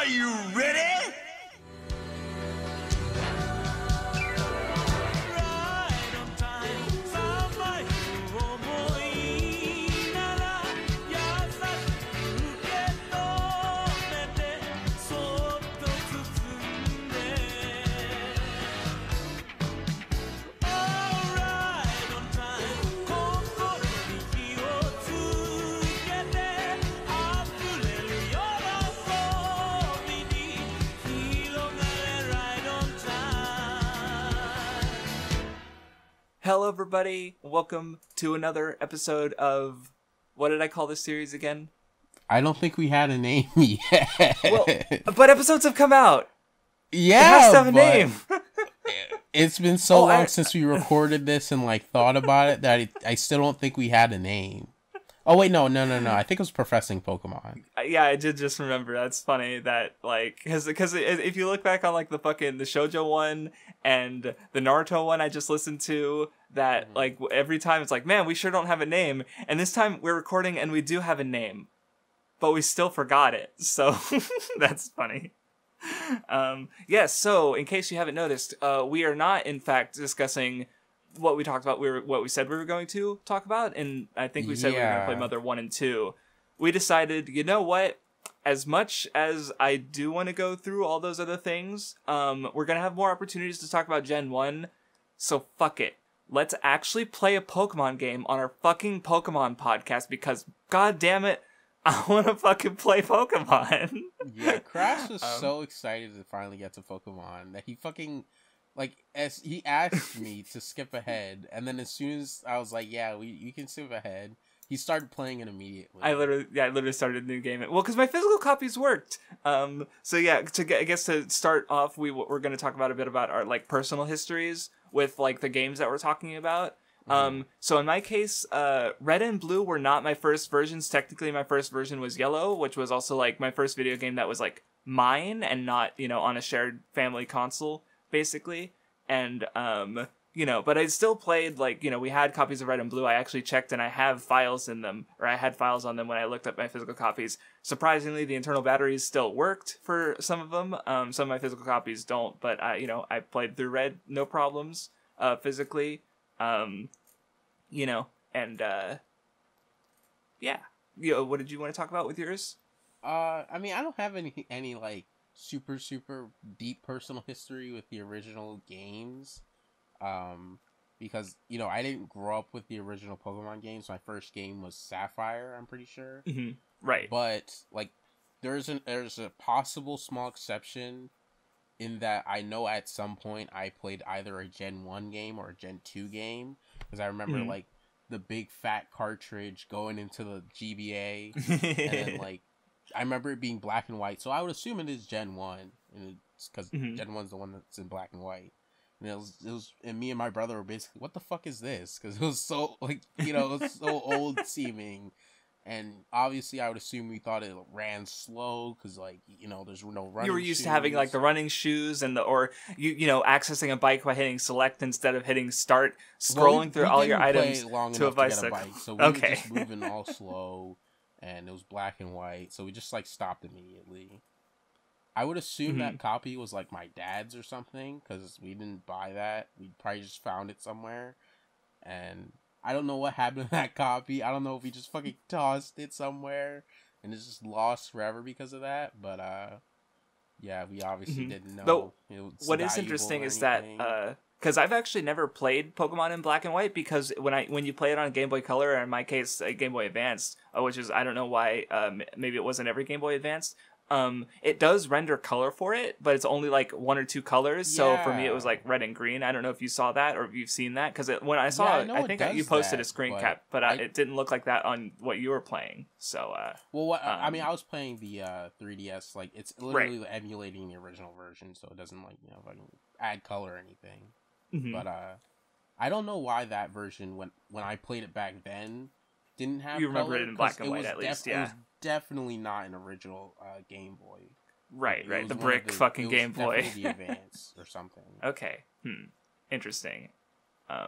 Are you ready? Hello everybody, welcome to another episode of, what did I call this series again? I don't think we had a name yet. Well, but episodes have come out. Yeah, it has to have a name. It's been so long since we recorded this and like thought about it that I still don't think we had a name. Oh wait, no. I think it was Professing Pokemon. Yeah, I did just remember. That's funny that like because if you look back on like the shoujo one and the Naruto one I just listened to, that like every time it's like, man, we sure don't have a name. And this time we're recording and we do have a name, but we still forgot it. So that's funny. Yes. So in case you haven't noticed, we are not in fact discussing what we talked about. What we said we were going to talk about, and I think we said we were going to play Mother 1 and 2. We decided, you know what? As much as I do want to go through all those other things, we're going to have more opportunities to talk about Gen 1, so fuck it. Let's actually play a Pokemon game on our fucking Pokemon podcast, because god damn it, I want to fucking play Pokemon. Yeah, Crash was so excited to finally get to Pokemon that he fucking... Like, as he asked me to skip ahead, and then as soon as I was like, yeah, you can skip ahead, he started playing it immediately. I literally started a new game. Well, because my physical copies worked. So yeah, I guess to start off, we're going to talk about a bit about our, like, personal histories with, like, the games that we're talking about. So in my case, Red and Blue were not my first versions. Technically, my first version was Yellow, which was also, like, my first video game that was, like, mine and not, on a shared family console, basically. And but I still played, like, we had copies of Red and Blue. I actually checked and I have files in them, or I had files on them when I looked up my physical copies. Surprisingly, the internal batteries still worked for some of them. Some of my physical copies don't, but I played through Red no problems physically. And yeah. What did you want to talk about with yours? I mean, I don't have any like super deep personal history with the original games, because I didn't grow up with the original Pokemon games. My first game was Sapphire, I'm pretty sure. Right, but like there's a possible small exception in that I know at some point I played either a Gen 1 game or a Gen 2 game, because I remember like the big fat cartridge going into the GBA and then like I remember it being black and white, so I would assume it is Gen 1, and it's because Gen 1's the one that's in black and white. And it was, and me and my brother were basically, what the fuck is this? Because it was so, like, it was so old seeming, and obviously I would assume we thought it ran slow, because, like, there's no running. You were used to having, like, the running shoes, and or accessing a bike by hitting select instead of hitting start, scrolling through all your items to a bicycle. So we were just moving all slow. And it was black and white, so we just, like, stopped immediately. I would assume that copy was, like, my dad's or something, because we didn't buy that. We probably just found it somewhere. And I don't know what happened to that copy. I don't know if we just fucking tossed it somewhere, and it's just lost forever because of that. But, yeah, we obviously didn't know. But what is interesting is that, because I've actually never played Pokemon in black and white, because when you play it on Game Boy Color, or in my case, a Game Boy Advanced, which is, I don't know why, maybe it wasn't every Game Boy Advanced, it does render color for it, but it's only like one or two colors. Yeah. So for me, it was like red and green. I don't know if you saw that or if you've seen that, because when I saw it, I think you posted a screen cap, but it didn't look like that on what you were playing. So, I mean, I was playing the 3DS, like, it's literally emulating the original version, so it doesn't, like, add color or anything. But I don't know why that version, when I played it back then, didn't have You remember color, it in black and white, at least, yeah. It was definitely not an original Game Boy. Right. The brick fucking Game Boy. It was definitely the Advance or something. Okay. Interesting. Yeah,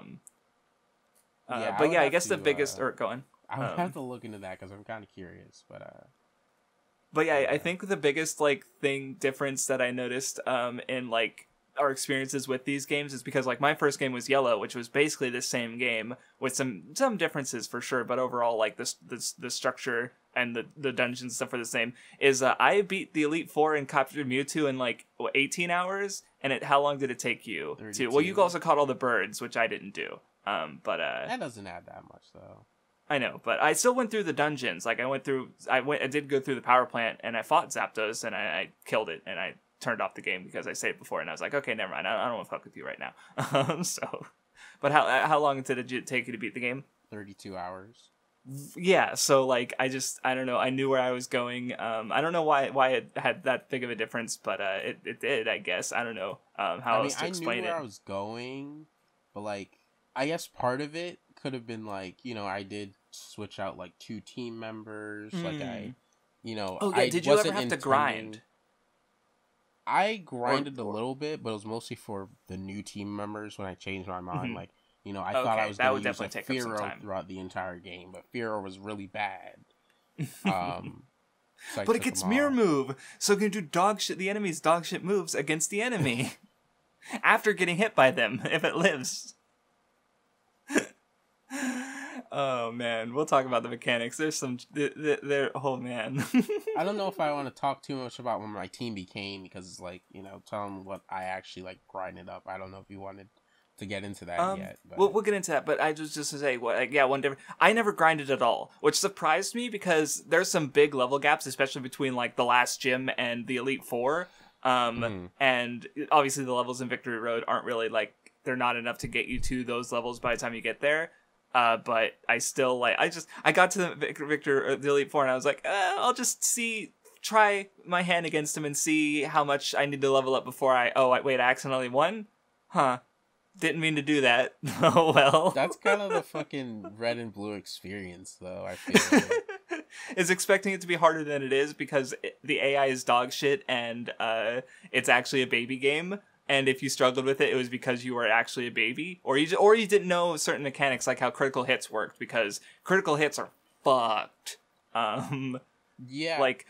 I guess the biggest... go on. I would have to look into that, because I'm kind of curious, but But yeah, I think the biggest like difference that I noticed in like our experiences with these games is because like my first game was Yellow, which was basically the same game with some differences for sure, but overall like the structure and the dungeons and stuff are the same. Is I beat the Elite Four and captured Mewtwo in like 18 hours, and how long did it take you 32. to? Well, you also caught all the birds, which I didn't do. But that doesn't add that much though. I know, but I still went through the dungeons. Like I did go through the power plant, and I fought Zapdos, and I killed it, and I turned off the game because I saved before, and I was like, okay, never mind. I don't want to fuck with you right now. But how long did it take you to beat the game? 32 hours. Yeah, so like I don't know. I knew where I was going. I don't know why it had that big of a difference, but it did. I guess I don't know how else to explain it. I knew where I was going, but like I guess part of it could have been like, you know, I did switch out like 2 team members. Like I, you know, oh yeah, did you ever have to grind? I grinded a little bit, but it was mostly for the new team members when I changed my mind. Like, you know, I thought I was going to use a Fearow throughout the entire game, but Fearow was really bad. So but it gets mirror move, so it can do dog shit. The enemy's dog shit moves against the enemy after getting hit by them if it lives. Oh man, we'll talk about the mechanics. There's some, oh man. I don't know if I want to talk too much about when my team became, because it's like, you know, tell them what I actually like grinded up. I don't know if you wanted to get into that yet. But... We'll get into that, but I just to say, one different. I never grinded at all, which surprised me because there's some big level gaps, especially between like the last gym and the Elite Four. And obviously the levels in Victory Road aren't really like, they're not enough to get you to those levels by the time you get there. But I still like, I got to the Elite Four and I was like, I'll just try my hand against him and see how much I need to level up before I accidentally won? Huh. Didn't mean to do that. Oh well. That's kind of the fucking red and blue experience though, I feel like. Is expecting it to be harder than it is because the AI is dog shit and it's actually a baby game. And if you struggled with it, it was because you were actually a baby, or you didn't know certain mechanics like how critical hits worked, because critical hits are fucked. Yeah. Like,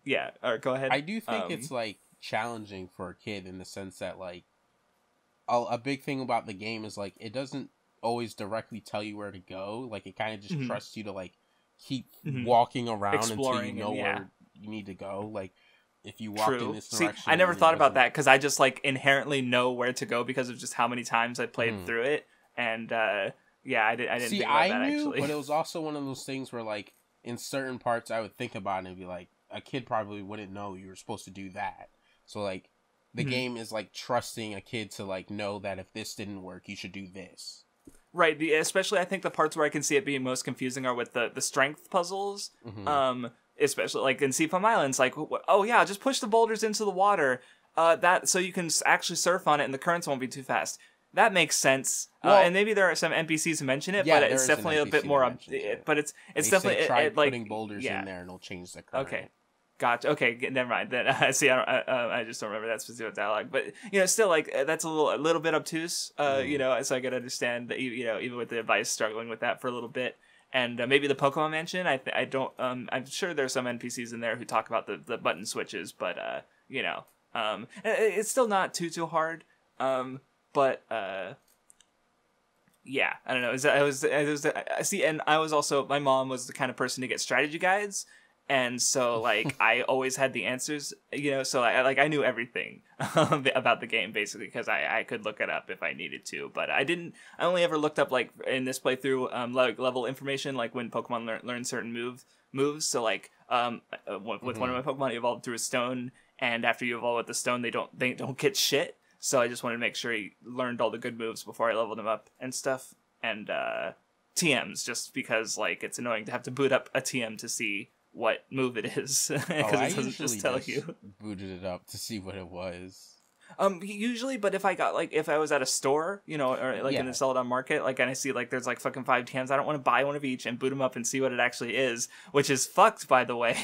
yeah. All right, go ahead. I do think it's like challenging for a kid in the sense that like a big thing about the game is like it doesn't always directly tell you where to go. Like it kind of just trusts you to like keep walking around exploring until you know where you need to go. Like. If you walked in this direction... See, I never thought about that because I just, like, inherently know where to go because of just how many times I played through it. And, yeah, I didn't think about that, actually. But it was also one of those things where, like, in certain parts I would think about it and be like, a kid probably wouldn't know you were supposed to do that. So, like, the game is, like, trusting a kid to, like, know that if this didn't work, you should do this. Right, especially I think the parts where I can see it being most confusing are with the strength puzzles. Especially like in Seafoam Islands, like, oh yeah, just push the boulders into the water, that so you can actually surf on it and the currents won't be too fast. That makes sense. Well, and maybe there are some NPCs who mention it, but it's definitely a bit more. But it's definitely try like putting boulders in there and it'll change the current. Okay, gotcha. Okay, never mind. Then see, I just don't remember that specific dialogue. But you know, still like that's a little bit obtuse. You know, so I could understand that even with the advice struggling with that for a little bit. And maybe the Pokemon Mansion. I don't. I'm sure there's some NPCs in there who talk about the button switches, but you know, it's still not too hard. But yeah, I don't know. See, and I was also, my mom was the kind of person to get strategy guides. And so, like, I always had the answers, you know, so I knew everything about the game, basically, because I could look it up if I needed to, but I only ever looked up, like, in this playthrough, level information, like, when Pokemon learn certain moves, so, like, with one of my Pokemon, he evolved through a stone, and after you evolve with the stone, they don't get shit, so I just wanted to make sure he learned all the good moves before I leveled him up and stuff, and, TMs, just because, like, it's annoying to have to boot up a TM to see what move it is, because it doesn't just tell you. Booted it up to see what it was. Usually, but if I was at a store, you know, or like in the Celadon Market, like, and I see like there's like fucking 5 TMs, I don't want to buy one of each and boot them up and see what it actually is, which is fucked, by the way.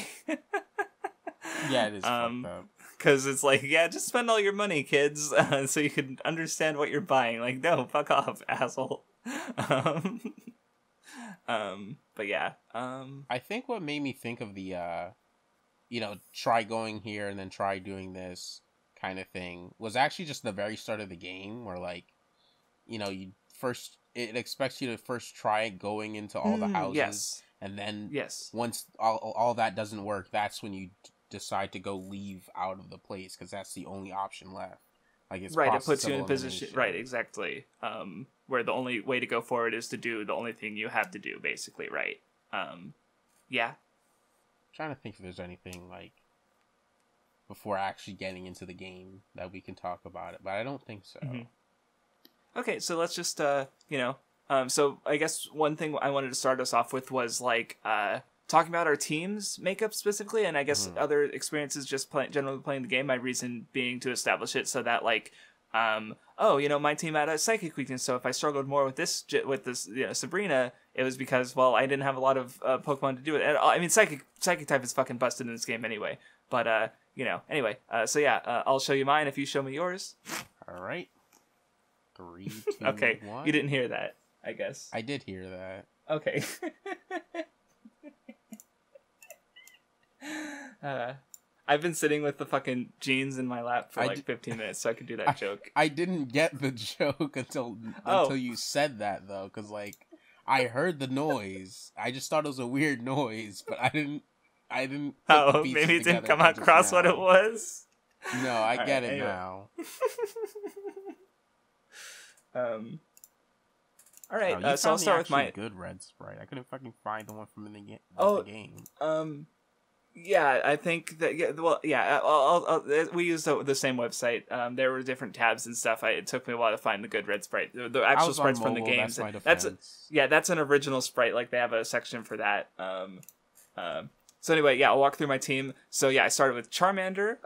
Yeah, it is fucked up. Because it's like, yeah, just spend all your money, kids, so you can understand what you're buying. Like, no, fuck off, asshole. But yeah. I think what made me think of the try going here and then try doing this kind of thing was actually just the very start of the game where like, it expects you to first try going into all the houses. Yes. And then yes. once all that doesn't work, that's when you decide to go leave out of the place because that's the only option left. Like it's right. It puts you in a position. Right. Exactly. Where the only way to go forward is to do the only thing you have to do, basically. Right. Yeah. I'm trying to think if there's anything like before actually getting into the game that we can talk about it, but I don't think so. Mm-hmm. Okay, so let's just so I guess one thing I wanted to start us off with was like talking about our team's makeup specifically, and I guess other experiences just generally playing the game. My reason being to establish it so that like my team had a psychic weakness, so if I struggled more with this Sabrina, it was because I didn't have a lot of Pokemon to do it. And, I mean psychic type is fucking busted in this game anyway. But anyway, I'll show you mine if you show me yours. All right. 3, 2, okay, 1. You didn't hear that, I guess. I did hear that. Okay. I've been sitting with the fucking jeans in my lap for 15 minutes, so I could do that joke. I didn't get the joke until you said that though, because like I heard the noise. I just thought it was a weird noise, but I didn't. Oh, maybe it didn't come across what it was. No, I get it now. All right, so I'll start with my good red Sprite. I couldn't fucking find the one from the game. Yeah, I think that. Yeah, we used the same website. There were different tabs and stuff. It took me a while to find the good red Sprite. The actual sprites from the games. That's an original Sprite. Like they have a section for that. So anyway, I'll walk through my team. So I started with Charmander,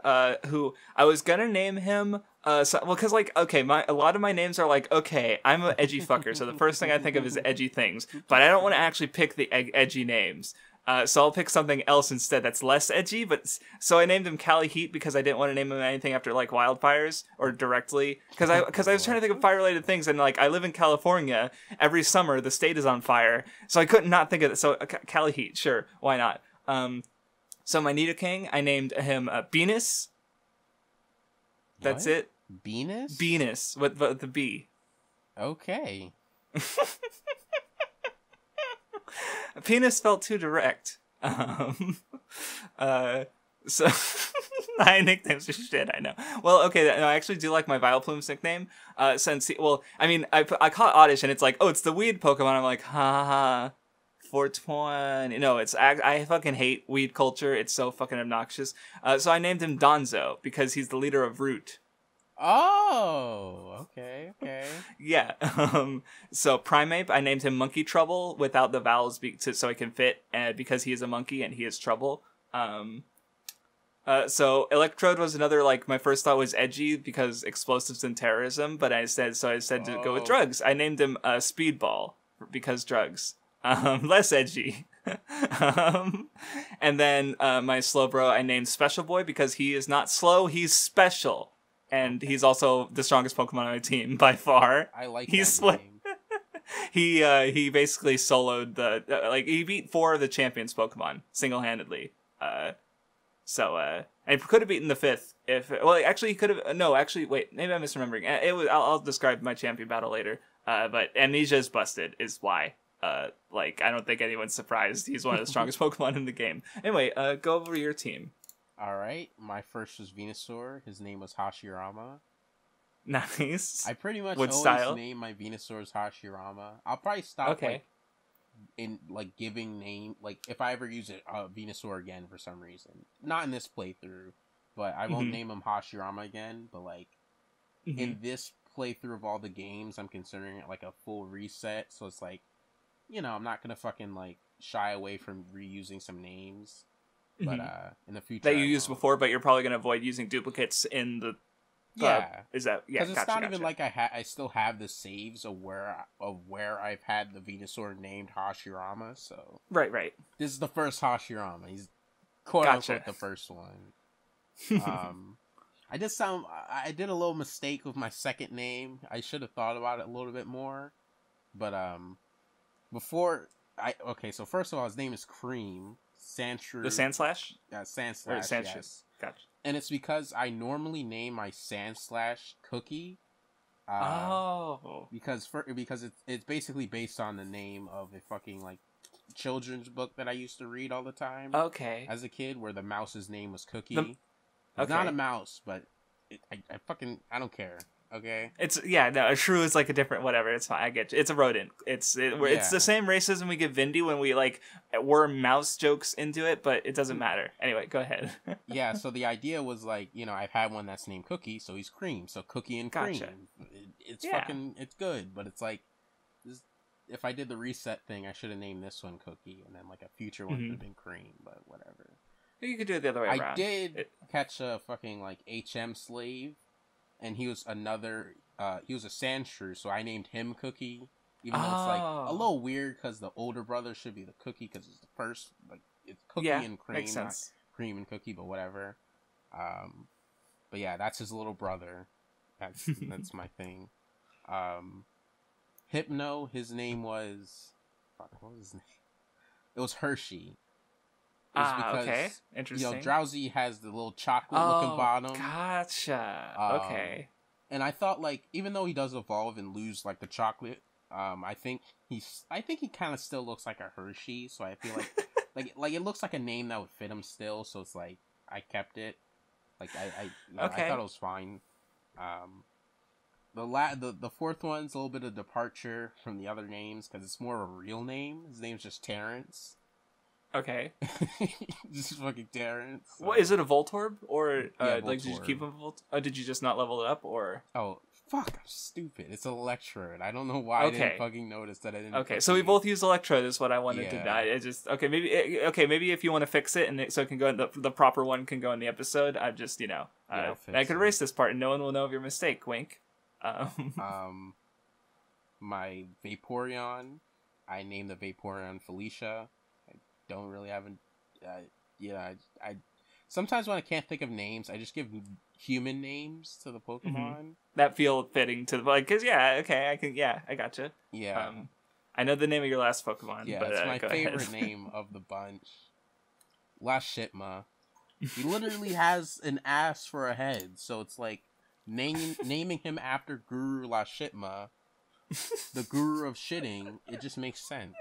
who I was gonna name him. Because a lot of my names are like, okay, I'm an edgy fucker. So the first thing I think of is edgy things, but I don't want to actually pick the edgy names. So I'll pick something else instead that's less edgy. So I named him Cali Heat because I didn't want to name him anything after like wildfires or directly. Because I was trying to think of fire related things, and like I live in California. Every summer the state is on fire, so I couldn't not think of it. So Cali Heat, sure, why not? So my Nidoking, I named him Venus. That's it. Venus with the B. Okay. Penis felt too direct. So my nicknames are shit. I know. Well, okay. No, I actually do like my Vileplume's nickname. I caught Oddish, and it's like, oh, it's the weed Pokemon. I'm like, ha. 420. No, I fucking hate weed culture. It's so fucking obnoxious. So I named him Donzo because he's the leader of Root. Oh, okay. Yeah. So Primeape, I named him Monkey Trouble without the vowels so it can fit, because he is a monkey and he is trouble. So Electrode was another, like, my first thought was edgy because explosives and terrorism, but I said to go with drugs. I named him Speedball because drugs. Less edgy. And then my Slowbro I named Special Boy because he is not slow, he's special. And he's also the strongest Pokemon on my team by far. I like he's that name. He basically soloed he beat 4 of the champions Pokemon single-handedly. And he could have beaten the 5th actually he could have. No, actually, wait, maybe I'm misremembering. I'll describe my champion battle later. But Amnesia is busted is why. I don't think anyone's surprised. He's one of the strongest Pokemon in the game. Anyway, go over your team. All right, my first was Venusaur. His name was Hashirama. Nice. I pretty much always name my Venusaurs Hashirama. I'll probably stop giving name, if I ever use Venusaur again for some reason. Not in this playthrough, but I won't name him Hashirama again. But in this playthrough of all the games, I'm considering it like a full reset. So it's like, I'm not gonna fucking shy away from reusing some names. But in the future that you used before, but you're probably going to avoid using duplicates in the is that because it's not even like I still have the saves of where I've had the Venusaur named Hashirama. So right. This is the first Hashirama. He's quote unquote the first one. I did a little mistake with my second name. I should have thought about it a little bit more. But so first of all, his name is Cream. Sandshrew. The Sandslash? Sandslash, Sandshrew. yes. Gotcha. And it's because I normally name my Sandslash Cookie. Because it's basically based on the name of a fucking like children's book that I used to read all the time. Okay. As a kid, where the mouse's name was Cookie. Okay. Not a mouse, but I don't care. Okay. A shrew is like a different whatever. It's fine. I get you. It's a rodent. It's the same racism we give Vindy when we like worm mouse jokes into it, but it doesn't matter. Anyway, go ahead. Yeah. So the idea was like, I've had one that's named Cookie, so he's cream. So Cookie and cream. Gotcha. It's good, but it's like, if I did the reset thing, I should have named this one Cookie, and then like a future one would have been cream, but whatever. You could do it the other way around. I did catch a fucking like HM slave. And he was he was a Sandshrew, so I named him Cookie. Even though it's like a little weird because the older brother should be the Cookie because it's the first, like, it's Cookie and Cream, makes sense. Not Cream and Cookie, but whatever. But yeah, that's his little brother. That's my thing. Hypno, his name was, what was his name? It was Hershey. Okay. Interesting. Drowsy has the little chocolate-looking bottom. Gotcha. Okay. And I thought, like, even though he does evolve and lose, like, the chocolate, I think he kind of still looks like a Hershey. So I feel like, it looks like a name that would fit him still. So it's like I kept it. Like I thought it was fine. The fourth one's a little bit of departure from the other names because it's more of a real name. His name's just Terrence. Okay. Just fucking Terrence. So. What is it, a Voltorb or Voltorb. like did you keep him did you just not level it up or? Oh fuck! I'm stupid. It's an Electrode. I don't know why I didn't fucking notice that I didn't. Okay, so we both use Electrode. Is what I wanted to. I just maybe if you want to fix it and so it can go in the proper one can go in the episode. I just I could erase this part and no one will know of your mistake. Wink. My Vaporeon. I named the Vaporeon Felicia. Don't really have I sometimes when I can't think of names, I just give human names to the Pokemon that feel fitting to the because I gotcha. Yeah, I know the name of your last Pokemon. Yeah, but, it's my favorite name of the bunch. Lashitma. He literally has an ass for a head, so it's like naming him after Guru Lashitma, the Guru of shitting. It just makes sense.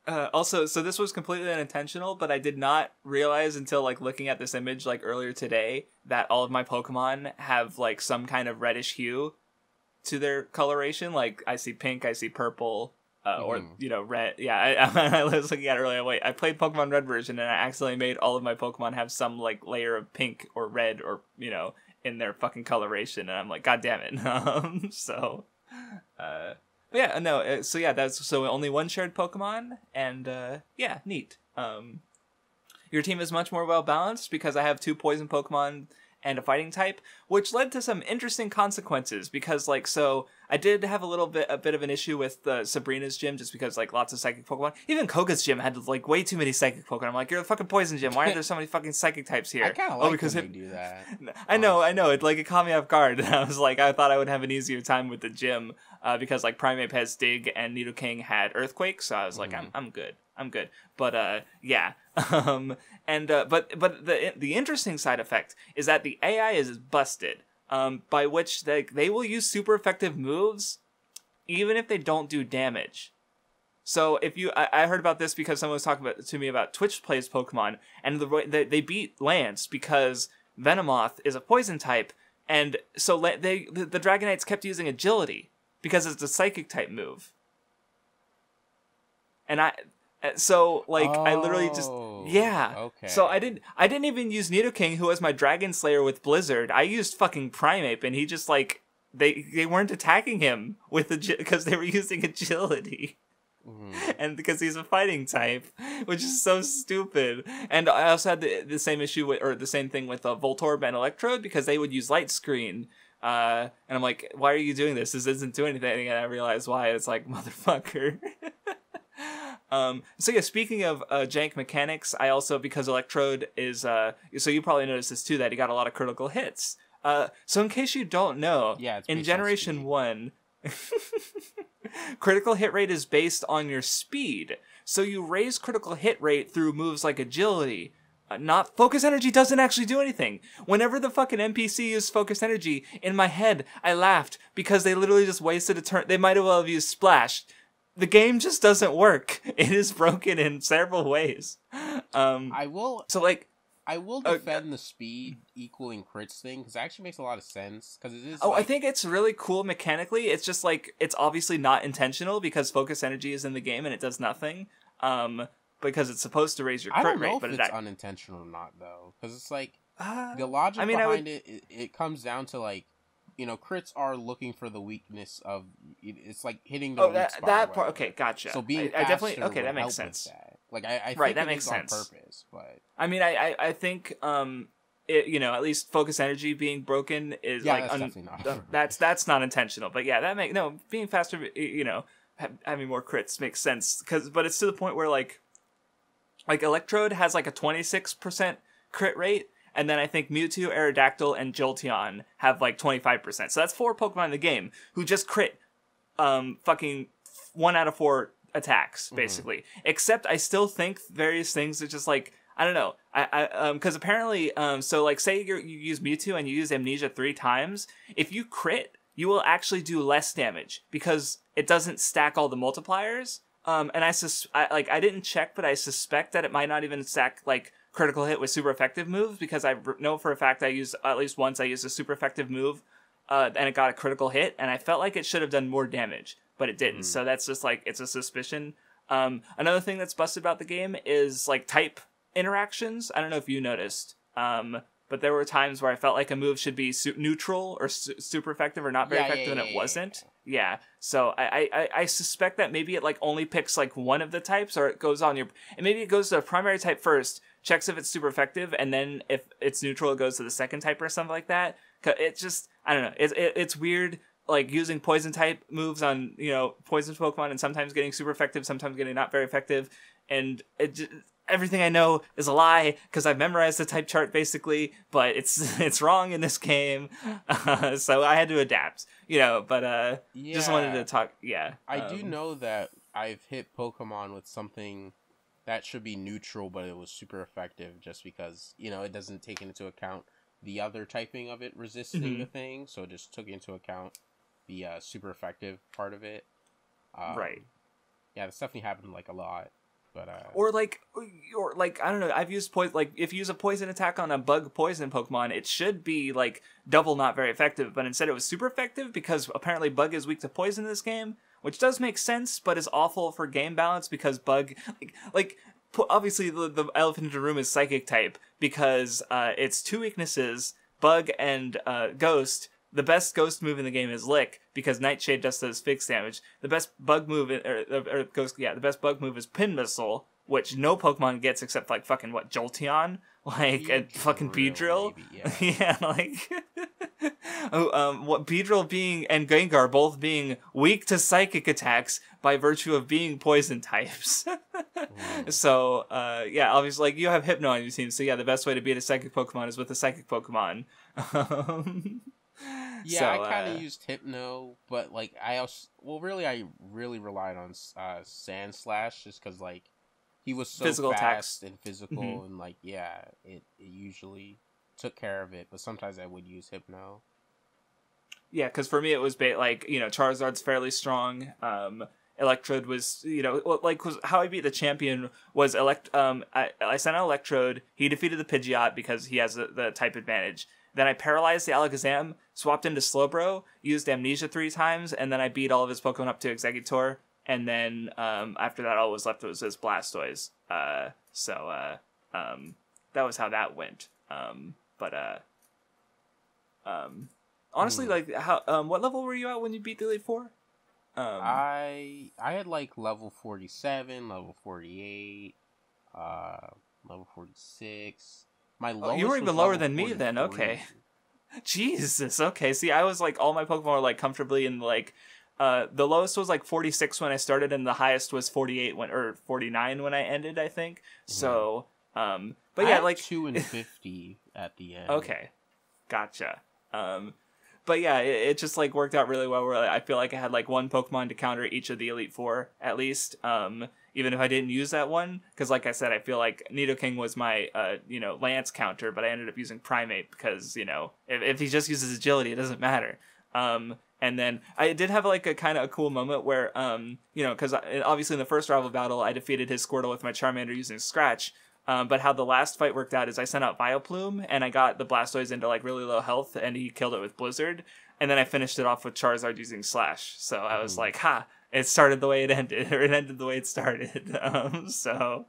Also, so this was completely unintentional, but I did not realize until like looking at this image like earlier today that all of my Pokemon have like some kind of reddish hue to their coloration. Like I see pink, I see purple, or red. Yeah, I was looking at it earlier. Wait, I played Pokemon Red version and I accidentally made all of my Pokemon have some like layer of pink or red or in their fucking coloration, and I'm like, God damn it. So that's only one shared Pokemon, and neat. Your team is much more well balanced because I have 2 poison Pokemon and a fighting type, which led to some interesting consequences because I did have a bit of an issue with Sabrina's gym just because lots of psychic Pokemon. Even Koga's gym had way too many psychic Pokemon. I'm like, you're a fucking poison gym. Why aren't there so many fucking psychic types here? I kind of like when they do that. I know. It caught me off guard. And I was like, I thought I would have an easier time with the gym because Primeape has Dig and Nidoking had Earthquake. So I was like, I'm good. But yeah. But the interesting side effect is that the AI is busted. By which they will use super effective moves even if they don't do damage. So if I heard about this because someone was talking to me about Twitch plays Pokemon, and they beat Lance because Venomoth is a poison type, and so the Dragonites kept using Agility because it's a psychic type move. And I literally just okay. So I didn't even use Nidoking, who was my Dragon Slayer with Blizzard. I used fucking Primeape, and he just they weren't attacking him with because they were using Agility, and because he's a fighting type, which is so stupid. And I also had the same issue or the same thing with Voltorb and Electrode because they would use Light Screen. And I'm like, why are you doing this? This isn't doing anything. And I realized why. It's like, motherfucker. Speaking of jank mechanics, I also, because Electrode is, so you probably noticed this too, that he got a lot of critical hits. So in case you don't know, in Generation 1, critical hit rate is based on your speed. So you raise critical hit rate through moves like agility. Not focus energy doesn't actually do anything. Whenever the fucking NPC used focus energy, in my head, I laughed because they literally just wasted a turn. They might as well have used splash. The game just doesn't work. It is broken in several ways. I will. So like, I will defend the speed equaling crits thing because it actually makes a lot of sense because it is. Oh, I think it's really cool mechanically. It's just like it's obviously not intentional because focus energy is in the game and it does nothing. Because it's supposed to raise your crit rate, but it's unintentional or not though, because it's like the logic behind it comes down to like, you know, crits are looking for the weakness of it's like hitting the weak spot. That part, okay, gotcha. So being I definitely that makes sense. That. Like I right, think that makes sense on purpose, but I mean, I think it, you know, at least focus energy being broken is that's definitely not. that's not intentional, but yeah, that being faster, you know, having more crits makes sense but it's to the point where like Electrode has like a 26% crit rate, and then I think Mewtwo, Aerodactyl, and Jolteon have like 25%. So that's 4 Pokemon in the game who just crit fucking 1 out of 4 attacks, basically. Except I still think various things are just like, I don't know. Because apparently, so like say you use Mewtwo and you use Amnesia 3 times, if you crit, you will actually do less damage because it doesn't stack all the multipliers. And I didn't check, but I suspect that it might not even stack like critical hit with super effective moves because I know for a fact I used at least once I used a super effective move, and it got a critical hit, and I felt like it should have done more damage, but it didn't. So that's just like it's a suspicion. Another thing that's busted about the game is like type interactions. I don't know if you noticed, but there were times where I felt like a move should be neutral or super effective or not very effective, and it wasn't. Yeah, so I suspect that maybe it like only picks like one of the types, or it goes on and maybe it goes to a primary type first, checks if it's super effective, and then if it's neutral, it goes to the second type or something like that. It's just, I don't know, it's weird, like using poison type moves on, you know, poison Pokemon and sometimes getting super effective, sometimes getting not very effective, and everything I know is a lie because I've memorized the type chart basically, but it's wrong in this game, so I had to adapt, you know. But just wanted to talk. Yeah, I do know that I've hit Pokemon with something that should be neutral, but it was super effective just because, you know, it doesn't take into account the other typing of it resisting the thing, so it just took into account the super effective part of it. Right. Yeah, this definitely happened like a lot. But or like I don't know, I've used poison, like if you use a poison attack on a bug poison Pokemon, it should be like double not very effective, but instead it was super effective because apparently bug is weak to poison in this game, which does make sense, but is awful for game balance because bug obviously the elephant in the room is psychic type because it's 2 weaknesses, bug and ghost. The best ghost move in the game is Lick because Nightshade just does fixed damage. The best bug move, the best bug move is Pin Missile, which no Pokemon gets except like fucking Jolteon, like and fucking Beedrill. Yeah, like what Beedrill being and Gengar both being weak to psychic attacks by virtue of being poison types. So yeah, obviously like you have Hypno on your team, so yeah, the best way to beat a psychic Pokemon is with a psychic Pokemon. Yeah, so, I kind of used Hypno, but like I really relied on Sand Slash just because like he was so physical fast attacks. And physical and like it usually took care of it, but sometimes I would use Hypno. Yeah, because for me it was like, you know, Charizard's fairly strong. Electrode was, you know, like how I beat the champion was I sent out Electrode. He defeated the Pidgeot because he has the type advantage. Then I paralyzed the Alakazam, swapped into Slowbro, used Amnesia 3 times, and then I beat all of his Pokemon up to Exeggutor. And then after that, all was left was his Blastoise. So that was how that went. Honestly, like how what level were you at when you beat the Elite Four? I had like level 47, level 48, level 46. My lowest you were even lower than me 43. then. Okay. Jesus. Okay. See, I was like all my Pokemon were like comfortably in like the lowest was like 46 when I started, and the highest was 48 or 49 when I ended, I think. So, but yeah, I like 2 and 50 at the end. Okay, gotcha. But yeah, it just like worked out really well. Where I feel like I had like one Pokemon to counter each of the Elite Four at least. even if I didn't use that one, because like I said, I feel like Nidoking was my Lance counter, but I ended up using Primate because if he just uses agility, it doesn't matter. And then I did have like a kind of a cool moment where because obviously in the first rival battle I defeated his Squirtle with my Charmander using Scratch. But how the last fight worked out is I sent out Vileplume and I got the Blastoise into like really low health and he killed it with Blizzard. And then I finished it off with Charizard using Slash. So I was like, ha, it started the way it ended, or it ended the way it started. So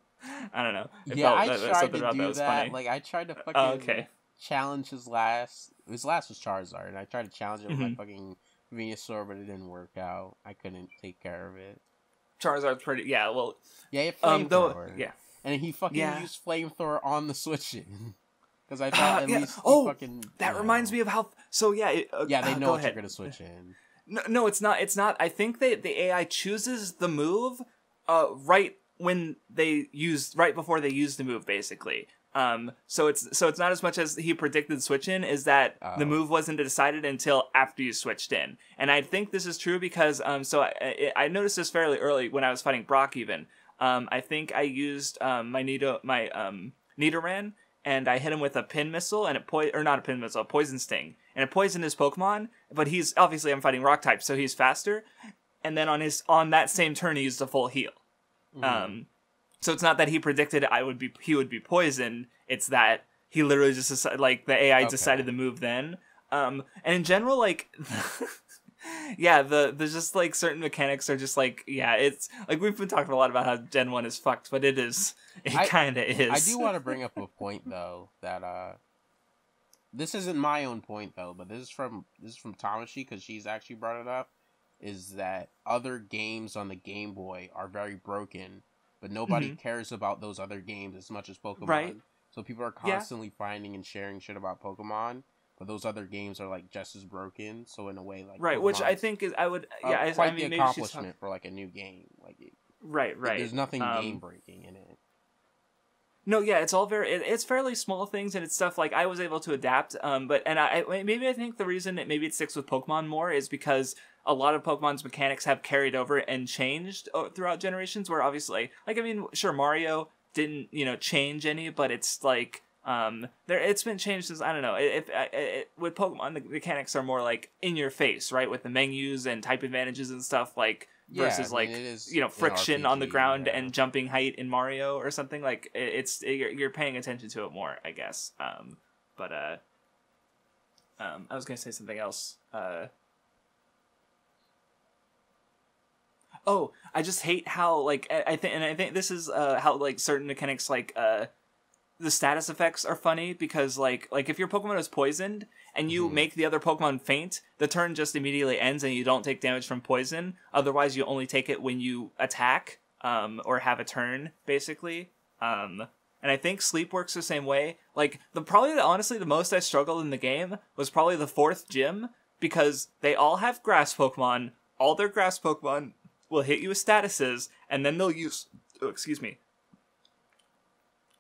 I don't know. I tried to do that. Funny. Like I tried to fucking challenge his last. His last was Charizard, and I tried to challenge it with my fucking Venusaur, but it didn't work out. I couldn't take care of it. Charizard's pretty. Yeah, well. Yeah, it flamethrower. Yeah. And he fucking used flamethrower on the switching. Because I thought at least fucking... that reminds me of how... So, yeah... they know what you're going to switch in. No, it's not. It's not. I think the AI chooses the move right before they use the move, basically. So it's not as much as he predicted switch in, is that the move wasn't decided until after you switched in. And I think this is true because... I noticed this fairly early when I was fighting Brock, even. I think I used my Nidoran, and I hit him with a pin missile, and a poison sting, and it poisoned his Pokemon. But he's obviously I'm fighting Rock type, so he's faster. And then on that same turn, he used a full heal. Mm-hmm. So it's not that he predicted he would be poisoned. It's that he literally just decided, like the AI decided the move then. And in general, like. Yeah, there's just like certain mechanics are just like it's like we've been talking a lot about how Gen 1 is fucked, but it kind of is. I do want to bring up a point though that this isn't my own point though, but this is from Tamashi because she's actually brought it up, is that other games on the Game Boy are very broken, but nobody cares about those other games as much as Pokemon. Right. So people are constantly finding and sharing shit about Pokemon. But those other games are like just as broken, so in a way, like right, which I think is quite the accomplishment for like a new game, like right. There's nothing game breaking in it. No, yeah, it's all it's fairly small things and it's stuff like I was able to adapt. But I think the reason maybe it sticks with Pokemon more is because a lot of Pokemon's mechanics have carried over and changed throughout generations. Where obviously, like sure Mario didn't change any, but it's like. It's been changed since I don't know. With Pokemon, the mechanics are more like in your face, right? With the menus and type advantages and stuff, like versus friction on the ground and jumping height in Mario or something. Like you're paying attention to it more, I guess. I was gonna say something else. I just hate how like I think this is how like certain mechanics like the status effects are funny because like if your Pokemon is poisoned and you make the other Pokemon faint, the turn just immediately ends and you don't take damage from poison. Otherwise, you only take it when you attack or have a turn, basically. And I think sleep works the same way. Like honestly, the most I struggled in the game was probably the 4th gym because they all have grass Pokemon. All their grass Pokemon will hit you with statuses, and then they'll use. Oh, excuse me.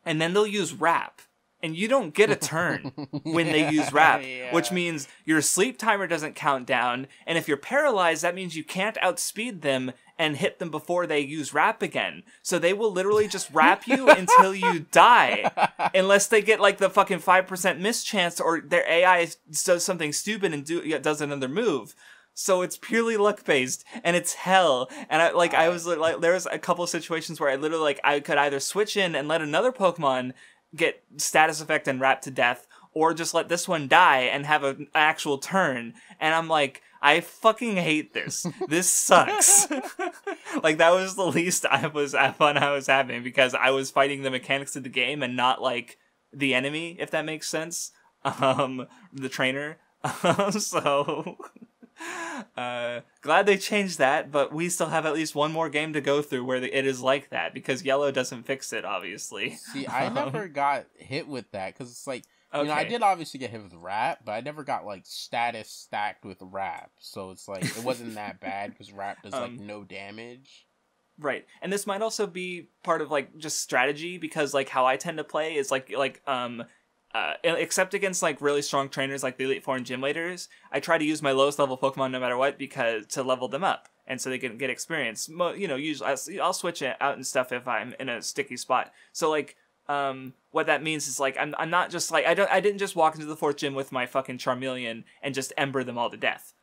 And then they'll use Wrap. And you don't get a turn when they use Wrap, which means your sleep timer doesn't count down. And if you're paralyzed, that means you can't outspeed them and hit them before they use Wrap again. So they will literally just wrap you until you die. Unless they get like the fucking 5% miss chance or their AI does something stupid and does another move. So it's purely luck based, and it's hell. And I was like, there was a couple of situations where I literally like I could either switch in and let another Pokemon get status effect and wrap to death, or just let this one die and have an actual turn. And I'm like, I fucking hate this. This sucks. Like that was the least fun I was having because I was fighting the mechanics of the game and not like the enemy, if that makes sense. The trainer. So. Glad they changed that, but we still have at least one more game to go through where it is like that because Yellow doesn't fix it, obviously. See, I never got hit with that because it's like, I did obviously get hit with Wrap, but I never got like status stacked with Wrap, so it's like it wasn't that bad because Wrap does like no damage. Right, and this might also be part of like just strategy because like how I tend to play is except against like really strong trainers like the Elite Four and Gym Leaders, I try to use my lowest level Pokemon no matter what because to level them up. and so they can get experience. Usually I'll switch it out and stuff if I'm in a sticky spot. So like, what that means is like I'm not just like I didn't just walk into the 4th gym with my fucking Charmeleon and just ember them all to death.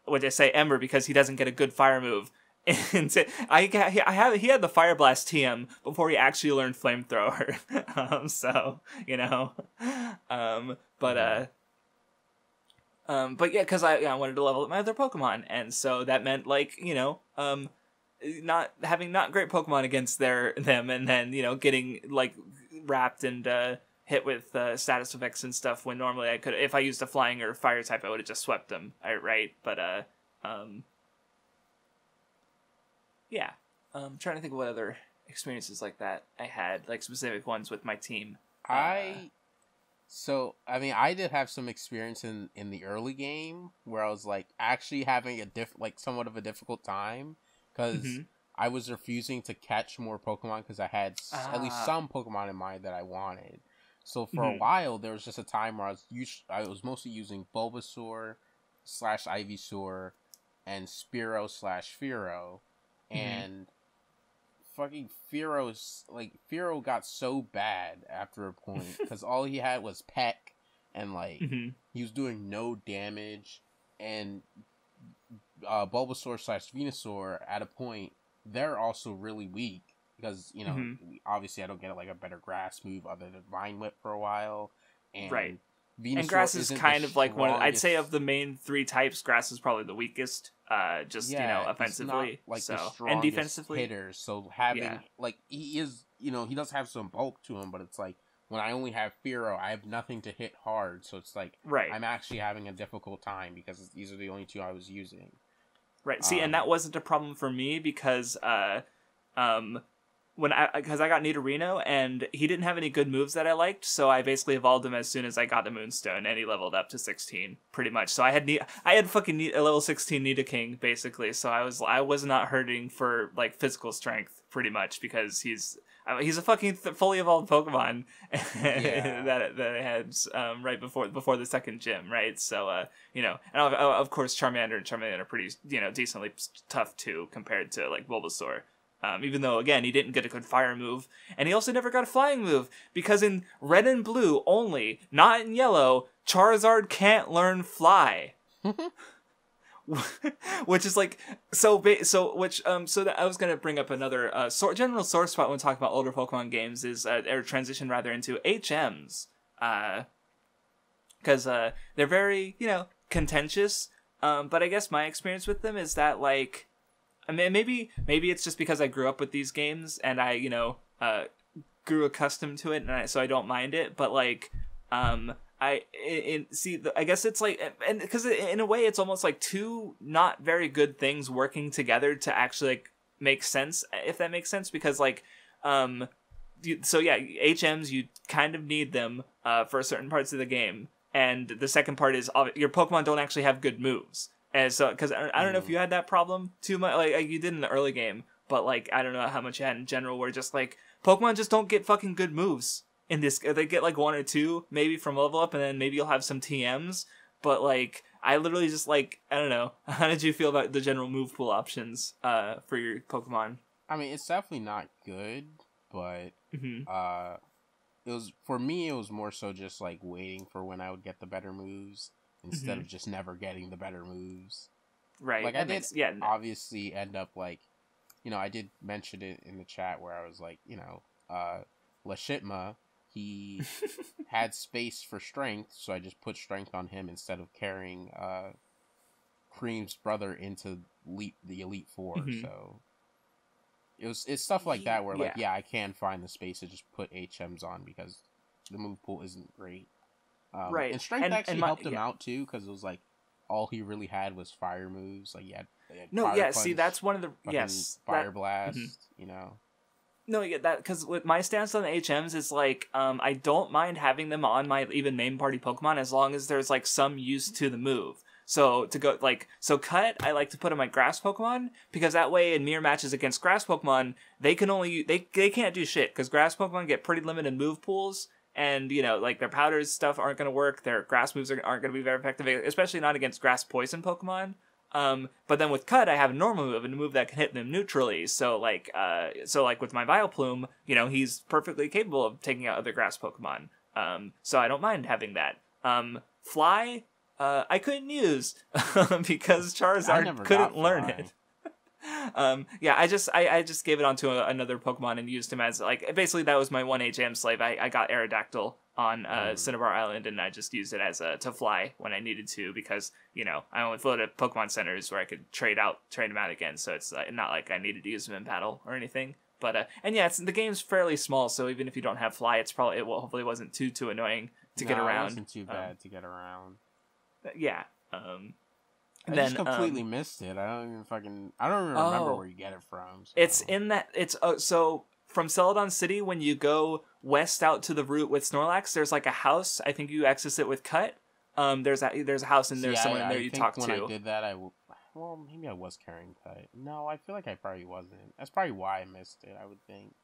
Would I say ember because he doesn't get a good fire move. And he had the Fire Blast TM before he actually learned Flamethrower. But yeah, because I wanted to level up my other Pokemon, and so that meant like not having not great Pokemon against them, and then getting like wrapped and hit with status effects and stuff when normally I could, if I used a flying or fire type, I would have just swept them, right? But yeah, I'm trying to think of what other experiences like that I had, like specific ones with my team. I did have some experience in the early game where I was like actually having somewhat of a difficult time because I was refusing to catch more Pokemon because I had at least some Pokemon in mind that I wanted. So for a while there was just a time where I was mostly using Bulbasaur / Ivysaur and Spearow / Fearow. And fucking Fearow got so bad after a point because all he had was Peck and like he was doing no damage, and Bulbasaur / Venusaur at a point they're also really weak because obviously I don't get like a better grass move other than Vine Whip for a while, and right. Venusaur and grass is kind of like I'd say of the main 3 types, grass is probably the weakest. Offensively, like so, the strongest and defensively hitters. So having like he is, he does have some bulk to him, but it's like when I only have Fearow, I have nothing to hit hard. So it's like I'm actually having a difficult time because these are the only 2 I was using. Right. See, and that wasn't a problem for me because because I got Nidorino and he didn't have any good moves that I liked, so I basically evolved him as soon as I got the Moonstone, and he leveled up to 16 pretty much. So I had fucking a level 16 Nidoking basically, so I was not hurting for like physical strength pretty much because he's a fucking fully evolved Pokemon that I had right before the 2nd gym, right? So and of course Charmander are pretty decently tough too compared to like Bulbasaur. Even though, again, he didn't get a good fire move. And he also never got a flying move, because in red and blue only, not in yellow, Charizard can't learn fly. Which is like, so that I was going to bring up another general sore spot when talking about older Pokemon games is, or transition rather, into HMs. Because they're very, contentious. But I guess my experience with them is that, like, I mean, maybe it's just because I grew up with these games and I, grew accustomed to it, and so I don't mind it. But like, I guess it's like, and because in a way it's almost like 2 not very good things working together to actually like make sense, if that makes sense. Because like, HMs, you kind of need them for certain parts of the game, and the second part is your Pokemon don't actually have good moves. And so, because I don't know if you had that problem too much, like you did in the early game, but like I don't know how much you had in general, where just like Pokemon just don't get fucking good moves in this. They get like 1 or 2 maybe from level up, and then maybe you'll have some TMs. But like I literally just like, I don't know. How did you feel about the general move pool options for your Pokemon? I mean, it's definitely not good, but it was, for me, it was more so just like waiting for when I would get the better moves instead of just never getting the better moves. Right. Like I did obviously end up like, I did mention it in the chat where I was like, Lashitma, he had space for strength, so I just put strength on him instead of carrying Cream's brother into the Elite Four. So it's stuff like that where like, I can find the space to just put HMs on because the move pool isn't great. Right. And strength actually helped him out too, because it was like all he really had was fire moves. Like he had fire punch, see, that's one of the fire blast. No, that because with my stance on the HMs is like, I don't mind having them on my even main party Pokemon as long as there's like some use to the move. So to go like, Cut, I like to put on my grass Pokemon, because that way in mirror matches against grass Pokemon, they can only they can't do shit, because grass Pokemon get pretty limited move pools. And, like, their powders stuff aren't going to work. Their grass moves aren't going to be very effective, especially not against grass poison Pokemon. But then with Cut, I have a normal move and a move that can hit them neutrally. So like with my Vileplume, you know, he's perfectly capable of taking out other grass Pokemon. So I don't mind having that. Fly, I couldn't use because Charizard couldn't learn it. Yeah, I just gave it onto another Pokemon and used him as, like, basically that was my 1 HM slave. I got Aerodactyl on Cinnabar Island, and I just used it as to fly when I needed to, because, you know, I only floated at Pokemon centers where I could trade him out again, so it's not like I needed to use him in battle or anything. But and yeah, the game's fairly small, so even if you don't have fly, hopefully wasn't too annoying to get around. It wasn't too bad to get around. Yeah. I just completely missed it. I don't even remember where you get it from. So. It's in that. So from Celadon City, when you go west out to the route with Snorlax, there's like a house. I think you access it with Cut. There's a house and there's someone in there you talk to. When I did that, well, maybe I was carrying Cut. No, I feel like I probably wasn't. That's probably why I missed it, I would think.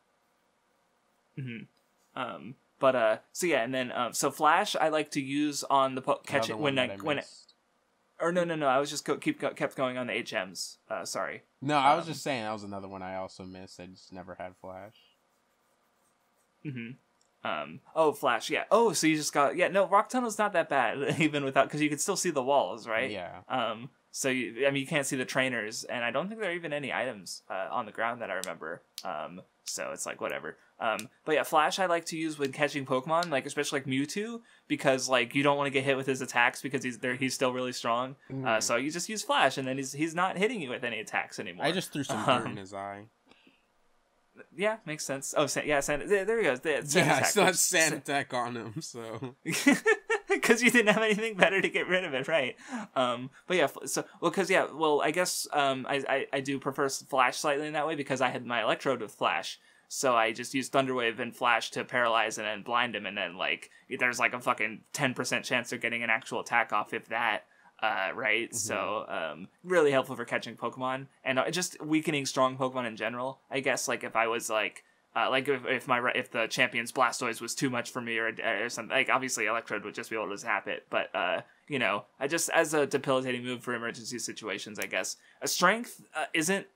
So yeah, and then so Flash I like to use on the catch it when or no, I was just kept going on the HMs. Sorry. No, I was just saying that was another one I also missed. I just never had Flash. Oh, Flash, yeah. Oh, so you just got... Yeah, no, Rock Tunnel's not that bad, even without... Because you can still see the walls, right? Yeah. So, you can't see the trainers, and I don't think there are even any items on the ground that I remember. So it's like, whatever. But yeah, Flash I like to use when catching Pokemon, like especially like Mewtwo, because like you don't want to get hit with his attacks because he's still really strong. So you just use Flash, and then he's not hitting you with any attacks anymore. I just threw some dirt in his eye. Yeah, makes sense. Oh, yeah, there he goes. I still have Sand Attack on him, so... Because you didn't have anything better to get rid of it, right? But yeah, I guess I do prefer Flash slightly in that way because I had my Electrode with Flash. So I just used Thunderwave and Flash to paralyze and then blind him, and then like there's like a fucking 10% chance of getting an actual attack off, if that. Right? So, really helpful for catching Pokemon, and just weakening strong Pokemon in general. I guess, like, if I was, like if the champion's Blastoise was too much for me or something, like, obviously Electrode would just be able to zap it, but, you know, I just, as a debilitating move for emergency situations, I guess. A Strength isn't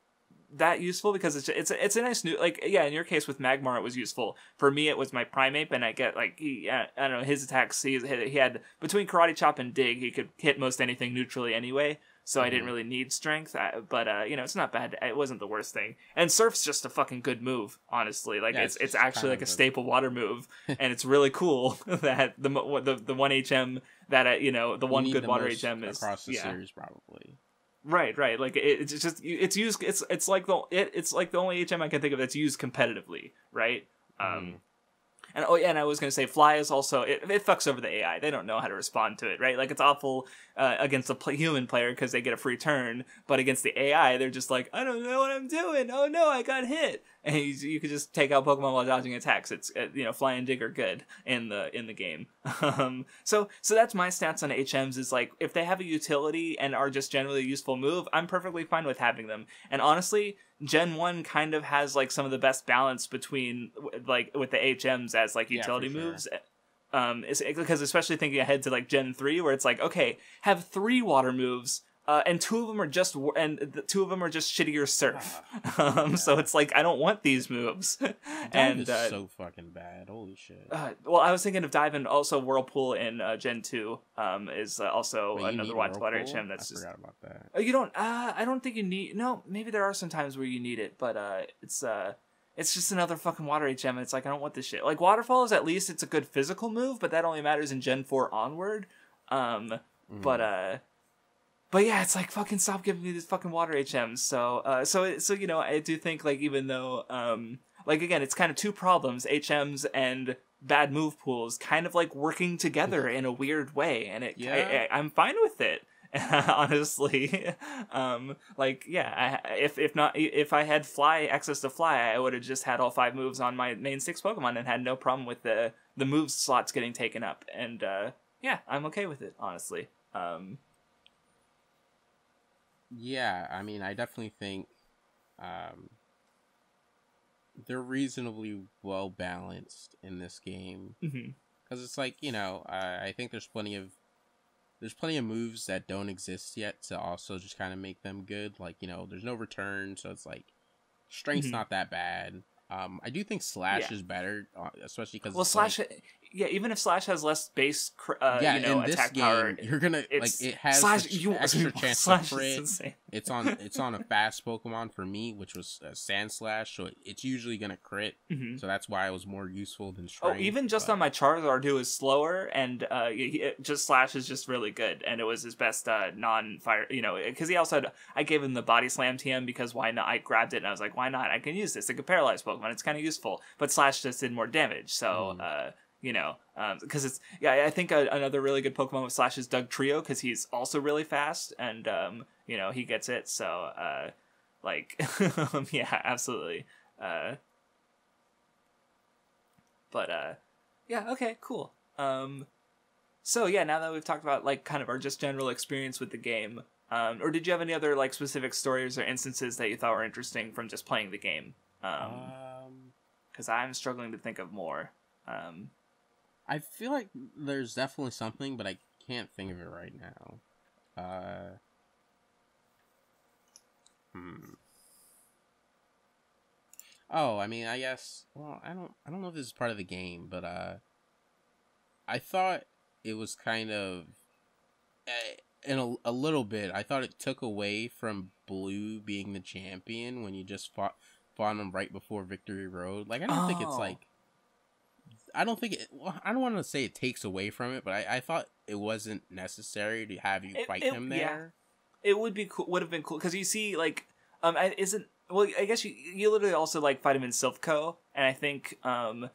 that useful because it's a nice new, like, yeah, in your case with Magmar it was useful. For me it was my Primeape, and I get like I don't know, his attacks, he had between Karate Chop and Dig he could hit most anything neutrally anyway, so I didn't really need Strength, but you know, it's not bad. It wasn't the worst thing. And Surf's just a fucking good move, honestly. Like, yeah, it's actually like a staple water move, and it's really cool that the 1 HM that you know, the one good water HM is across the series probably. Right. Like it's just it's used. It's like the only HM I can think of that's used competitively, right? And and I was gonna say Fly is also it fucks over the AI. They don't know how to respond to it, right? Like, it's awful against a human player because they get a free turn, but against the AI, they're just like, I don't know what I'm doing. Oh no, I got hit. And you could just take out Pokemon while dodging attacks. It's you know, Fly and Dig are good in the game. So that's my stats on HMs. Is like, if they have a utility and are just generally a useful move, I'm perfectly fine with having them. And honestly, Gen 1 kind of has like some of the best balance between like with the HMs as like utility moves. Because especially thinking ahead to like Gen 3, where it's like, okay, have 3 water moves. And two of them are just shittier Surf. So it's like, I don't want these moves. And is so fucking bad. Holy shit. Well, I was thinking of diving. Also, Whirlpool in Gen 2 is also another water HM. I forgot about that. You don't. I don't think you need. No, maybe there are some times where you need it, but it's just another fucking water HM. And it's like, I don't want this shit. Like, Waterfall is, at least it's a good physical move, but that only matters in Gen 4 onward. But yeah, it's like, fucking stop giving me these fucking water HMs. So you know, I do think, like, even though like, again, it's kind of two problems, HMs and bad move pools kind of like working together in a weird way, and I'm fine with it. Honestly, like, yeah, if I had access to Fly, I would have just had all 5 moves on my main 6 Pokemon and had no problem with the move slots getting taken up. And yeah, I'm okay with it, honestly. Yeah, I mean, I definitely think they're reasonably well balanced in this game. Because it's like, you know, I think there's plenty of there's plenty of moves that don't exist yet to also just kind of make them good. Like, you know, there's no return, so it's like strength's not that bad. I do think Slash is better, especially because Slash, even if Slash has less base, in this attack game, power, you're gonna like it has Slash, extra chance Slash to crit. It's on a fast Pokemon for me, which was Sand Slash, so it's usually gonna crit. So that's why it was more useful than Strength. Even just on my Charizard, who is slower, and just Slash is just really good, and it was his best non-fire, because he also I gave him the Body Slam TM because why not? I grabbed it and I was like, why not? I can use this. It could paralyze Pokemon. It's kind of useful, but Slash just did more damage, so because it's I think another really good Pokemon with Slash is Doug Trio, because he's also really fast, and he gets it, so absolutely, okay, cool. So now that we've talked about like kind of our just general experience with the game, or did you have any other like specific stories or instances that you thought were interesting from just playing the game? Because I'm struggling to think of more. I feel like there's definitely something, but I can't think of it right now. Oh, I mean, I guess. Well, I don't know if this is part of the game, but I thought it was kind of, in a little bit. I thought it took away from Blue being the champion when you just fought him right before Victory Road. Like, I don't think it's like. I don't think it. Well, I don't want to say it takes away from it, but I thought it wasn't necessary to have you fight him there. Yeah. It would have been cool because you see like I guess you literally also like fight him in Silphco, and I think the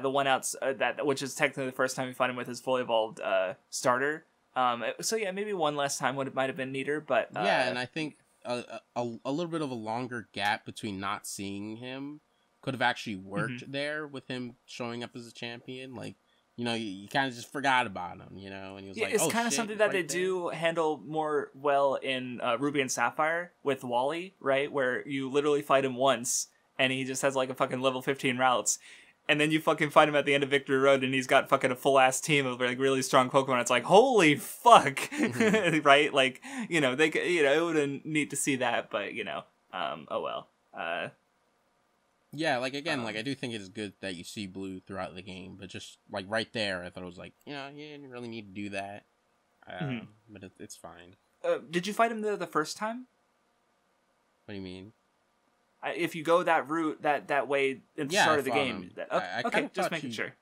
one outs that which is technically the first time you fight him with his fully evolved starter. So maybe one less time might have been neater, but and I think a little bit of a longer gap between not seeing him could have actually worked there with him showing up as a champion. Like, you kind of just forgot about him, and he was like, it's kind of something that they do handle more well in Ruby and Sapphire with Wally, right? Where you literally fight him once and he just has like a fucking level 15 routes. And then you fucking fight him at the end of Victory Road and he's got fucking a full ass team of like really strong Pokemon. It's like, holy fuck. Right? Like, it would have neat to see that, but oh well. Yeah, like, again, like, I do think it is good that you see Blue throughout the game, but just, like, right there, I thought it was like, you didn't really need to do that, but it's fine. Did you fight him there the first time? What do you mean? If you go that route, that way at the start of the game. Okay, just making sure.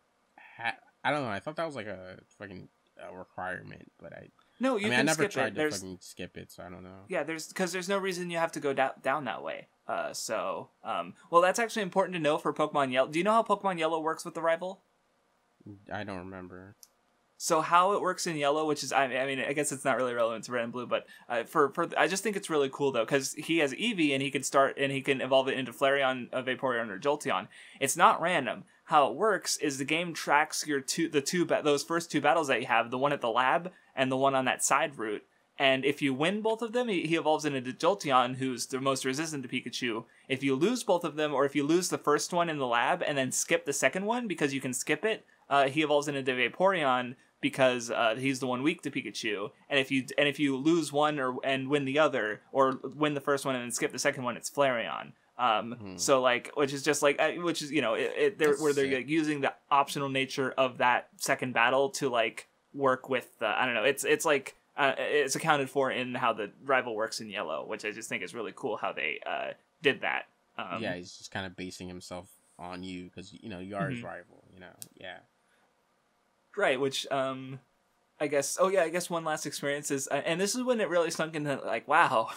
I don't know, I thought that was, like, a fucking requirement, but No, you can I never skip tried it. to fucking skip it, so I don't know. Yeah, there's no reason you have to go down that way. Well, that's actually important to know for Pokemon Yellow. Do you know how Pokemon Yellow works with the rival? I don't remember. So how it works in Yellow, which is, I mean, I guess it's not really relevant to Red and Blue, but I just think it's really cool though, because he has Eevee and he can evolve it into Flareon, Vaporeon, or Jolteon. It's not random. How it works is the game tracks those first two battles that you have, the one at the lab and the one on that side route. And if you win both of them, he evolves into Jolteon, who's the most resistant to Pikachu. If you lose both of them, or if you lose the first one in the lab and then skip the second one because you can skip it, he evolves into Vaporeon because he's the one weak to Pikachu. And if you lose one and win the other, or win the first one and then skip the second one, it's Flareon. So like, which is just like, which is they're like using the optional nature of that second battle to like work with I don't know. It's like. It's accounted for in how the rival works in Yellow, which I just think is really cool how they did that. He's just kind of basing himself on you because you are his rival. Right. Which I guess. Oh yeah, I guess one last experience is, and this is when it really sunk into like, wow,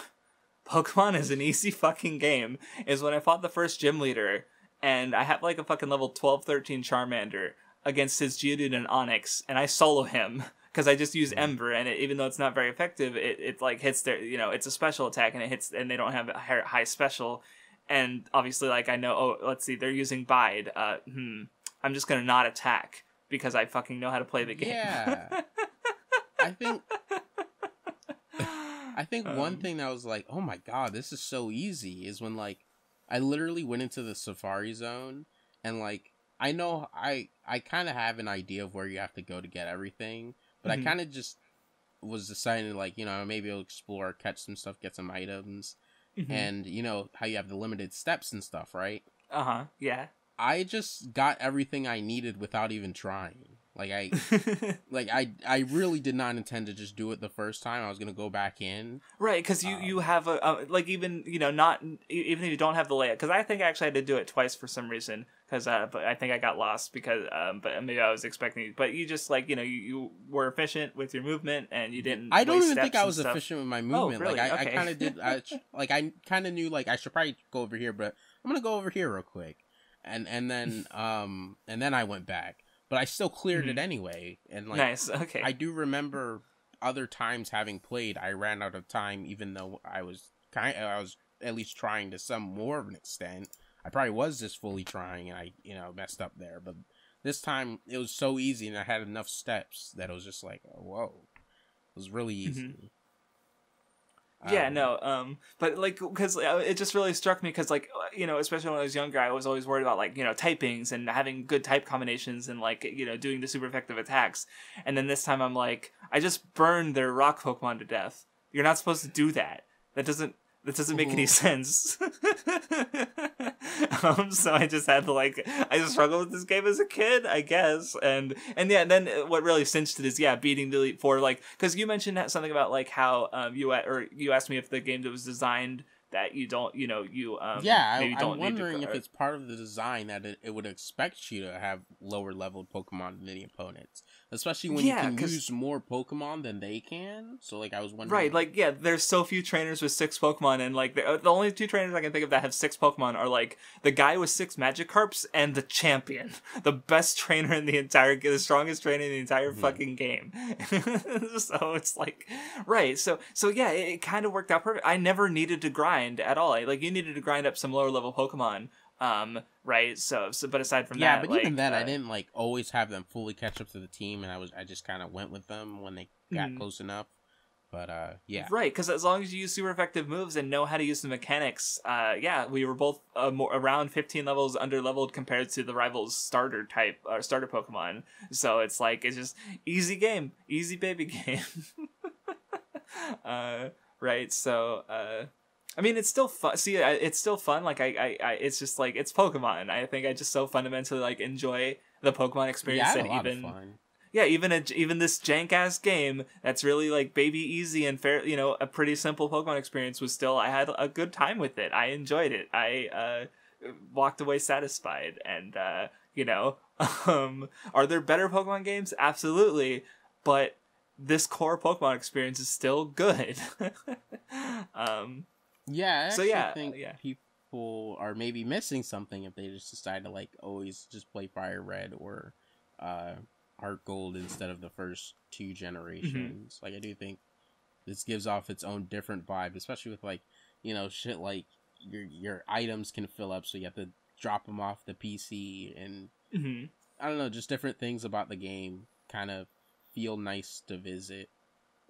Pokemon is an easy fucking game. Is when I fought the first gym leader, and I have like a fucking level 12, 13 Charmander against his Geodude and Onix, and I solo him. Because I just use Ember, and even though it's not very effective, it like hits their, it's a special attack, and it hits, and they don't have a high special, and obviously, like, I know, let's see, they're using Bide, I'm just gonna not attack, because I fucking know how to play the game. Yeah. I think one thing that was like, oh my god, this is so easy, is when, like, I literally went into the Safari Zone, and, like, I know I kind of have an idea of where you have to go to get everything, but I kind of just was deciding to, like, maybe I'll explore, catch some stuff, get some items, and how you have the limited steps and stuff, right? Yeah. I just got everything I needed without even trying. Like I really did not intend to just do it the first time. I was gonna go back in, right? Because you have a like, even not even if you don't have the layout. Because I think I actually had to do it twice for some reason. Because but I think I got lost because but maybe I was expecting. But you just like you were efficient with your movement and you didn't. I don't waste even think I was stuff. efficient with my movement. Oh, really? Like Okay. I kind of did. I kind of knew like I should probably go over here, but I'm gonna go over here real quick, and then I went back. But I still cleared it anyway, and like, nice. Okay. I do remember other times having played, I ran out of time, even though I was at least trying to some more of an extent. I probably was just fully trying, and I messed up there. But this time it was so easy, and I had enough steps that it was just like, oh, whoa, it was really easy. Yeah, no, but like, because it just really struck me because, like, especially when I was younger, I was always worried about, like, typings and having good type combinations and, like, doing the super effective attacks. And then this time I'm like, I just burned their rock Pokemon to death. You're not supposed to do that. That doesn't make any sense. So I just had to, like, I just struggled with this game as a kid, I guess. And yeah, then what really cinched it is, beating the Elite Four, like, because you mentioned something about, like, how you asked me if the game that was designed that you don't, I'm wondering if it's part of the design that it would expect you to have lower leveled Pokemon than the opponents, especially when you can use more Pokemon than they can. So like I was wondering, right? Like there's so few trainers with 6 Pokemon, and like the only 2 trainers I can think of that have 6 Pokemon are like the guy with 6 Magikarps and the champion, the best trainer in the strongest trainer in the entire fucking game. So it's like, right? So yeah, it kind of worked out perfect. I never needed to grind at all. Like you needed to grind up some lower level Pokemon, right? So but aside from that, but like, even then, I didn't like always have them fully catch up to the team, and I just kind of went with them when they got close enough. But yeah, right, because as long as you use super effective moves and know how to use the mechanics, we were both around 15 levels under leveled compared to the rivals starter Pokemon. So it's like it's just easy game, easy baby game. Right, so I mean, it's still fun. See, it's still fun. Like it's just like it's Pokemon. I think I just so fundamentally like enjoy the Pokemon experience. Yeah, I had a lot of fun. Yeah, even this jank ass game that's really like baby easy and fair, a pretty simple Pokemon experience was still. I had a good time with it. I enjoyed it. I walked away satisfied. And are there better Pokemon games? Absolutely, but this core Pokemon experience is still good. Yeah, I actually think people are maybe missing something if they just decide to like always just play Fire Red or Heart Gold instead of the first 2 generations. Like I do think this gives off its own different vibe, especially with like shit like your items can fill up, so you have to drop them off the PC, and I don't know, just different things about the game kind of feel nice to visit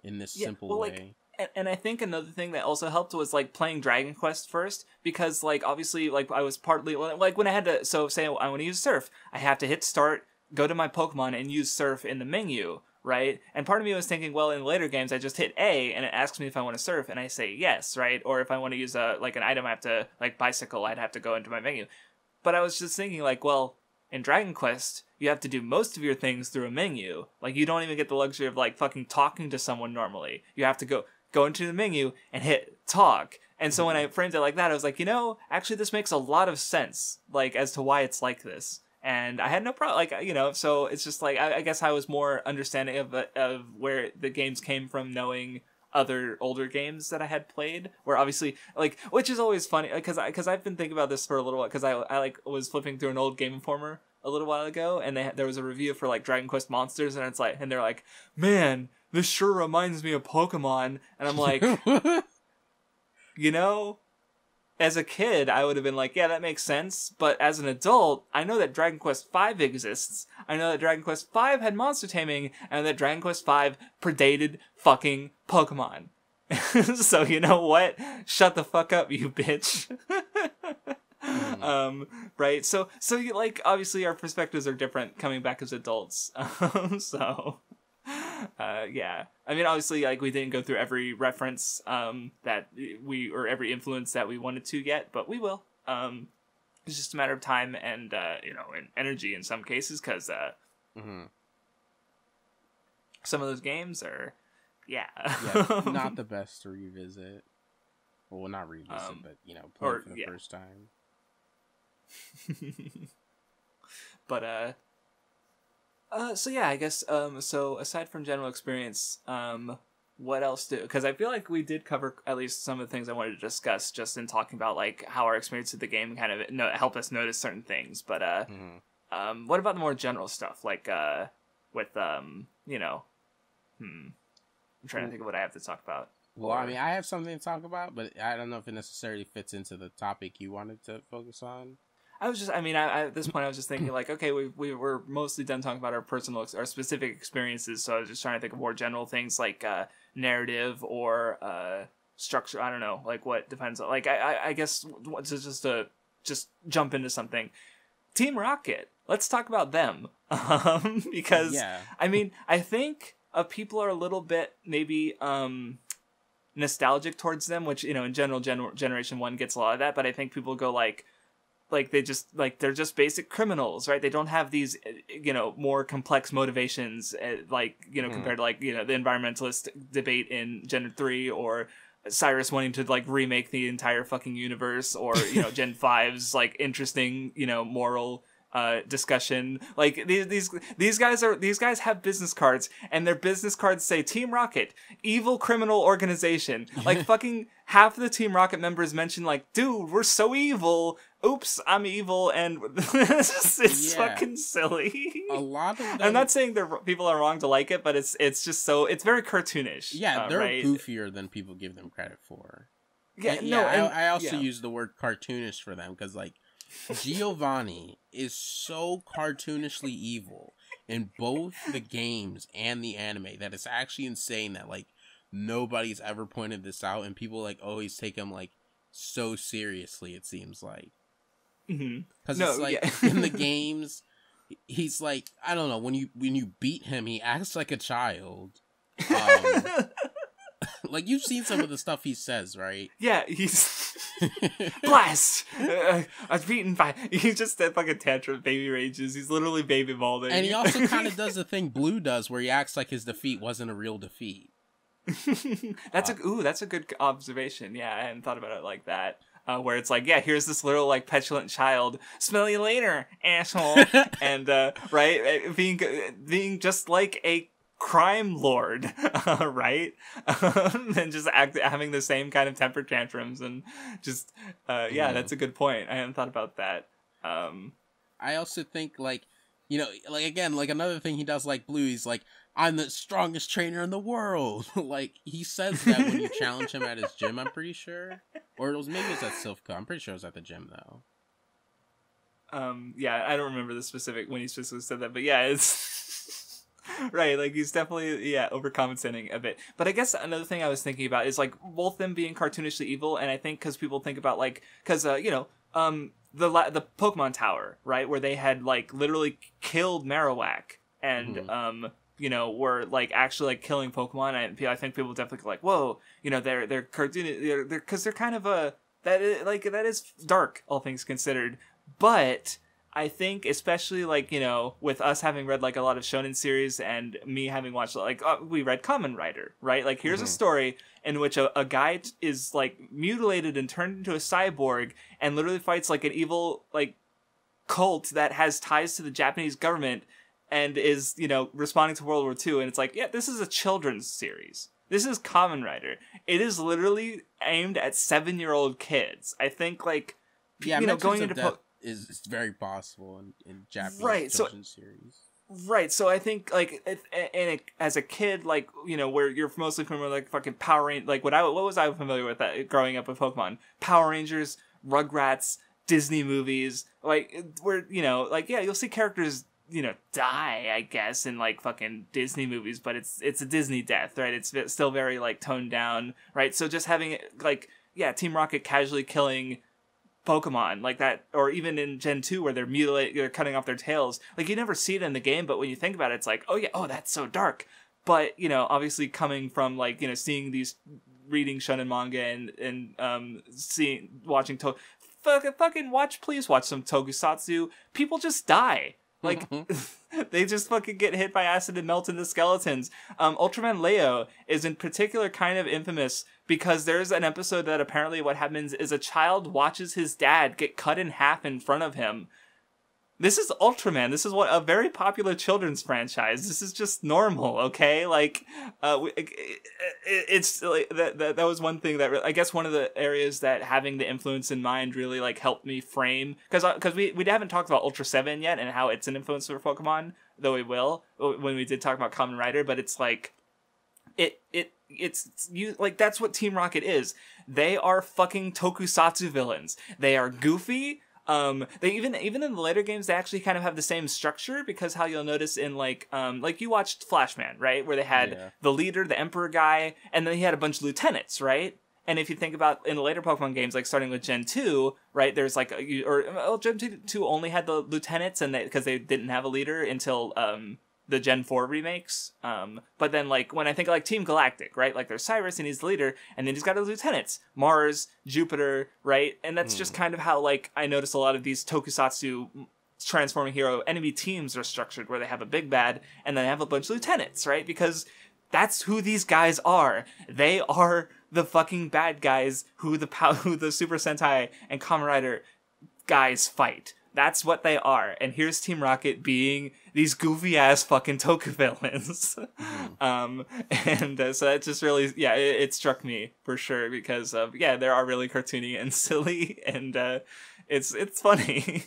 in this simple way. And I think another thing that also helped was like playing Dragon Quest first, because like obviously like I was partly like when I had to, so say I want to use Surf, I have to hit start, go to my Pokemon and use Surf in the menu, right? And part of me was thinking, well, in later games I just hit A and it asks me if I want to surf and I say yes, right? Or if I want to use like an item, I have to like bicycle, I'd have to go into my menu. But I was just thinking like, well, in Dragon Quest, you have to do most of your things through a menu. Like you don't even get the luxury of like fucking talking to someone normally. You have to go into the menu and hit talk. And so when I framed it like that, I was like, actually this makes a lot of sense, like as to why it's like this. And I had no problem, like, so it's just like, I guess I was more understanding of where the games came from, knowing other older games that I had played, where obviously, like, which is always funny, because I've been thinking about this for a little while, because I like was flipping through an old Game Informer a little while ago, and there was a review for like Dragon Quest Monsters, and it's like, and they're like, man, this sure reminds me of Pokemon, and I'm like, as a kid, I would have been like, yeah, that makes sense. But as an adult, I know that Dragon Quest V exists. I know that Dragon Quest V had monster taming, and that Dragon Quest V predated fucking Pokemon. So you know what? Shut the fuck up, you bitch. Right? So you, like, obviously our perspectives are different coming back as adults. So Yeah. I mean, obviously, like, we didn't go through every reference that or every influence that we wanted to yet, but we will. It's just a matter of time and, and energy in some cases, because some of those games are, yeah, not the best to revisit. Well, not revisit, but, play for the first time. But, so yeah, I guess, so aside from general experience, what else because I feel like we did cover at least some of the things I wanted to discuss just in talking about, like, how our experience with the game kind of helped us notice certain things. But, what about the more general stuff? Like, with, I'm trying to think of what I have to talk about. Well, I mean, I have something to talk about, but I don't know if it necessarily fits into the topic you wanted to focus on. I was just, I mean, at this point, I was just thinking, like, okay, we were mostly done talking about our specific experiences, so I was just trying to think of more general things, like, narrative or, structure, I don't know, like, what depends on, like, I guess, just jump into something. Team Rocket, let's talk about them, because, I mean, I think people are a little bit, maybe, nostalgic towards them, which, in general, Generation 1 gets a lot of that, but I think people go, like they just, like, they're just basic criminals, right? They don't have these, more complex motivations, compared to, like, the environmentalist debate in Gen 3, or Cyrus wanting to, like, remake the entire fucking universe, or, Gen 5's, like, interesting, moral discussion. Like, these guys have business cards, and their business cards say Team Rocket, evil criminal organization. Like, fucking half of the Team Rocket members mention, like, dude, we're so evil. Oops, I'm evil, and it's fucking silly. A lot of them... I'm not saying people are wrong to like it, but it's just so, it's very cartoonish. Yeah, they're right? goofier than people give them credit for. Yeah, I also use the word cartoonish for them, because, like, Giovanni is so cartoonishly evil in both the games and the anime that it's actually insane that, like, nobody's ever pointed this out, and people, like, always take him, like, so seriously, it seems like. Because it's like, in the games, he's like, I don't know, when you beat him, he acts like a child. Like, you've seen some of the stuff he says, right? Yeah, he's blast. I was beaten by. He's just that fucking tantrum, baby rages. He's literally baby balding. And he also kind of does the thing Blue does, where he acts like his defeat wasn't a real defeat. That's a good observation. Yeah, I hadn't thought about it like that. Where it's like, yeah, here's this little, like, petulant child. Smell you later, asshole. And right, being just like a crime lord, right? And just having the same kind of temper tantrums, and just that's a good point. I hadn't thought about that. I also think, like, like, again, like, another thing he does like Blue, he's like, I'm the strongest trainer in the world. Like, he says that when you challenge him at his gym, I'm pretty sure. Or maybe it was at Silphco. I'm pretty sure it was at the gym, though. Yeah, I don't remember when he specifically said that, but yeah, it's right. Like, he's definitely overcompensating a bit. But I guess another thing I was thinking about is, like, both them being cartoonishly evil, and I think because people think about, like, because the Pokemon Tower, right, where they had, like, literally killed Marowak, and were, like, actually, like, killing Pokemon, and I think people definitely go, like, whoa, they're cartoon, because they're kind of that is dark, all things considered. But I think, especially, like, with us having read, like, a lot of shonen series, and me having watched, like, we read Kamen Rider, right? Like, here's a story in which a guy is, like, mutilated and turned into a cyborg, and literally fights, like, an evil, like, cult that has ties to the Japanese government, and is, responding to World War II, and it's like, yeah, this is a children's series. This is Kamen Rider. It is literally aimed at 7-year-old kids. I think, like, going into is very possible in Japanese children's series. Right, so I think, like, as a kid, like, where you're mostly familiar with, like, fucking Power Rangers, like, what was I familiar with that growing up with Pokemon? Power Rangers, Rugrats, Disney movies, like, where, like, yeah, you'll see characters die, I guess, in, like, fucking Disney movies, but it's a Disney death, right? It's still very, like, toned down, right? So just having it, like, yeah, Team Rocket casually killing Pokemon like that, or even in Gen 2 where they're cutting off their tails, like, you never see it in the game, but when you think about it, it's like, oh yeah, oh, that's so dark. but you know, obviously coming from like, you know, seeing these, reading shonen manga and watching please watch some tokusatsu. People just die. Like, they just fucking get hit by acid and melt into skeletons. Ultraman Leo is in particular kind of infamous because there's an episode that apparently what happens is a child watches his dad get cut in half in front of him. This is Ultraman. This is what a very popular children's franchise. This is just normal, okay? Like, it's like that was one thing that I guess one of the areas that having the influence in mind really like helped me frame, because we haven't talked about Ultra 7 yet and how it's an influence for Pokemon, though we will when we did talk about Kamen Rider. But it's like it's you, like, that's what Team Rocket is. They are fucking tokusatsu villains. They are goofy. They even in the later games, they actually kind of have the same structure, because how you'll notice in like you watched Flashman, right? Where they had the leader, the Emperor guy, and then he had a bunch of lieutenants, right? And if you think about in the later Pokemon games, like starting with Gen 2, right? There's like, Gen 2 only had the lieutenants, and because they didn't have a leader until, the Gen 4 remakes. But then like when I think of like Team Galactic, right? Like there's Cyrus and he's the leader, and then he's got his lieutenants, Mars, Jupiter, right? And that's just kind of how like I notice a lot of these tokusatsu transforming hero enemy teams are structured, where they have a big bad and then they have a bunch of lieutenants, right? Because that's who these guys are. They are the fucking bad guys who the Super Sentai and Kamen Rider guys fight. That's what they are. And here's Team Rocket being these goofy ass fucking Toku villains. So that just really, it struck me for sure, because they are really cartoony and silly, and it's funny.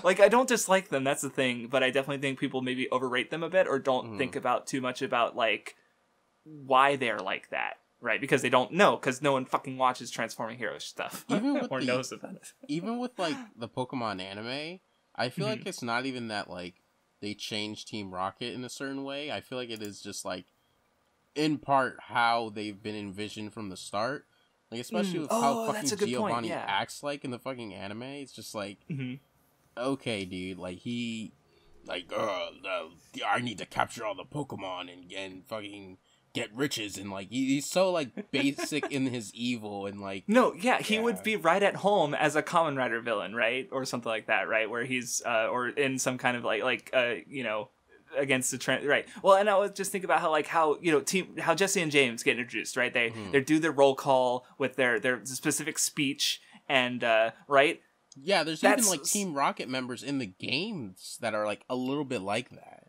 Like, I don't dislike them, that's the thing, but I definitely think people maybe overrate them a bit, or don't think about too much about like why they're like that. Right, because they don't know, because no one fucking watches Transforming Heroes stuff or knows about it. Even with like the Pokemon anime, I feel like it's not even that like they changed Team Rocket in a certain way. I feel like it is just like in part how they've been envisioned from the start. Like, especially with how fucking Giovanni acts like in the fucking anime. It's just like, okay, dude, like he, like, I need to capture all the Pokemon and fucking get riches, and like he's so like basic in his evil, and like he would be right at home as a Kamen Rider villain, right, or something like that, right, where he's or in some kind of like against the trend, right? Well, and I was just think about how how Jesse and James get introduced, right? They do their roll call with their specific speech, and right. Yeah, there's even like Team Rocket members in the games that are like a little bit like that.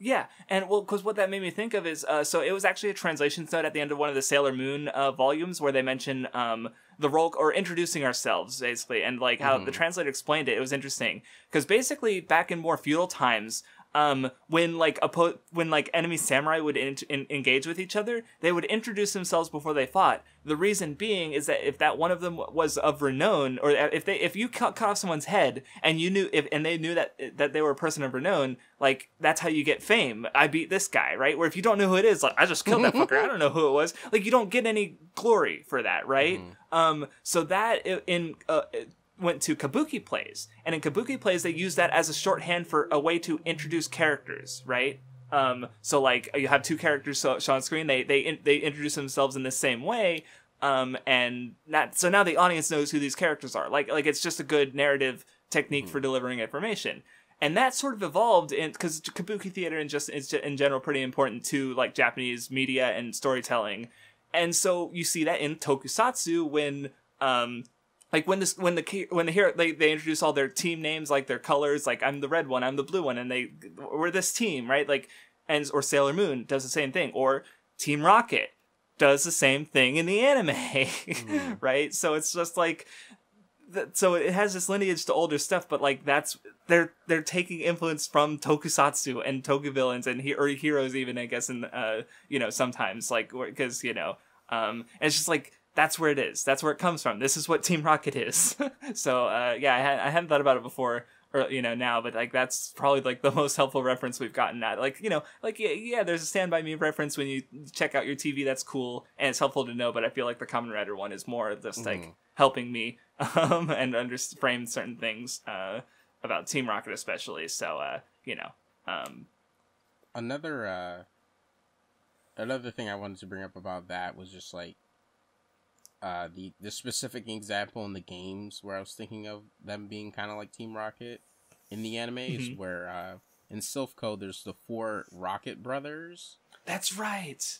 Yeah, and well, because what that made me think of is, so it was actually a translation note at the end of one of the Sailor Moon volumes, where they mention the role, or introducing ourselves, basically, and like how the translator explained it. It was interesting, because basically back in more feudal times, when enemy samurai would engage with each other, they would introduce themselves before they fought. The reason being is that if that one of them was of renown, or if you cut off someone's head and you knew and they knew that they were a person of renown, like that's how you get fame. I beat this guy, right? Where if you don't know who it is, like I just killed that fucker, I don't know who it was. Like you don't get any glory for that, right? So that went to Kabuki plays, and in Kabuki plays they use that as a shorthand for a way to introduce characters, right? So like you have two characters shown on screen, they introduce themselves in the same way, and so now the audience knows who these characters are. Like it's just a good narrative technique for delivering information. And that sort of evolved because Kabuki theater is in general pretty important to like Japanese media and storytelling, and so you see that in Tokusatsu when like when the hero they introduce all their team names, like their colors, like I'm the red one, I'm the blue one, and we're this team, right? Like, or Sailor Moon does the same thing, or Team Rocket does the same thing in the anime, right? So it's just like, so it has this lineage to older stuff, but like they're taking influence from Tokusatsu and Toku villains and or heroes even, I guess, and sometimes like because and it's just like. That's where it is. That's where it comes from. This is what Team Rocket is. So, I hadn't thought about it before, or, now, but, like, that's probably, like, the most helpful reference we've gotten at. Like, there's a Stand By Me reference when you check out your TV. That's cool, and it's helpful to know, but I feel like the Kamen Rider one is more just, like, helping me, and frame certain things, about Team Rocket especially. So, Another, another thing I wanted to bring up about that was just like the specific example in the games where I was thinking of them being kind of like Team Rocket in the animes, where in Silph Co there's the 4 Rocket brothers. That's right.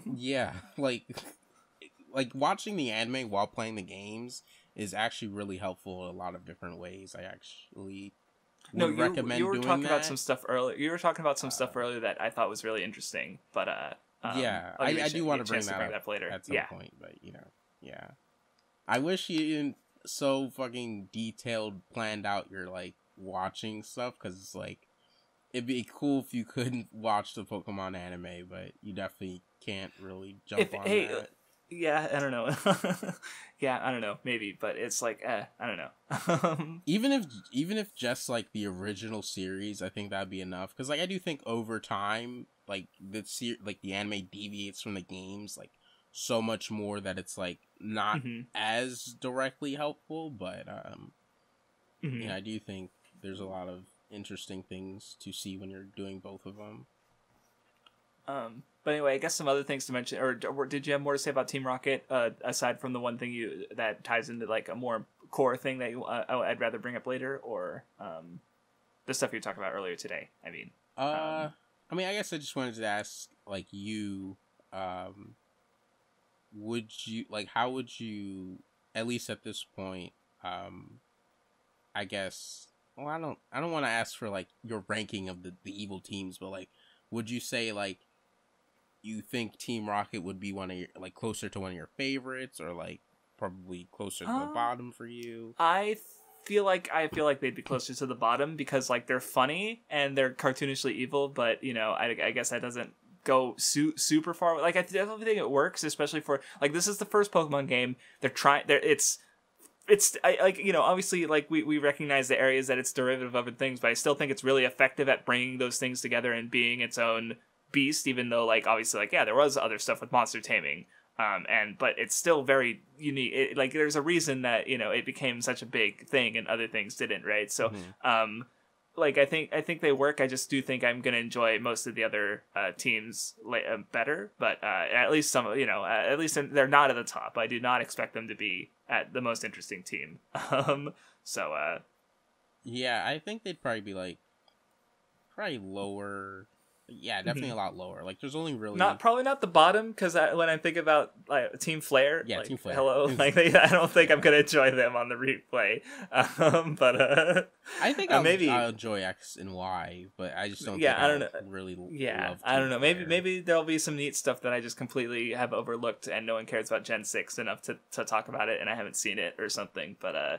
Yeah, like watching the anime while playing the games is actually really helpful in a lot of different ways. I actually would recommend you were doing talking that. about some stuff earlier. You were talking about some stuff earlier that I thought was really interesting, but yeah, I do want to bring that up later at some point, but yeah. I wish you didn't so fucking detailed planned out your like watching stuff, because it's like it'd be cool if you couldn't watch the Pokemon anime, but you definitely can't really jump on that. Yeah, I don't know. Yeah, I don't know. Maybe, but it's like, I don't know. even if just like the original series, I think that'd be enough. Because like I do think over time, like the anime deviates from the games like so much more that it's like not as directly helpful. But I do think there's a lot of interesting things to see when you're doing both of them. But anyway, I guess some other things to mention, or did you have more to say about Team Rocket, aside from the one thing that ties into like a more core thing that I'd rather bring up later, or the stuff you were talking about earlier today? I mean, I guess I just wanted to ask, like, you, would you, like, how would you, at least at this point, I guess, well, I don't want to ask for like your ranking of the evil teams, but like, would you say like you think Team Rocket would be one of your, like, closer to one of your favorites, or like probably closer to the bottom for you? I feel like they'd be closer to the bottom because like they're funny and they're cartoonishly evil, but I guess that doesn't go super far. Like I definitely think it works, especially for like this is the first Pokemon game they're trying. Obviously, like we recognize the areas that it's derivative of and things, but I still think it's really effective at bringing those things together and being its own beast, even though like obviously like yeah there was other stuff with monster taming, but it's still very unique. Like there's a reason that it became such a big thing and other things didn't, right? So like I think they work. I just do think I'm gonna enjoy most of the other teams better, but at least some at least they're not at the top. I do not expect them to be at the most interesting team. Yeah, I think they'd probably be like lower. Yeah, definitely a lot lower. Like, there's only really probably not the bottom, because when I think about like Team Flare, yeah, like, Team Flare. Hello, like I don't think I'm gonna enjoy them on the replay. But I think I'll enjoy X and Y, but I just don't. Yeah, think I don't know. Really, yeah, love I don't know. Flare. Maybe there'll be some neat stuff that I just completely have overlooked, and no one cares about Gen 6 enough to talk about it, and I haven't seen it or something. But I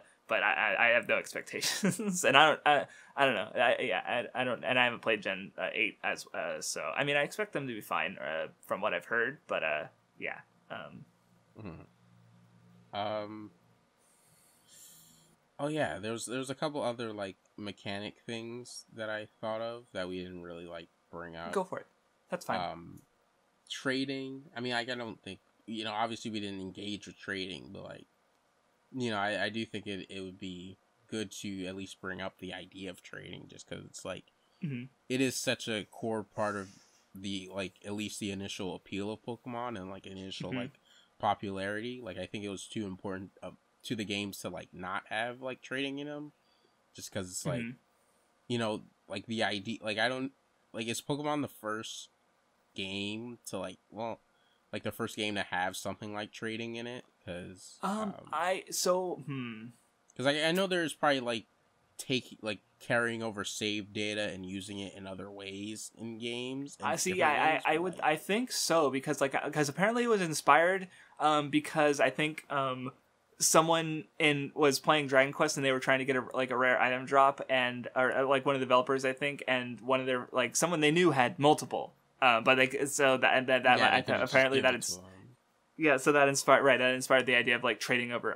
have no expectations, and I don't know. I don't, and I haven't played Gen 8 as so. I mean, I expect them to be fine from what I've heard, but yeah. Oh yeah, there's a couple other like mechanic things that I thought of that we didn't really like bring up. Go for it. That's fine. Trading. I mean, I don't think obviously we didn't engage with trading, but like. I do think it would be good to at least bring up the idea of trading, just because it's like it is such a core part of the like at least the initial appeal of Pokemon and like initial like popularity. Like I think it was too important to the games to like not have like trading in them, just because it's like like the idea like I don't like is Pokemon the first game to like the first game to have something like trading in it. Because I know there's probably like carrying over save data and using it in other ways in games. I see. I think so, because apparently it was inspired because I think someone was playing Dragon Quest and they were trying to get a rare item drop, and or like one of the developers I think, and one of their like someone they knew had multiple but apparently that it's. Yeah, so that inspired the idea of like trading over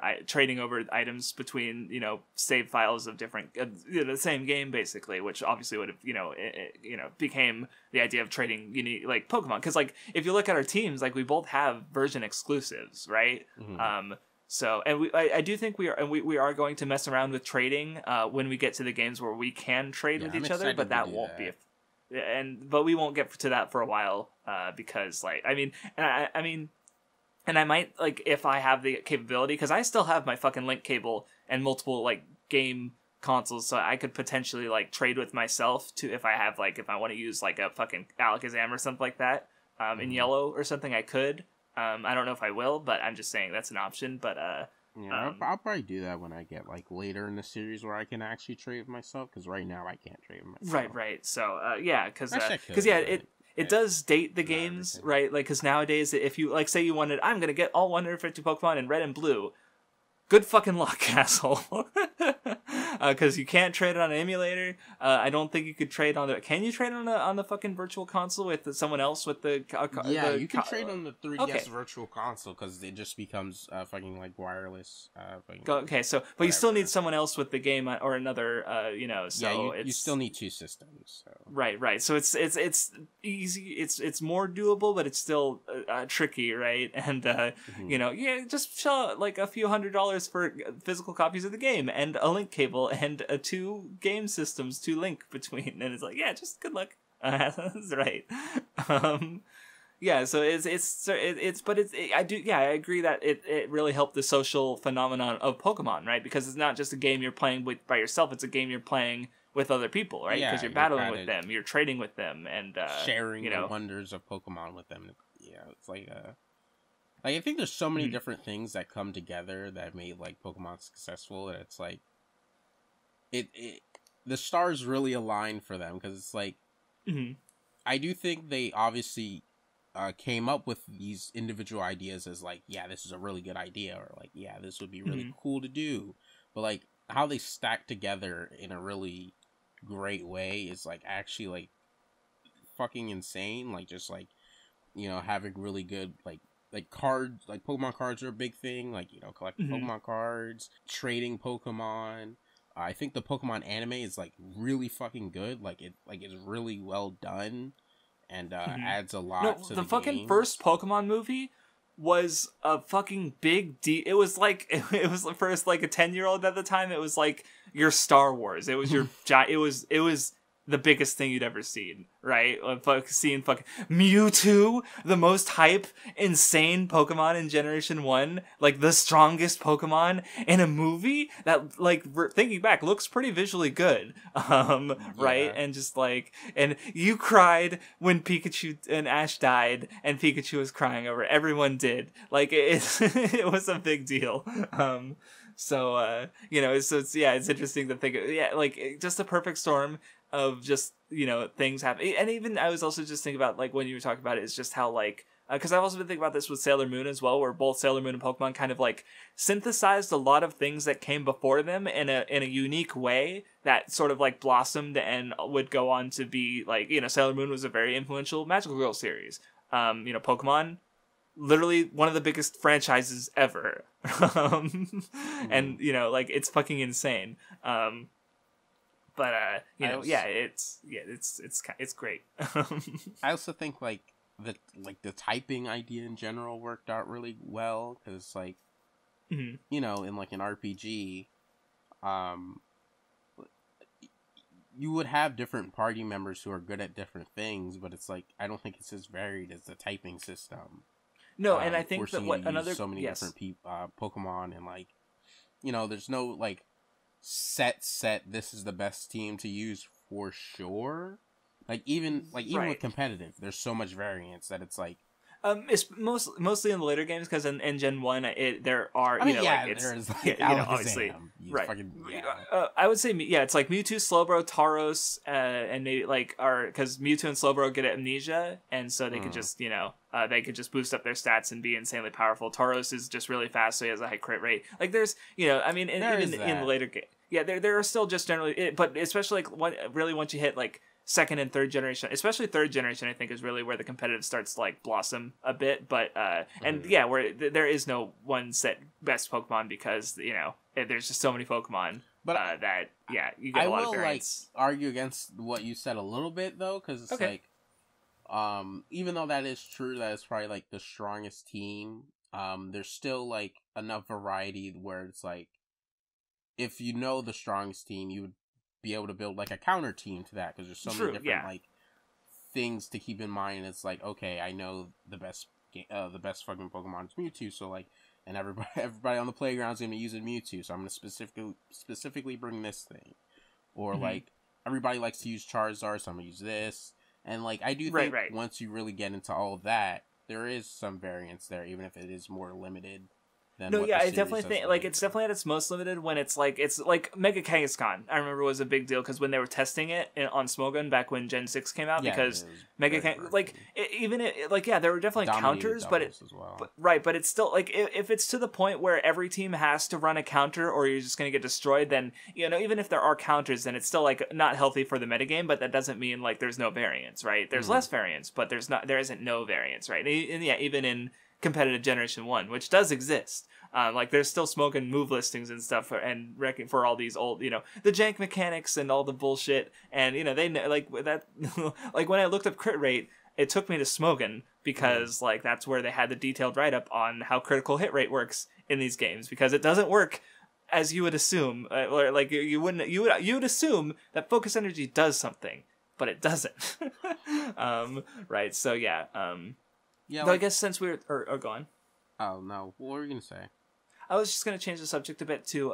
items between save files of different the same game basically, which obviously would have became the idea of trading unique like Pokemon, because like if you look at our teams, like we both have version exclusives, right? So and I do think we are going to mess around with trading when we get to the games where we can trade with each other, but that won't be but we won't get to that for a while, because like and I might, like, if I have the capability, because I still have my fucking link cable and multiple, like, game consoles, so I could potentially, like, trade with myself to, if I have, like, if I want to use, like, a fucking Alakazam or something like that, in yellow or something, I could. I don't know if I will, but I'm just saying that's an option, but, yeah, I'll probably do that when I get, like, later in the series where I can actually trade with myself, because right now I can't trade with myself. Right, so, yeah, because yeah, it does date the games, right? Like, because nowadays, if you, like, say you wanted, I'm gonna get all 150 Pokemon in red and blue, good fucking luck, asshole. Because you can't trade it on an emulator. I don't think you could trade on the. Can you trade on the fucking virtual console with someone else with the? You can trade on the 3DS virtual console because it just becomes fucking like wireless. Okay, so but you still need someone else with the game or another. So you still need two systems. So. Right. So it's easy. It's more doable, but it's still tricky, right? And just shell like a few $100s for physical copies of the game and a link cable and two game systems to link between, and it's like, yeah, just good luck. That's right. So I agree that it really helped the social phenomenon of Pokemon, right? Because it's not just a game you're playing by yourself; it's a game you're playing with other people, right? Because you're battling with them, you're trading with them, and sharing the wonders of Pokemon with them. Yeah, it's like I think there's so many different things that come together that made like Pokemon successful, and it's like the stars really align for them, because it's like I do think they obviously came up with these individual ideas as like, yeah, this is a really good idea, or like, yeah, this would be really cool to do, but like how they stack together in a really great way is like actually like fucking insane. Like just like, having really good like cards, like Pokemon cards are a big thing, like, collecting Pokemon cards, trading Pokemon. I think the Pokemon anime is like really fucking good. Like it's really well done and adds a lot to the fucking games. First Pokemon movie was a fucking big deal. It was like it was first like a 10-year-old at the time. It was like your Star Wars. It was your it was the biggest thing you'd ever seen, right? Seeing fucking Mewtwo, the most hype, insane Pokemon in Generation 1, like the strongest Pokemon in a movie that, like, thinking back, looks pretty visually good, right? And just like, and you cried when Pikachu and Ash died, and Pikachu was crying over it. Everyone did. Like, it was a big deal. So it's interesting to think, like, just a perfect storm of just, things happen. And even I was also just thinking about, like, when you were talking about it, is just how, like, because I've also been thinking about this with Sailor Moon as well, where both Sailor Moon and Pokemon kind of like synthesized a lot of things that came before them in a unique way that sort of like blossomed and would go on to be like, Sailor Moon was a very influential magical girl series. Pokemon, literally one of the biggest franchises ever. And like, it's fucking insane. But it's great. I also think like the typing idea in general worked out really well, because like in like an RPG, you would have different party members who are good at different things, but it's like I don't think it's as varied as the typing system. No, and I think that so many different Pokemon, and like there's no like set this is the best team to use for sure. Like even with competitive, there's so much variance that it's like it's mostly in the later games, because in Gen 1 there are obviously right. I would say it's like Mewtwo, Slowbro, Tauros, and maybe like because Mewtwo and Slowbro get amnesia, and so they could just they could just boost up their stats and be insanely powerful. Tauros is just really fast, so he has a high crit rate. Like there's even in the later game, there are still just generally, but especially like once you hit like second and third generation, especially third generation, I think is really where the competitive starts to like blossom a bit. But where there is no one set best Pokemon, because there's just so many Pokemon. But you get a lot of variance. Like argue against what you said a little bit though, because it's like even though that is true, that it's probably like the strongest team, there's still like enough variety where it's like if the strongest team, you would be able to build like a counter team to that, because there's so many different like things to keep in mind. It's like, okay, I know the best fucking Pokemon is Mewtwo, so like, and everybody on the playground is gonna be using Mewtwo, so I'm gonna specifically bring this thing, or like everybody likes to use Charizard, so I'm gonna use this, and like I do think once you really get into all of that, there is some variance there, even if it is more limited. No, yeah, I definitely think like it's definitely at its most limited when it's like Mega Kangaskhan. I remember was a big deal because when they were testing it on Smogon back when Gen 6 came out, because Mega there were definitely counters, but it's still like if it's to the point where every team has to run a counter or you're just gonna get destroyed, then even if there are counters, then it's still like not healthy for the metagame. But that doesn't mean like there's no variance, right? There's less variance, but there isn't no variance, right? And yeah, even in competitive Generation 1, which does exist. Like there's still smoking move listings and stuff for all these old, the jank mechanics and all the bullshit. And, they like that, like when I looked up crit rate, it took me to Smogon because like that's where they had the detailed write up on how critical hit rate works in these games, because it doesn't work as you would assume. Like you would assume that focus energy does something, but it doesn't. Right. So yeah. Yeah. Like, I guess since we're go on. Oh no, what were you gonna say? I was just going to change the subject a bit to,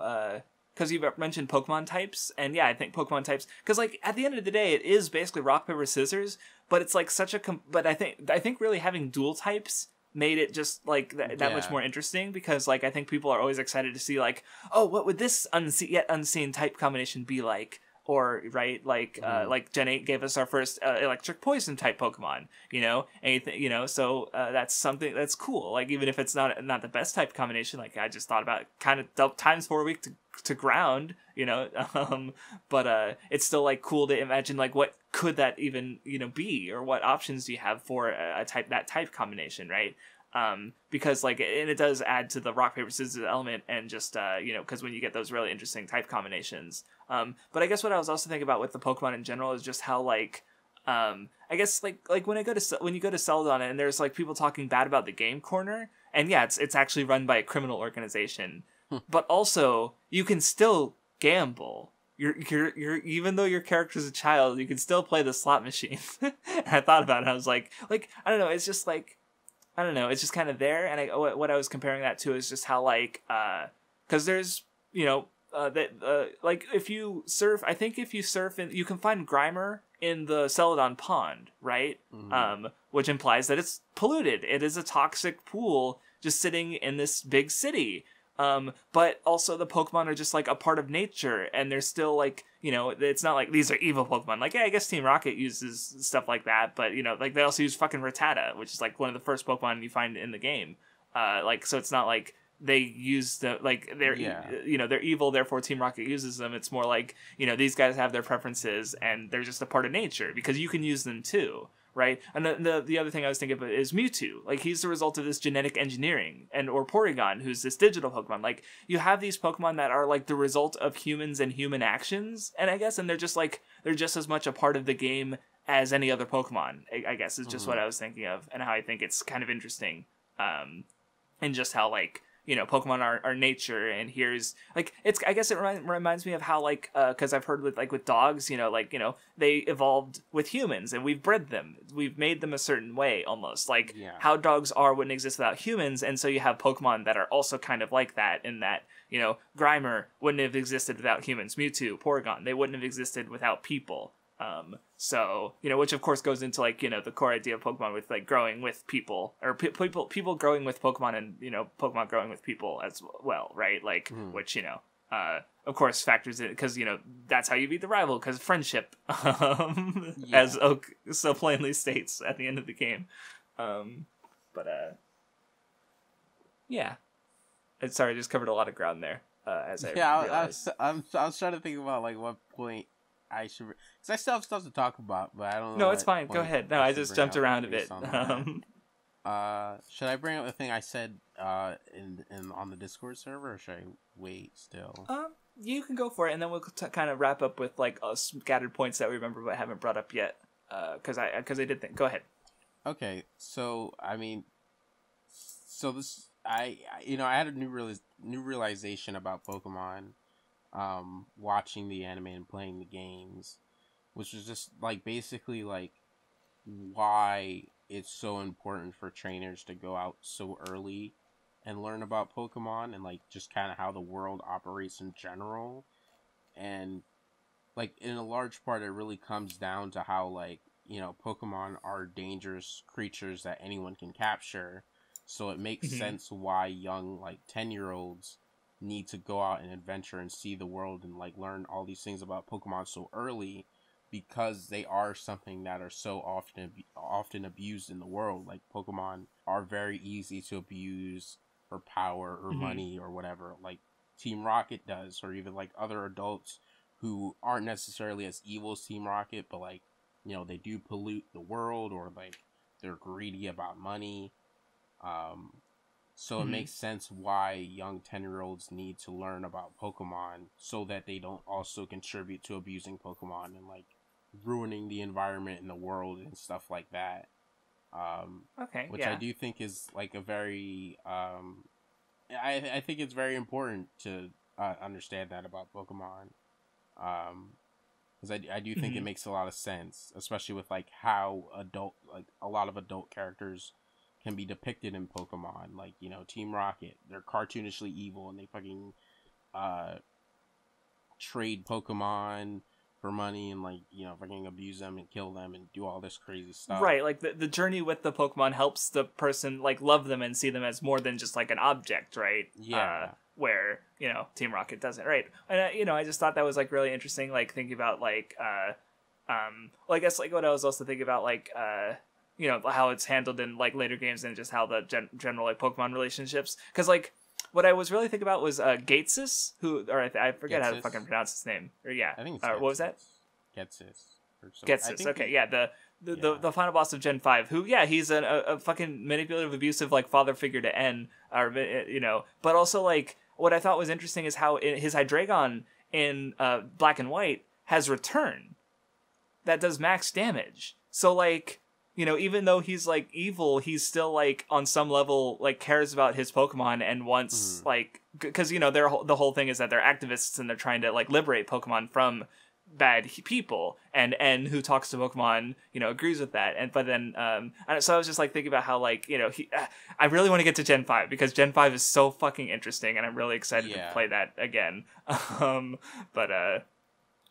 because you mentioned Pokemon types, and yeah, I think Pokemon types, because like at the end of the day, it is basically rock, paper, scissors, but it's like such a, but I think really having dual types made it just like that much more interesting, because like I think people are always excited to see like, oh, what would this yet unseen type combination be like? Or like Gen 8 gave us our first electric poison type Pokemon, anything, so that's something that's cool. Like even if it's not the best type combination, like I just thought about kind of times 4 week to ground, but it's still like cool to imagine like what could that even be, or what options do you have for that type combination, right? Because like, and it does add to the rock, paper, scissors element, and just, because when you get those really interesting type combinations. But I guess what I was also thinking about with the Pokemon in general is just how like, I guess like when you go to Celadon and there's like people talking bad about the game corner, and yeah, it's actually run by a criminal organization, but also you can still gamble. You're even though your character's a child, you can still play the slot machine. And I thought about it, I was like, I don't know, it's just like, I don't know, it's just kind of there. And what I was comparing that to is just how like, because there's, like if you surf, I think if you surf you can find Grimer in the Celadon pond, right? Which implies that it's polluted. It is a toxic pool just sitting in this big city. But also the Pokemon are just like a part of nature, and they're still like, it's not like these are evil Pokemon. Like, yeah, I guess Team Rocket uses stuff like that, but like they also use fucking Rattata, which is like one of the first Pokemon you find in the game. So it's not like they use the, like, they're, they're evil, therefore Team Rocket uses them. It's more like, these guys have their preferences and they're just a part of nature because you can use them too. Right, and the other thing I was thinking about is Mewtwo. Like, he's the result of this genetic engineering, or Porygon, who's this digital Pokemon. Like, you have these Pokemon that are like the result of humans and human actions, and I guess, and they're just as much a part of the game as any other Pokemon. I guess is just what I was thinking of, and how I think it's kind of interesting, and just how like, Pokemon are nature, and here's like, it's, I guess it reminds me of how like, because I've heard with dogs, they evolved with humans and we've bred them, we've made them a certain way, almost like how dogs wouldn't exist without humans. And so you have Pokemon that are also kind of like that, in that, Grimer wouldn't have existed without humans, Mewtwo, Porygon, they wouldn't have existed without people. So, which of course goes into like, the core idea of Pokemon with like growing with people, or people growing with Pokemon, and, Pokemon growing with people as well, right? Like, which, of course factors in, because, that's how you beat the rival, because friendship, as Oak so plainly states at the end of the game. Yeah. Sorry, I just covered a lot of ground there, as I realized. I was trying to think about like what point I should, because I still have stuff to talk about, but I don't know. No, it's fine. Go ahead. No, I just jumped around a bit. Should I bring up the thing I said in on the Discord server, or should I wait still? You can go for it, and then we'll kind of wrap up with like scattered points that we remember but haven't brought up yet. Because I did think. Go ahead. Okay, so I mean, this I had a new realization about Pokemon. Watching the anime and playing the games, which was just like basically like why it's so important for trainers to go out so early and learn about Pokemon and like just kind of how the world operates in general. And like in a large part it really comes down to how like, you know, Pokemon are dangerous creatures that anyone can capture. So it makes sense why young like 10-year-olds need to go out and adventure and see the world and like learn all these things about Pokemon so early, because they are something that are so often abused in the world. Like Pokemon are very easy to abuse for power or money or whatever, like Team Rocket does, or even like other adults who aren't necessarily as evil as Team Rocket, but like, you know, they do pollute the world, or like they're greedy about money. So it makes sense why young 10-year-olds need to learn about Pokemon so that they don't also contribute to abusing Pokemon and like ruining the environment and the world and stuff like that. Which I do think is like a very I think it's very important to understand that about Pokemon, because I do think it makes a lot of sense, especially with like how a lot of adult characters can be depicted in Pokemon. Like, you know, Team Rocket, they're cartoonishly evil and they fucking trade Pokemon for money and like, you know, fucking abuse them and kill them and do all this crazy stuff. Right, like the journey with the Pokemon helps the person like love them and see them as more than just like an object, right? Yeah. Where, you know, Team Rocket doesn't, right? And you know, I just thought that was like really interesting, like thinking about like well, I guess like what I was also thinking about like you know, how it's handled in like later games and just how the general like Pokemon relationships, because like what I was really thinking about was Gatesis, who, or I forget how to fucking pronounce his name. Or yeah, I think it's what was that? Getsis. Getsis. Okay, yeah, the final boss of Gen 5, who, yeah, he's a fucking manipulative, abusive like father figure to N, or you know, but also like what I thought was interesting is how his Hydreigon in Black and White has return that does max damage. So like, you know, even though he's like evil, he's still like on some level like cares about his Pokemon and wants like, because you know the whole thing is that they're activists and they're trying to like liberate Pokemon from bad people, and who talks to Pokemon, you know, agrees with that. And but then so I was just like thinking about how like, you know, I really want to get to Gen 5 because Gen 5 is so fucking interesting and I'm really excited to play that again.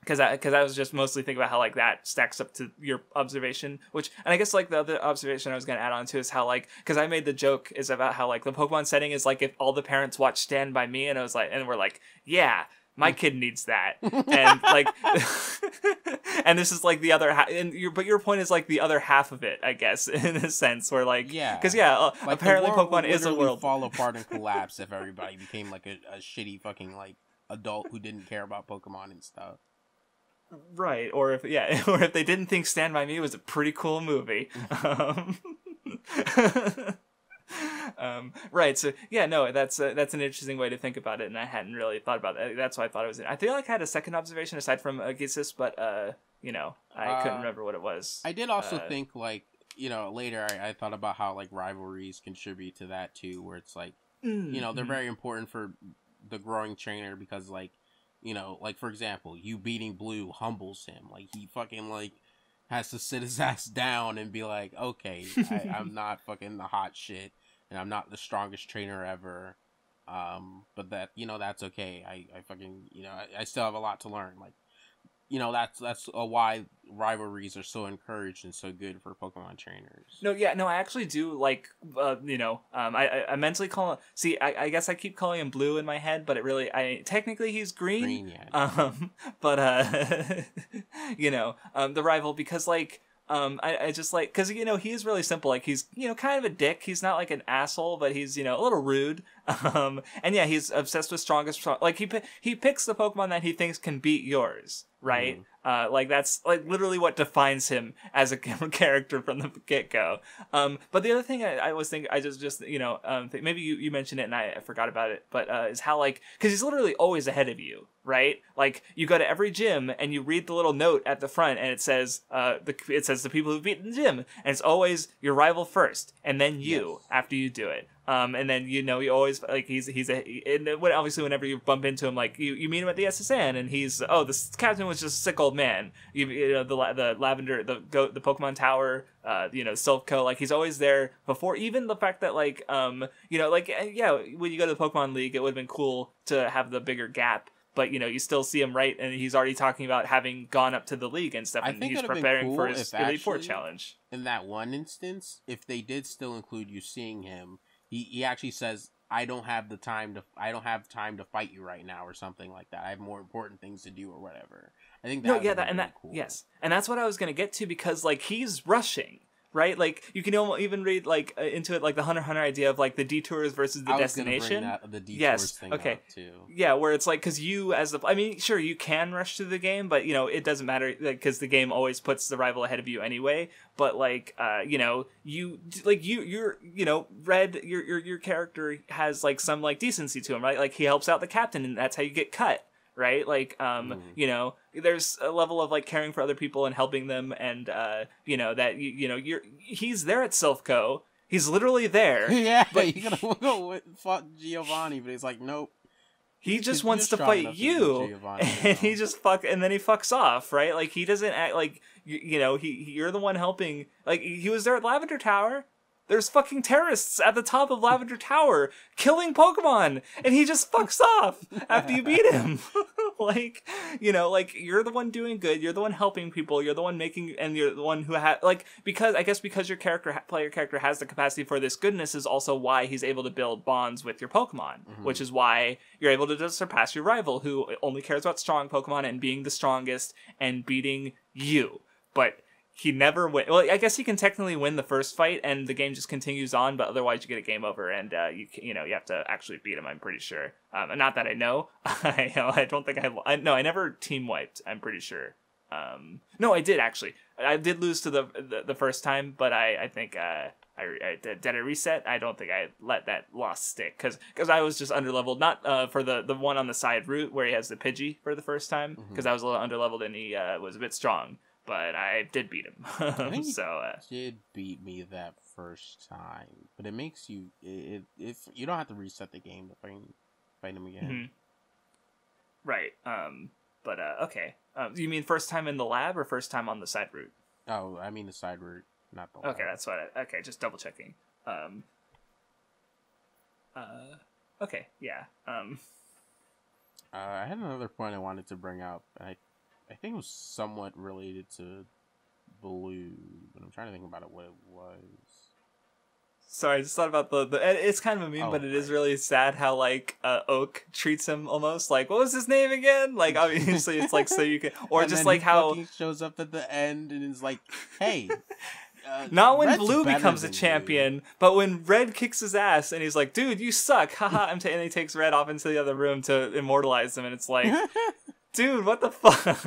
Because I was just mostly thinking about how like that stacks up to your observation, which, and I guess like the other observation I was going to add on to is how like, because I made the joke is about how like the Pokemon setting is like if all the parents watch Stand By Me, and I was like, and we're like, yeah, my kid needs that, and like, and this is like the other half, but your point is like the other half of it, I guess, in a sense, where like, because like apparently Pokemon is a world fall apart and collapse if everybody became like a shitty fucking like adult who didn't care about Pokemon and stuff. Right, or if or if they didn't think Stand By Me was a pretty cool movie. Right, so yeah, no, that's an interesting way to think about it, and I hadn't really thought about it. That's why I thought it was. I feel like I had a second observation aside from Gitsis, but you know, I couldn't remember what it was. I did also think like, you know, later I thought about how like rivalries contribute to that too, where it's like, you know, they're very important for the growing trainer because like, you know, like for example, you beating Blue humbles him. Like he fucking like has to sit his ass down and be like, okay, I'm not fucking the hot shit, and I'm not the strongest trainer ever. But that, you know, that's okay. I fucking, you know, I still have a lot to learn. Like, you know, that's why rivalries are so encouraged and so good for Pokemon trainers. No, yeah, no, I actually do like, you know, I mentally call him, see, I guess I keep calling him Blue in my head, but it really, technically he's green. Yeah. But, you know, the rival, because like, I just like, because, you know, he's really simple. Like, he's, you know, kind of a dick. He's not like an asshole, but he's, you know, a little rude. And yeah, he's obsessed with strongest. Like, he picks the Pokemon that he thinks can beat yours, right? Like, that's like literally what defines him as a character from the get-go. But the other thing I was thinking, I just you know, maybe you mentioned it and I forgot about it, but is how like, because he's literally always ahead of you, right? Like, you go to every gym and you read the little note at the front, and it says the people who've beaten the gym, and it's always your rival first, and then you after you do it. And then you always like he's and obviously whenever you bump into him, like you meet him at the SSN, and he's this captain was just a sick old man. You know the lavender the Pokemon Tower, Silph, like he's always there before even the fact that like when you go to the Pokemon League, it would have been cool to have the bigger gap. But you still see him and he's already talking about having gone up to the league and stuff, and he's preparing for his Elite Four challenge. In that one instance, if they did still include you seeing him, he actually says, I don't have time to fight you right now, or something like that. I have more important things to do, or whatever. I think that cool. Yes, and that's what I was gonna get to, because like he's rushing. Right, like you can even read like into it, like the Hunter x Hunter idea of like the detours versus the destination. The detours thing up too. Yeah, where it's like, because you sure you can rush through the game, but it doesn't matter because the game always puts the rival ahead of you anyway. But like Red, your character has like some like decency to him, right? Like he helps out the captain, and that's how you get cut. Right, like there's a level of like caring for other people and helping them, and he's there at Silph. He's literally there. Yeah, but you're gonna go fuck Giovanni, but he's like, nope. He just wants to fight you, and he just and then he fucks off. Right, like he doesn't act like you're the one helping. Like he was there at Lavender Tower. There's fucking terrorists at the top of Lavender Tower killing Pokemon, and he just fucks off after you beat him. like you're the one doing good, you're the one helping people, you're the one and you're the one who because your player character has the capacity for this goodness is also why he's able to build bonds with your Pokemon, which is why you're able to just surpass your rival who only cares about strong Pokemon and being the strongest and beating you. But he never win. Well, I guess he can technically win the first fight, and the game just continues on. But otherwise, you get a game over, and you have to actually beat him. I'm pretty sure. Not that I know. I don't think I never team wiped. I'm pretty sure. No, I did actually. I did lose to the first time, but I think did I reset? I don't think I let that loss stick because I was just underleveled. Not for the one on the side route where he has the Pidgey for the first time, because I was a little underleveled and he was a bit strong. But I did beat him. So did beat me that first time, but it makes you if you don't have to reset the game to fight him again. Right. But okay. You mean first time in the lab or first time on the side route? Oh, I mean the side route, not the lab. Okay, that's what. Okay, just double checking. Okay. Yeah. I had another point I wanted to bring up. I think it was somewhat related to Blue, but I'm trying to think about what it was. Sorry, I just thought about the it's kind of a meme, but it is really sad how like Oak treats him almost like, what was his name again? Like obviously it's like so you can, or and just like how he shows up at the end and is like, hey. Not when Red's Blue becomes a champion, but when Red kicks his ass and he's like, dude, you suck, haha, and he takes Red off into the other room to immortalize him, and it's like, dude, what the fuck?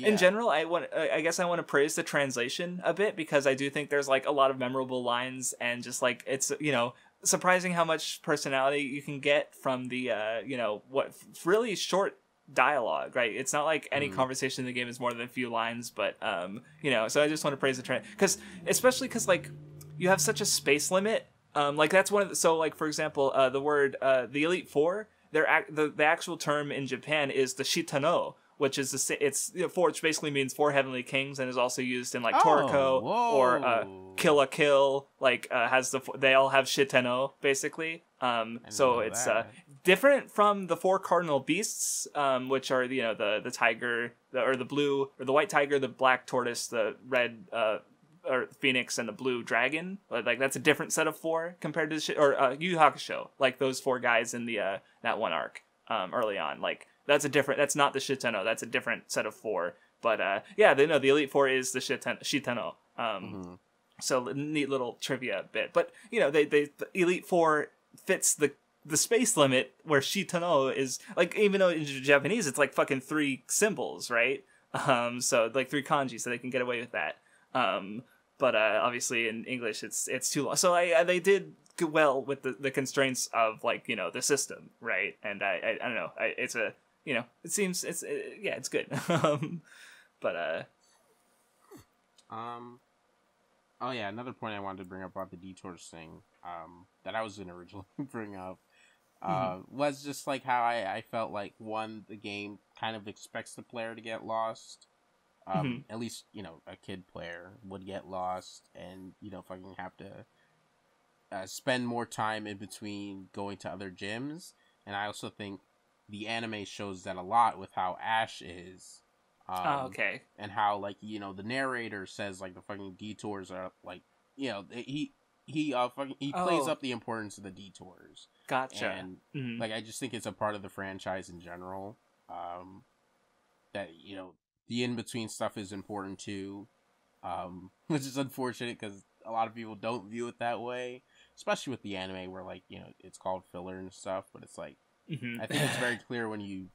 In general, I guess I want to praise the translation a bit, because I do think there's like a lot of memorable lines, and just like it's surprising how much personality you can get from the what really short dialogue, right? It's not like any conversation in the game is more than a few lines, but so I just want to praise the trend, because like you have such a space limit. Like that's one of the, so like for example, the word the Elite Four, the actual term in Japan is the Shitano, which is four, which basically means four heavenly kings, and is also used in like Toriko or Kill la Kill. Like they all have Shitano basically. So it's different from the four cardinal beasts, which are the tiger, or the blue or the white tiger, the black tortoise, the red or phoenix, and the blue dragon. Like that's a different set of four compared to Yu Yu Hakusho. Like those four guys in the that one arc early on. Like that's not the Shitano. That's a different set of four. But the Elite Four is the Shitano. So neat little trivia bit. But the Elite Four fits the space limit, where Shitano is like, even though in Japanese it's like fucking 3 symbols, right? So like 3 kanji, so they can get away with that. But obviously in English it's too long. So they did well with the constraints of like the system, right? And I don't know. It's a it seems it's good. But Oh yeah, another point I wanted to bring up about the detours thing, that I was gonna originally bring up, was just like how I felt like one, the game kind of expects the player to get lost. At least, a kid player would get lost and, fucking have to spend more time in between going to other gyms. And I also think the anime shows that a lot with how Ash is. Okay. And how, like, the narrator says, like, the fucking detours are, like, he plays up the importance of the detours. Gotcha. And, like, I just think it's a part of the franchise in general. That, the in-between stuff is important too. Which is unfortunate because a lot of people don't view it that way. Especially with the anime where, like, it's called filler and stuff. But it's like, I think it's very clear when you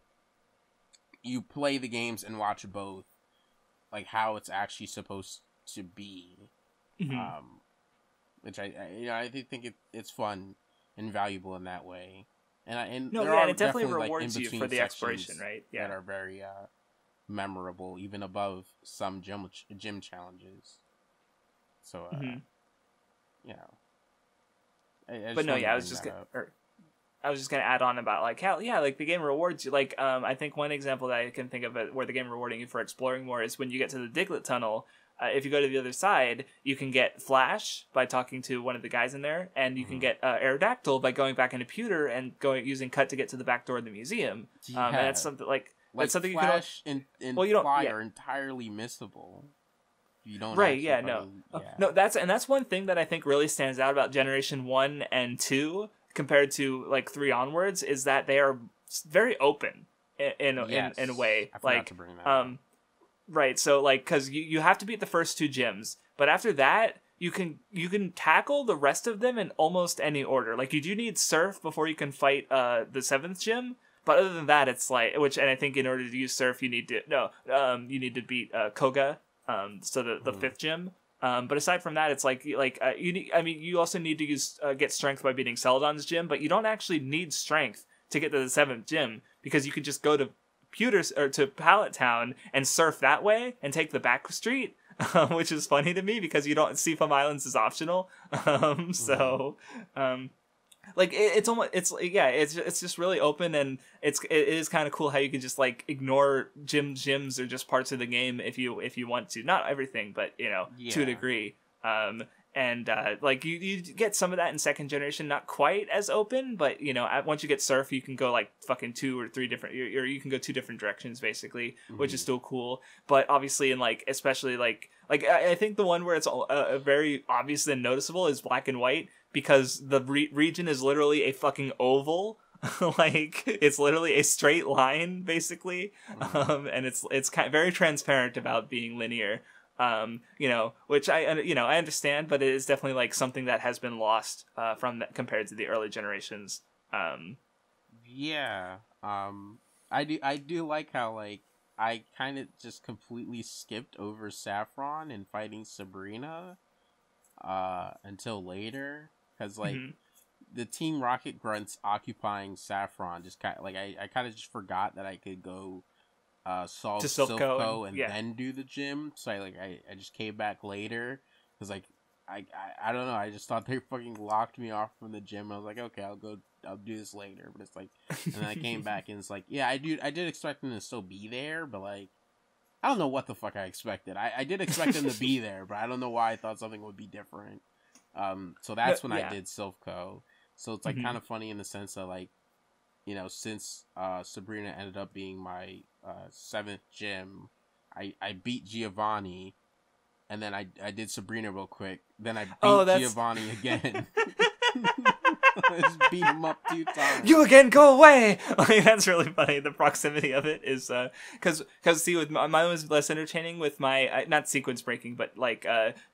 play the games and watch both, like, how it's actually supposed to be. Which I think it's fun and valuable in that way. And it definitely rewards you for the exploration, right? Yeah, that are very memorable, even above some gym challenges. So, I was just gonna add on about like how like the game rewards you. Like I think one example that I can think of where the game rewarding you for exploring more is when you get to the Diglett tunnel. If you go to the other side, you can get Flash by talking to one of the guys in there, and you can get Aerodactyl by going back into Pewter and using Cut to get to the back door of the museum. And that's something like that's something Flash you can. and Fly are entirely missable. You don't no. That's one thing that I think really stands out about Generation 1 and 2 compared to like 3 onwards is that they are very open in a way. I forgot to bring that up. Right, so like because you have to beat the first 2 gyms, but after that you can tackle the rest of them in almost any order. Like you do need Surf before you can fight the 7th gym. But other than that, it's like and I think in order to use Surf, you need to beat Koga, so the 5th gym. But aside from that, it's you also need to get strength by beating Celadon's gym, but you don't actually need strength to get to the 7th gym because you can just go to Pewter or to Pallet Town and surf that way and take the back street, which is funny to me because you don't Seafoam Islands is optional. Like it's just really open, and it is kind of cool how you can just like ignore gyms or just parts of the game if you want to, not everything, but to a degree. And like you get some of that in 2nd generation, not quite as open, but once you get Surf, you can go like fucking 2 or 3 different, or you can go 2 different directions basically, which is still cool. But obviously, and like especially like I think the one where it's very obvious and noticeable is Black and White, because the region is literally a fucking oval. Like it's literally a straight line basically, and it's kind of very transparent about being linear. Which I understand, but it is definitely like something that has been lost from that compared to the early generations. I do like how like I kind of just completely skipped over Saffron and fighting Sabrina until later, because like the Team Rocket grunts occupying Saffron just kind of like I kind of just forgot that I could go solve Silph and then do the gym. So I just came back later because like I don't know, I just thought they fucking locked me off from the gym. I was like, okay, I'll do this later. But it's like, and then I came back and it's like, yeah, I did expect them to still be there, but like I don't know what the fuck I expected. I did expect them to be there, but I don't know why I thought something would be different. So that's when I did Silph. So it's like kind of funny in the sense that like, since Sabrina ended up being my 7th gym, I beat Giovanni, and then I did Sabrina real quick. Then I beat Giovanni again. Just beat him up 2 times. You again, go away! Like, that's really funny. The proximity of it is because see, with mine was less entertaining with my not sequence breaking, but like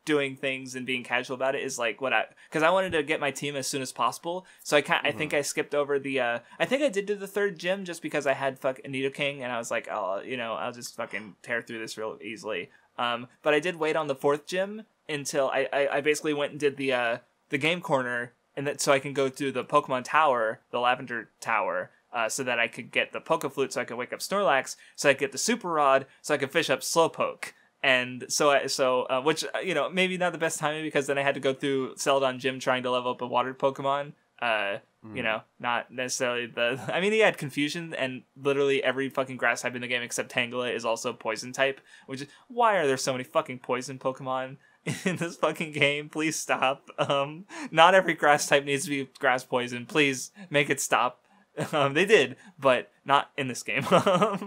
doing things and being casual about it is like because I wanted to get my team as soon as possible. So I think I skipped over the I think I did do the 3rd gym just because I had Nidoking and I was like, I'll just fucking tear through this real easily. But I did wait on the 4th gym until I basically went and did the game corner. And that so I can go through the Pokemon Tower, the Lavender Tower, so that I could get the Pokeflute, so I could wake up Snorlax, so I could get the Super Rod, so I could fish up Slowpoke. And so which maybe not the best timing because then I had to go through Celadon Gym trying to level up a water Pokemon. Not necessarily I mean, he had Confusion, and literally every fucking grass type in the game except Tangela is also poison type, which is, why are there so many fucking poison Pokemon in this fucking game? Please stop. Not every grass type needs to be grass poison. Please make it stop. They did, but not in this game. Yeah,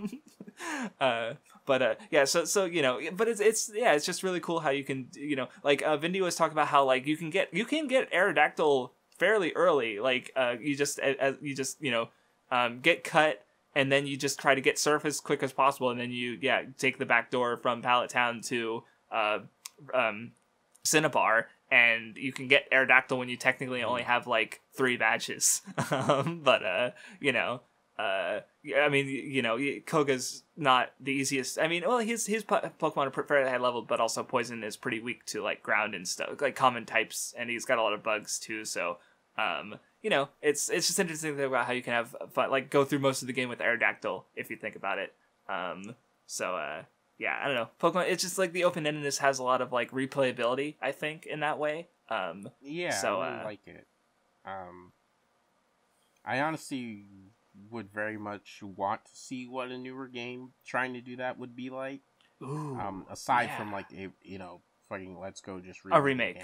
but it's just really cool how you can, like Vindy was talking about how like you can get Aerodactyl fairly early, like you just get cut, and then you just try to get surf as quick as possible, and then you take the back door from Pallet Town to Cinnabar, and you can get Aerodactyl when you technically only have like 3 badges. I mean, Koga's not the easiest. I mean, well, his Pokemon are fairly high leveled, but also Poison is pretty weak to like ground and stuff, like common types, and he's got a lot of bugs too. So, it's just interesting to think about how you can have fun, like go through most of the game with Aerodactyl if you think about it. I don't know. Pokemon, it's just like the open-endedness has a lot of like replayability, I think, in that way. I really like it. I honestly would very much want to see what a newer game trying to do that would be like. Ooh, aside from like a fucking Let's Go just a remake.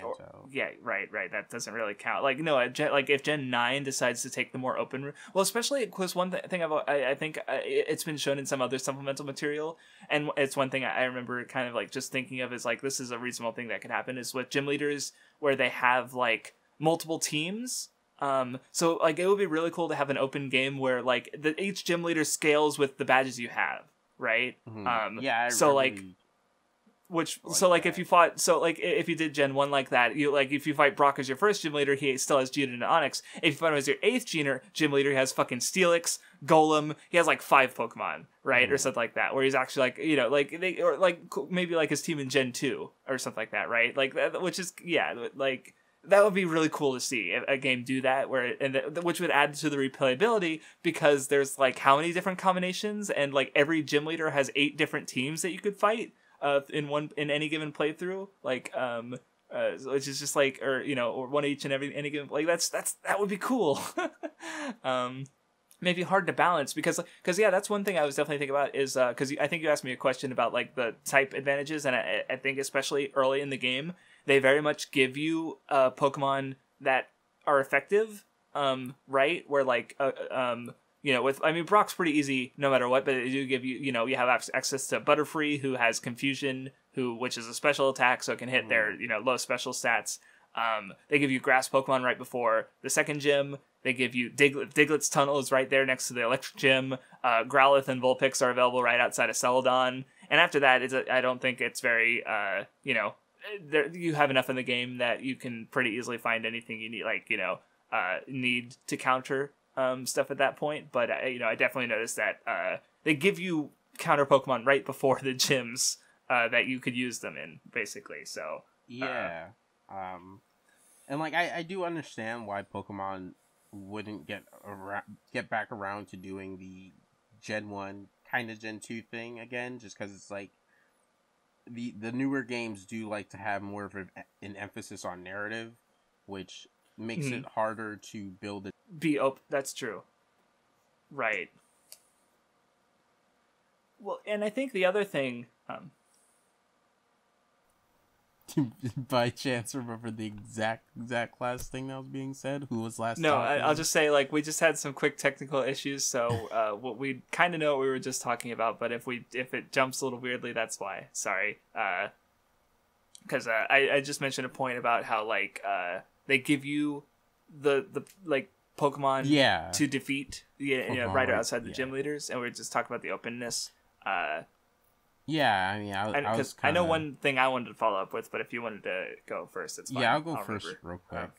Right. That doesn't really count. Like no, if Gen 9 decides to take the more open, well, especially because one thing I think it's been shown in some other supplemental material, and it's one thing I remember kind of like just thinking of as like this is a reasonable thing that could happen is with gym leaders where they have like multiple teams. So like it would be really cool to have an open game where like each gym leader scales with the badges you have, right? If you fought, if you did Gen 1 like that, if you fight Brock as your first gym leader, he still has Geodude and Onix. If you fight him as your 8th gym leader, he has fucking Steelix, Golem, he has like 5 Pokemon, right? Or something like that, where he's actually like, maybe like his team in Gen 2 or something like that, right? Like that, which is, that would be really cool to see a game do that, which would add to the replayability because there's like how many different combinations, and like every gym leader has 8 different teams that you could fight in any given playthrough, which is just like or one each in any given, like that would be cool. Maybe hard to balance because that's one thing I was definitely thinking about is because I think you asked me a question about like the type advantages, and I think especially early in the game they very much give you Pokemon that are effective, right? Where like Brock's pretty easy no matter what, but they do give you you have access to Butterfree, who has Confusion, which is a special attack, so it can hit their low special stats. They give you Grass Pokemon right before the second gym. They give you Diglett's Tunnel is right there next to the Electric Gym. Growlithe and Vulpix are available right outside of Celadon. And after that, I don't think it's very, you have enough in the game that you can pretty easily find anything you need, need to counter stuff at that point. But, I definitely noticed that they give you counter Pokemon right before the gyms that you could use them in, basically. So, yeah. And, I do understand why Pokemon wouldn't get back around to doing the Gen 1 kind of Gen 2 thing again, just because it's like the newer games do like to have more of an emphasis on narrative, which makes it harder to build it. That's true. Right. Well, and I think the other thing... by chance remember the exact last thing that was being said? Who was last? No, I'll just say we just had some quick technical issues, so we kind of know what we were just talking about, but if it jumps a little weirdly, that's why. Sorry. Because I just mentioned a point about how they give you the Pokemon to defeat right outside the gym leaders, and we were just talking about the openness. Yeah, I mean, I know one thing I wanted to follow up with, but if you wanted to go first, it's fine. Yeah, I'll go first real quick.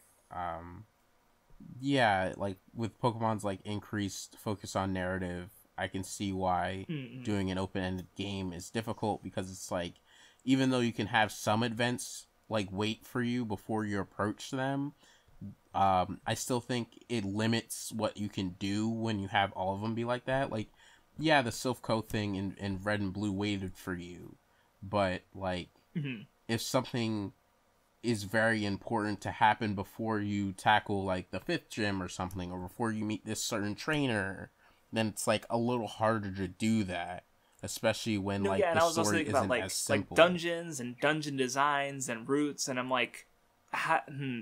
With Pokemon's increased focus on narrative, I can see why doing an open-ended game is difficult, because it's even though you can have some events wait for you before you approach them, I still think it limits what you can do when you have all of them be like that. The Silph Co thing in Red and Blue waited for you, but like Mm-hmm. if something is very important to happen before you tackle like the 5th gym or something, or before you meet this certain trainer, then it's like a little harder to do that, especially when No, like yeah, and the I was also story thinking about isn't as simple. dungeons and dungeon designs and routes, and I'm like,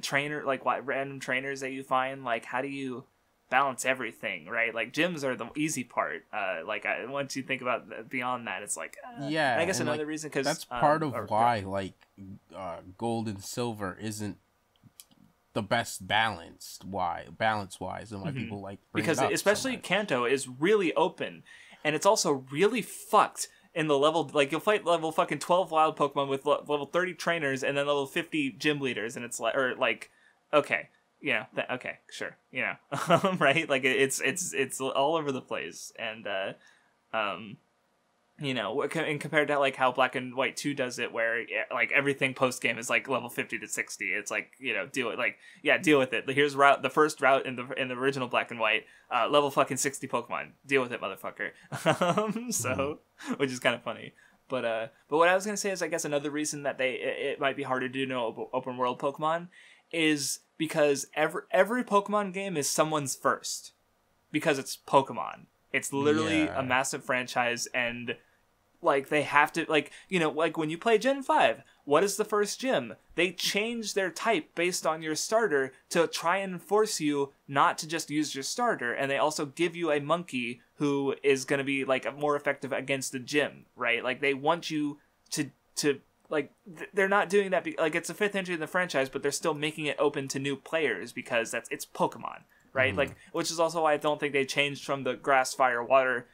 trainer, like what random trainers that you find, like how do you balance everything, right? Like gyms are the easy part. Once you think about beyond that, it's like Yeah, and I guess and another like reason because that's part of why like gold and silver isn't the best balance wise, and why people like bring because it up especially so much. Kanto is really open, and it's also really fucked in the level. Like you'll fight level fucking 12 wild Pokemon with level 30 trainers and then level 50 gym leaders, and it's like, or like, okay, yeah, okay, sure, you know, right? Like it's all over the place, and you know, and compared to like how Black and White 2 does it, where like everything post game is like level 50 to 60. It's like, you know, deal with it. Here's the first route in the original Black and White, level fucking 60 Pokemon. Deal with it, motherfucker. Which is kind of funny. But what I was gonna say is, I guess another reason that it might be harder to do no open world Pokemon is because every Pokemon game is someone's first, because it's Pokemon. It's literally a massive franchise, and like they have to, like, you know, like when you play Gen 5, what is the first gym? They change their type based on your starter to try and force you not to just use your starter, and they also give you a monkey who is going to be like more effective against the gym, right? Like they want you to like they're not doing that like it's the 5th entry in the franchise, but they're still making it open to new players because it's Pokemon. Right, like, which is also why I don't think they changed from the grass, fire, water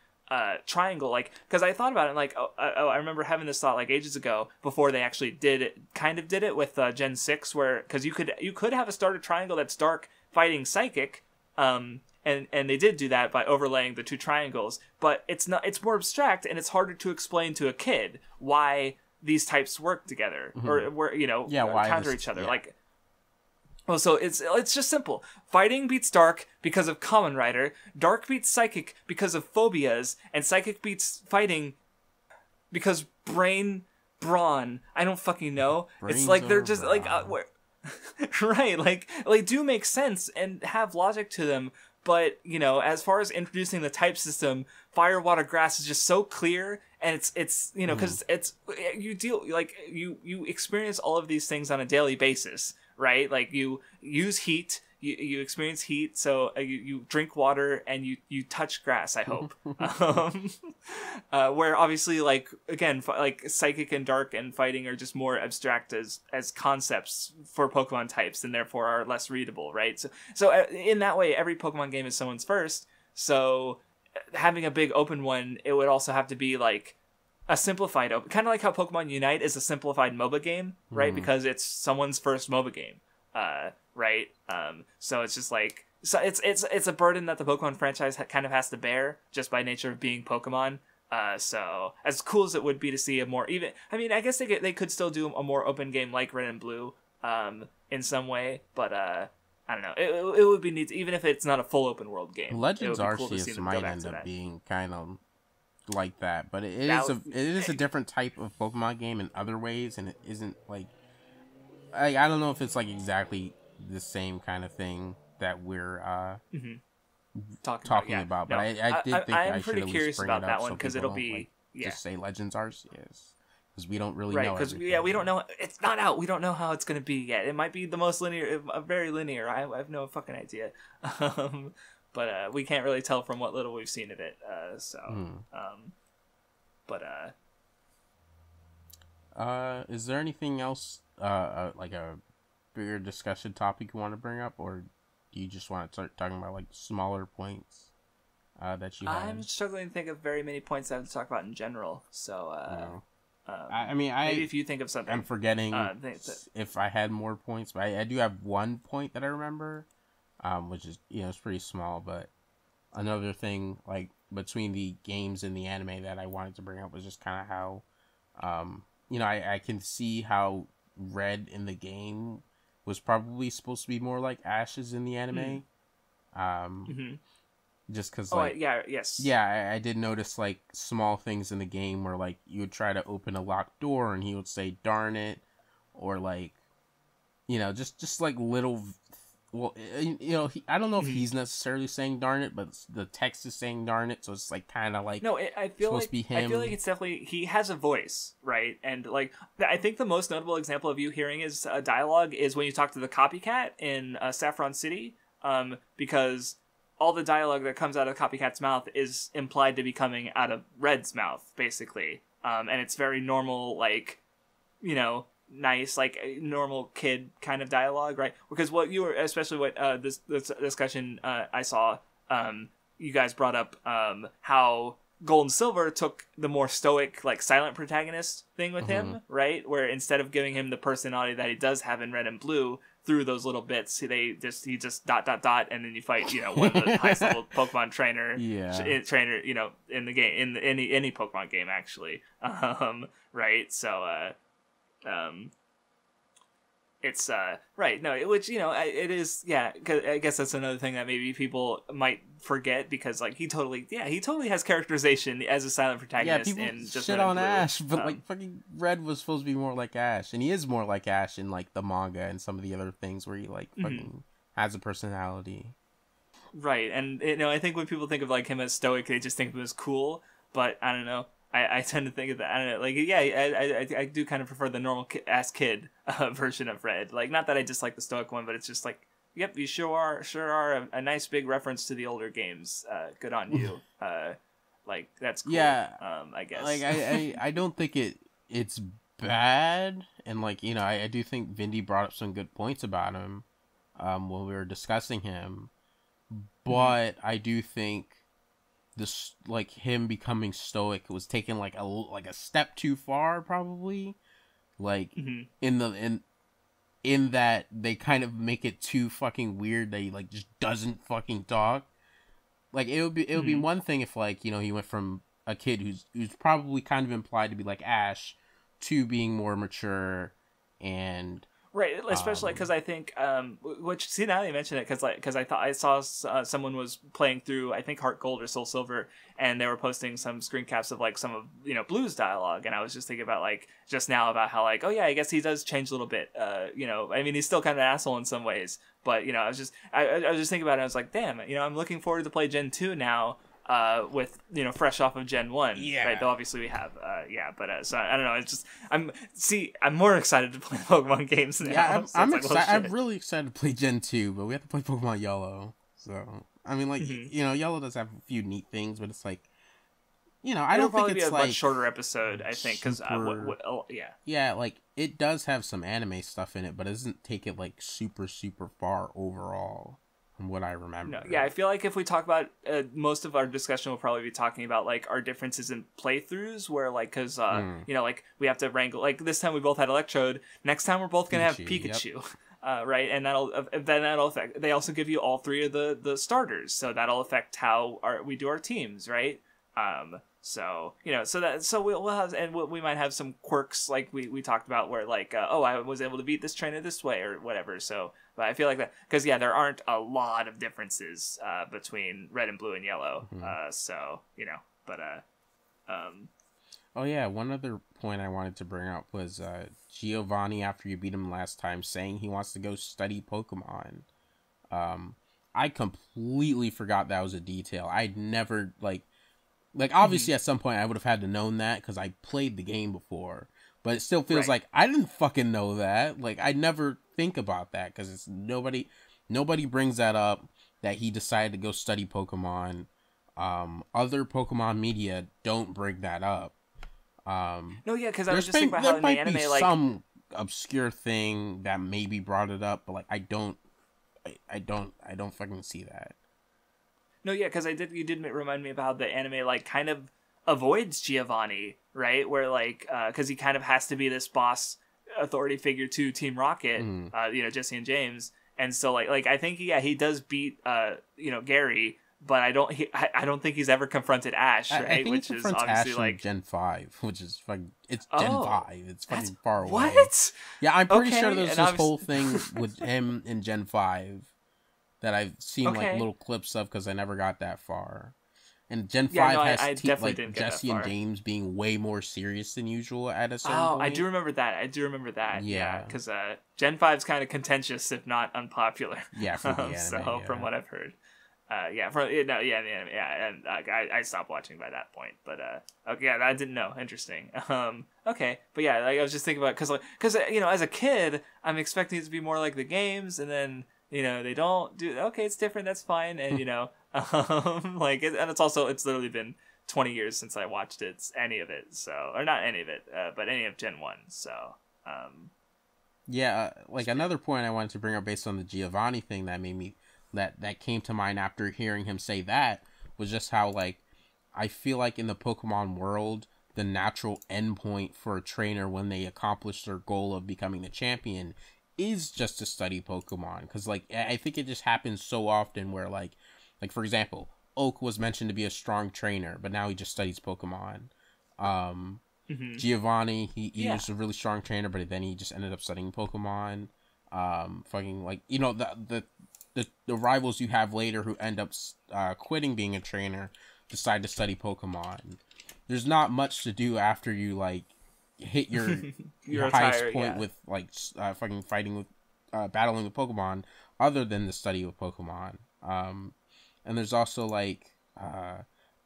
triangle. Like, because I thought about it, and like, I remember having this thought like ages ago before they actually did it with Gen 6, where because you could have a starter triangle that's dark fighting psychic, and they did do that by overlaying the 2 triangles, but it's more abstract, and it's harder to explain to a kid why these types work together, or where, you know, counter each other, like. Well, so it's just simple. Fighting beats Dark because of Kamen Rider. Dark beats Psychic because of Phobias, and Psychic beats Fighting because Brawn. I don't fucking know. It's like they're just like right, like they do make sense and have logic to them. But, you know, as far as introducing the type system, fire, water, grass is just so clear, and it's you know, because you experience all of these things on a daily basis. Right, like you use heat, you experience heat, so you drink water and you touch grass. I hope, where obviously, like again, like psychic and dark and fighting are just more abstract as concepts for Pokemon types, and therefore are less readable. Right, so in that way, every Pokemon game is someone's first. So having a big open one, it would also have to be like a simplified open, kind of like how Pokemon Unite is a simplified MOBA game, right? Because it's someone's first MOBA game, right? So it's just like, so it's a burden that the Pokemon franchise kind of has to bear just by nature of being Pokemon. So as cool as it would be to see a more even, I mean, I guess they could still do a more open game like Red and Blue, in some way, but I don't know. It would be neat, even if it's not a full open world game. Legends Arceus might end up being kind of like that, but it is a different type of Pokemon game in other ways, and it isn't like I don't know if it's like exactly the same kind of thing that we're talking about. But no, I did think I should at least bring it up that one because it'll be just say Legends Arceus, because we don't really know. Because we don't know. It's not out. We don't know how it's gonna be yet. It might be the most linear, very linear. I have no fucking idea. But we can't really tell from what little we've seen of it. Is there anything else, like a bigger discussion topic you want to bring up, or do you just want to start talking about like smaller points that you have? I'm struggling to think of very many points I have to talk about in general. So, I mean, maybe if you think of something, I'm forgetting if I had more points, but I do have one point that I remember. Which is, you know, it's pretty small, but another thing, like, between the games and the anime that I wanted to bring up was just kind of how, you know, I can see how Red in the game was probably supposed to be more like Ash's in the anime. just because like yes, I did notice like small things in the game where like you would try to open a locked door and he would say "darn it," or like, you know, just like little. Well, you know, I don't know if he's necessarily saying "darn it," but the text is saying "darn it," so it's like kind of like I feel like it's definitely he has a voice, right? And like I think the most notable example of you hearing his dialogue is when you talk to the copycat in Saffron City, because all the dialogue that comes out of Copycat's mouth is implied to be coming out of Red's mouth, basically, and it's very normal, like, you know, nice, like normal kid kind of dialogue, right? Because what you were, especially what this discussion I saw, you guys brought up how Gold and Silver took the more stoic, like silent protagonist thing with him, right? Where instead of giving him the personality that he does have in Red and Blue through those little bits, he just ... and then you fight, you know, one of the highest level Pokemon trainer, you know, in the game, in any Pokemon game actually, right? So it's right, no, which, you know, it is, yeah, 'cause I guess that's another thing that maybe people might forget, because like he totally has characterization as a silent protagonist. Yeah, people in just shit on Ash, but like fucking Red was supposed to be more like Ash, and he is more like Ash in like the manga and some of the other things where he like fucking has a personality. Right, and you know, I think when people think of like him as stoic, they just think of him as cool, but I don't know. I tend to think of that. I don't know, like, yeah, I do kind of prefer the normal ass kid version of Red. Like, not that I dislike the stoic one, but it's just like, yep, you sure are a nice big reference to the older games. Good on you. Like, that's cool. Yeah, I guess. Like, I don't think it's bad, and like, you know, I do think Vindy brought up some good points about him when we were discussing him, but I do think this, like, him becoming stoic was taken like a step too far, probably, like in that they kind of make it too fucking weird that he like just doesn't fucking talk. Like, it would be one thing if, like, you know, he went from a kid who's probably kind of implied to be like Ash to being more mature and right, especially because I think, which, see, now that you mention it, because I thought I saw someone was playing through, I think, Heart Gold or Soul Silver, and they were posting some screen caps of like some of, you know, Blue's dialogue, and I was just thinking about, like, just now about how, like, oh yeah, I guess he does change a little bit. You know, I mean, he's still kind of an asshole in some ways, but, you know, I was just thinking about it. I was like, damn, you know, I'm looking forward to play Gen 2 now. With, you know, fresh off of Gen 1, right? Though obviously we have, but so I don't know. It's just I'm more excited to play Pokemon games now. Yeah, I'm excited. Like, I'm really excited to play Gen 2, but we have to play Pokemon Yellow. So I mean, like, you know, Yellow does have a few neat things, but it's like, you know, I don't think it's like a much shorter episode. I think because yeah, like, it does have some anime stuff in it, but it doesn't take it like super far overall. From what I remember. No, yeah, I feel like if we talk about most of our discussion, will probably be talking about like our differerences in playthroughs, where like, because you know, like, we have to wrangle, like, this time we both had Electrode, next time we're both gonna have Pikachu. Yep. Right, and that'll affect. They also give you all three of the starters, so that'll affect how we do our teams, right? So, you know, so we'll have, and we might have some quirks like we talked about, where like, oh, I was able to beat this trainer this way or whatever. So, but I feel like that, because yeah, there aren't a lot of differences between Red and Blue and Yellow. So, you know, but oh yeah, one other point I wanted to bring up was Giovanni, after you beat him last time, saying he wants to go study Pokemon. I completely forgot that was a detail. I'd never like, obviously at some point I would have had to known that because I played the game before, but it still feels like I didn't fucking know that. Like, I never think about that because it's nobody brings that up, that he decided to go study Pokemon. Other Pokemon media don't bring that up. No, yeah, because I was just thinking about how in the anime, like, some obscure thing that maybe brought it up, but like, I don't fucking see that. No, yeah, because you did remind me about the anime, like, kind of avoids Giovanni, right? Where, like, because he kind of has to be this boss authority figure to Team Rocket, you know, Jesse and James, and so like I think he does beat you know, Gary, but I don't think he's ever confronted Ash, right? I think which he is confronts obviously Ash like in Gen 5, which is fucking, it's Gen 5. It's fucking far away. What? Yeah, I'm pretty sure there's this whole thing with him in Gen 5. that I've seen like little clips of because I never got that far. And Gen 5 has like Jesse and James being way more serious than usual at a certain point. I do remember that. Yeah, because Gen 5's kind of contentious, if not unpopular. Yeah, for the anime, so from what I've heard. And I stopped watching by that point. But okay, yeah, I didn't know. Interesting. Okay, but yeah, like I was just thinking about because as a kid, I'm expecting it to be more like the games, and then they don't do. Okay, it's different. That's fine, and and it's literally been 20 years since I watched any of it. So, or not any of it, but any of Gen 1. So, another point I wanted to bring up based on the Giovanni thing that made me that came to mind after hearing him say that was just how like I feel like in the Pokemon world, the natural endpoint for a trainer when they accomplish their goal of becoming the champion is just to study Pokemon. Because like I think it just happens so often where like for example, Oak was mentioned to be a strong trainer, but now he just studies Pokemon. Giovanni, he was a really strong trainer, but then he just ended up studying Pokemon. Fucking like the rivals you have later who end up quitting being a trainer decide to study Pokemon. There's not much to do after you like hit your highest point with like fucking fighting with battling with Pokemon, other than the study of Pokemon. And there's also like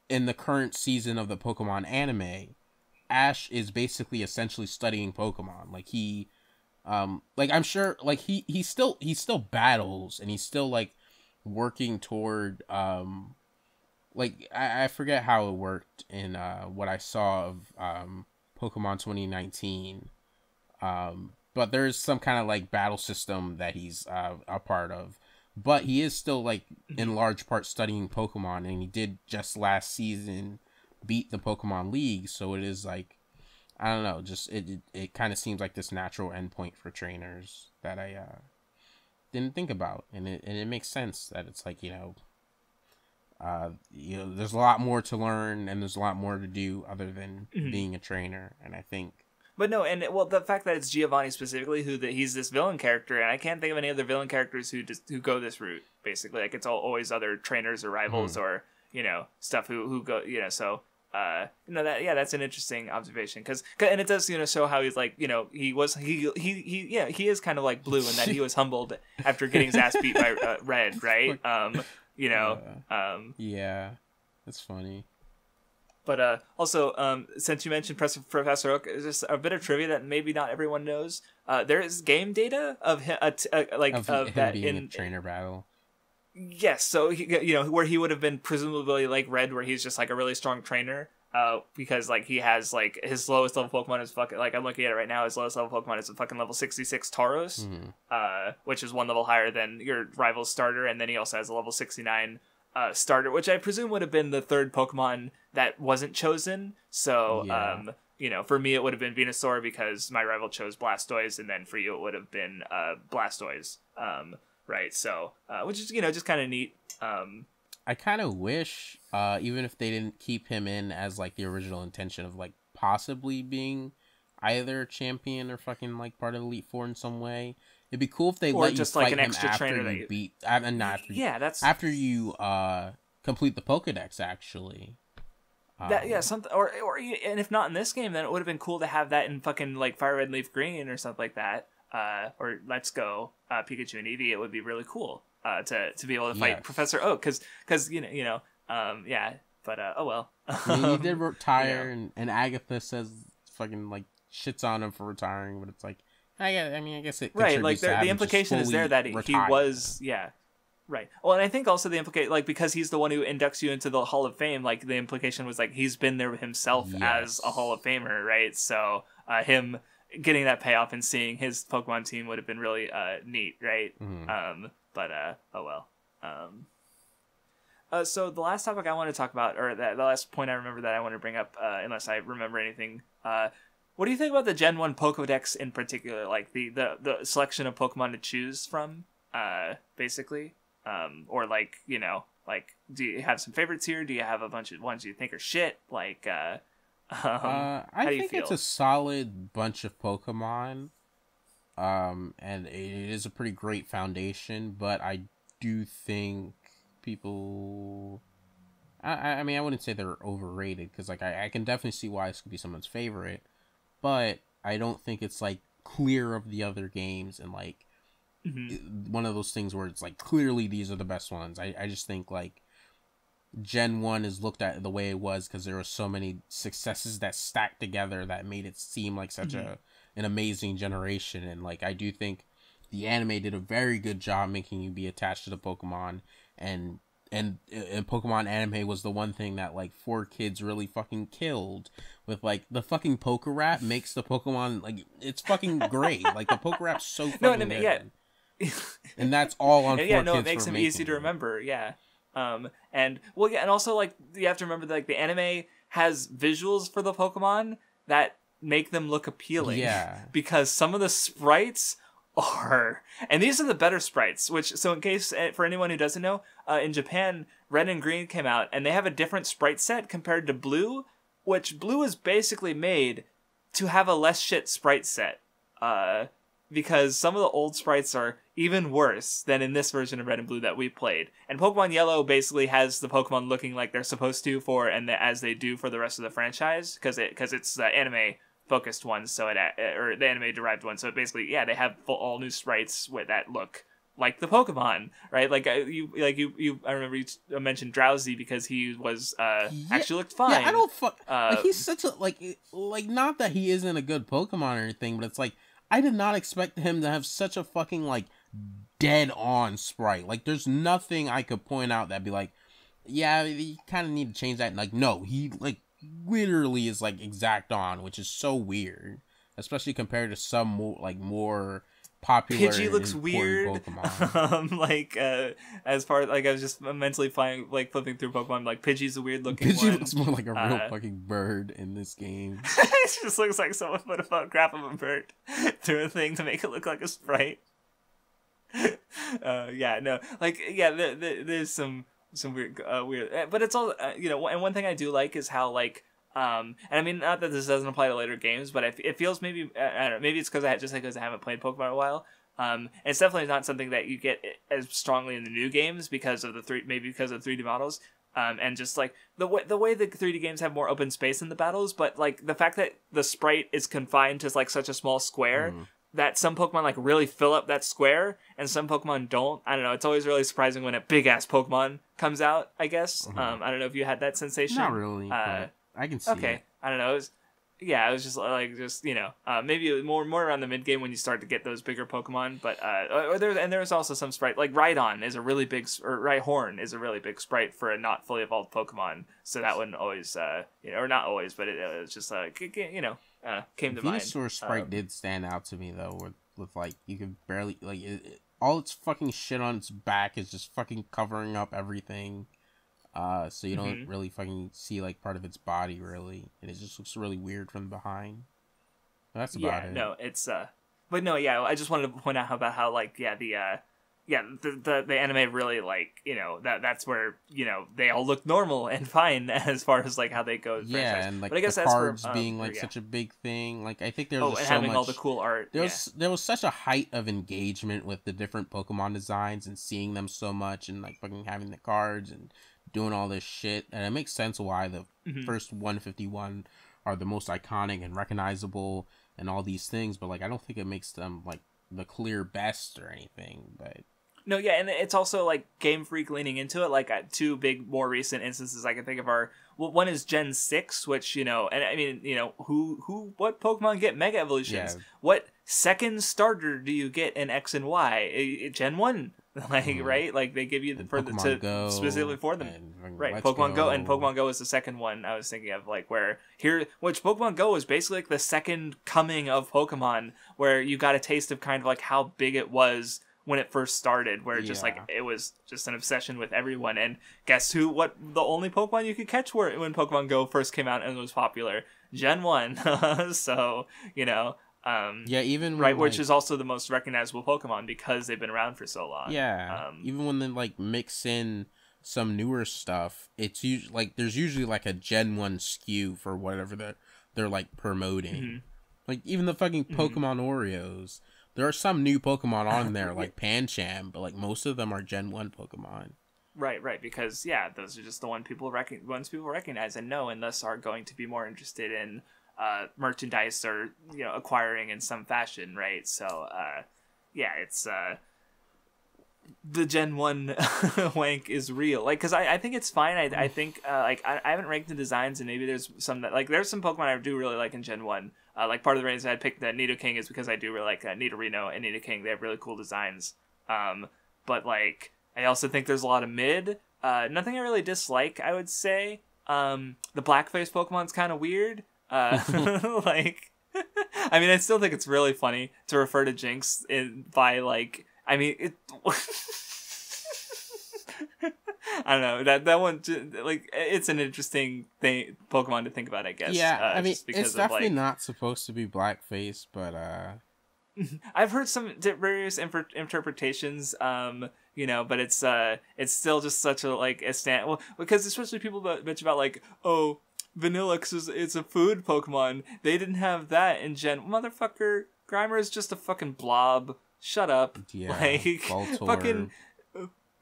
in the current season of the Pokemon anime, Ash is basically essentially studying Pokemon. Like he I'm sure like he still battles and he's still like working toward like I forget how it worked in what I saw of Pokemon 2019. But there's some kind of like battle system that he's a part of. But he is still like in large part studying Pokemon, and he did just last season beat the Pokemon League, so it is like I don't know, just it kind of seems like this natural endpoint for trainers that I didn't think about, and it makes sense that it's like there's a lot more to learn and there's a lot more to do other than being a trainer, and I think. But no, and the fact that it's Giovanni specifically, he's this villain character, and I can't think of any other villain characters who go this route. Basically, like it's always other trainers or rivals or stuff who go so. That's an interesting observation and it does show how he's like he is kind of like Blue in that he was humbled after getting his ass beat by Red, right? Yeah, that's funny. But also, since you mentioned Professor Oak, just a bit of trivia that maybe not everyone knows. There is game data of him, of that being in a trainer battle. Yes, so he, where he would have been presumably like Red, where he's just like a really strong trainer. Because like he has like his lowest level Pokemon is fucking like I'm looking at it right now. His lowest level Pokemon is a fucking level 66 Tauros, which is one level higher than your rival's starter, and then he also has a level 69 starter, which I presume would have been the third Pokemon that wasn't chosen. So for me it would have been Venusaur because my rival chose Blastoise, and then for you it would have been Blastoise. Right, so which is just kind of neat. I kind of wish, even if they didn't keep him in as like the original intention of like possibly being either a champion or fucking like part of Elite Four in some way, it'd be cool if they let you fight him after you beat, after you complete the Pokedex actually. Something or and if not in this game, then it would have been cool to have that in fucking like Fire Red Leaf Green or something like that. Or Let's Go Pikachu and Eevee, it would be really cool to be able to fight Professor Oak because but oh well. I mean, he did retire, and Agatha says fucking like shits on him for retiring, but it's like I guess it right, like the implication is there that he was right. Well, and I think also the implication like because he's the one who inducts you into the Hall of Fame, like the implication was like he's been there himself as a Hall of Famer, right? So him getting that payoff and seeing his Pokemon team would have been really neat, right? But oh well. So the last topic I want to talk about, or the last point I remember that I want to bring up, unless I remember anything, what do you think about the Gen 1 Pokedex in particular? Like the selection of Pokemon to choose from, basically? Or like, do you have some favorites here? Do you have a bunch of ones you think are shit? Like, I think it's a solid bunch of Pokemon, and it is a pretty great foundation, but I do think people... I mean, I wouldn't say they're overrated, because, like, I can definitely see why this could be someone's favorite, but I don't think it's, like, clear of the other games, and, like, one of those things where it's, like, clearly these are the best ones. I just think, like, Gen 1 is looked at the way it was because there were so many successes that stacked together that made it seem like such an amazing generation, and, like, I do think the anime did a very good job making you be attached to the Pokemon, and Pokemon anime was the one thing that, like, 4Kids really fucking killed with, like, the fucking Poke Rap makes the Pokemon, like, it's fucking great. Like, the Poke Rap's so fucking good. Yeah. And that's all on 4Kids. Yeah, no, it makes them easy to remember. Yeah. And also, like, you have to remember that, like, the anime has visuals for the Pokemon that make them look appealing. Yeah. Because some of the sprites and these are the better sprites, so in case, for anyone who doesn't know, in Japan, Red and Green came out, and they have a different sprite set compared to Blue, which Blue is basically made to have a less shit sprite set, because some of the old sprites are even worse than in this version of Red and Blue that we played. And Pokemon Yellow basically has the Pokemon looking like they're supposed to as they do for the rest of the franchise, because it's the anime focused ones, so or the anime derived ones, so it basically, they have all new sprites that look like the Pokemon, right? Like you I remember you mentioned Drowsy because he was actually looked fine. Yeah, I don't like, he's such a like not that he isn't a good Pokemon or anything, but it's like I did not expect him to have such a fucking like dead on sprite. Like there's nothing I could point out that'd be like, yeah, you kind of need to change that. And, like, no, he like literally is like exact on, which is so weird, especially compared to some more popular Pidgey looks weird Pokemon. As far as like I was just mentally flipping through Pokemon, like Pidgey's a weird looking Pidgey one. looks more like a real fucking bird in this game. It just looks like someone put a photograph of a bird through a thing to make it look like a sprite. There's some weird, but it's all and one thing I do like is how like and I mean, not that this doesn't apply to later games, but it feels maybe I don't know, maybe it's because I haven't played Pokemon in a while. And it's definitely not something that you get as strongly in the new games because of the 3D models. And just like the way the 3D games have more open space in the battles, but like the fact that the sprite is confined to like such a small square. That some Pokemon like really fill up that square and some Pokemon don't. I don't know. It's always really surprising when a big ass Pokemon comes out, I guess. I don't know if you had that sensation. Not really. I can see it. I don't know. It was just like maybe more around the mid game when you start to get those bigger Pokemon. But there's also some sprite like Rhydon is a really big, or Rhyhorn is a really big sprite for a not fully evolved Pokemon. So that wouldn't always or not always, but it was just came to mind. Venusaur sprite did stand out to me though, with like you could barely like all its fucking shit on its back is just fucking covering up everything. So you don't really fucking see like part of its body really, and it just looks really weird from behind. That's about it. No, it's but no, I just wanted to point out about how like the anime really like that's where they all look normal and fine as far as like how they go. Yeah, and like but I guess the cards being like such a big thing. Like I think there was so having much, all the cool art. There was such a height of engagement with the different Pokemon designs and seeing them so much and like fucking having the cards and doing all this shit, and it makes sense why the first 151 are the most iconic and recognizable and all these things. But like I don't think it makes them like the clear best or anything. But no, and it's also like Game Freak leaning into it. Like two big, more recent instances I can think of are one is Gen 6, which and I mean what Pokemon get Mega Evolutions? Yeah. What second starter do you get in X and Y? Gen 1, like right? Like they give you specifically for them, right? Pokemon Go and Pokemon Go is the second one I was thinking of, like which Pokemon Go is basically like the second coming of Pokemon, where you got a taste of kind of like how big it was when it first started, where just like it was just an obsession with everyone. And guess what the only Pokemon you could catch were when Pokemon Go first came out and was popular? Gen 1. So even right, which is also the most recognizable Pokemon because they've been around for so long. Even when they like mix in some newer stuff, it's usually like there's usually like a Gen 1 SKU for whatever they're like promoting. Like even the fucking Pokemon Oreos, there are some new Pokemon on there, like Pancham, but like most of them are Gen 1 Pokemon. Right, because those are just the ones people recognize and know, and thus are going to be more interested in merchandise or acquiring in some fashion, right? So it's the Gen 1 wank is real, like, because I think it's fine. I think I haven't ranked the designs, and maybe there's some that, like, there's some Pokemon I do really like in Gen 1. Like, part of the reason I picked the Nidoking is because I do really like Nidorino and Nidoking. They have really cool designs, but like, I also think there's a lot of mid. Nothing I really dislike, I would say. The Blackface Pokemon's kind of weird. Like, I mean, I still think it's really funny to refer to Jinx by, like, I mean, it... I don't know, that one, like, it's an interesting Pokemon to think about, I guess. Yeah, I mean, it's definitely not supposed to be Blackface, but, I've heard some various interpretations, but it's still just such a, like, a stand. Well, because especially people bitch about, like, oh, Vanillix it's a food Pokemon. They didn't have that in Gen. Motherfucker, Grimer is just a fucking blob. Shut up. Yeah, like, Voltorb. Fucking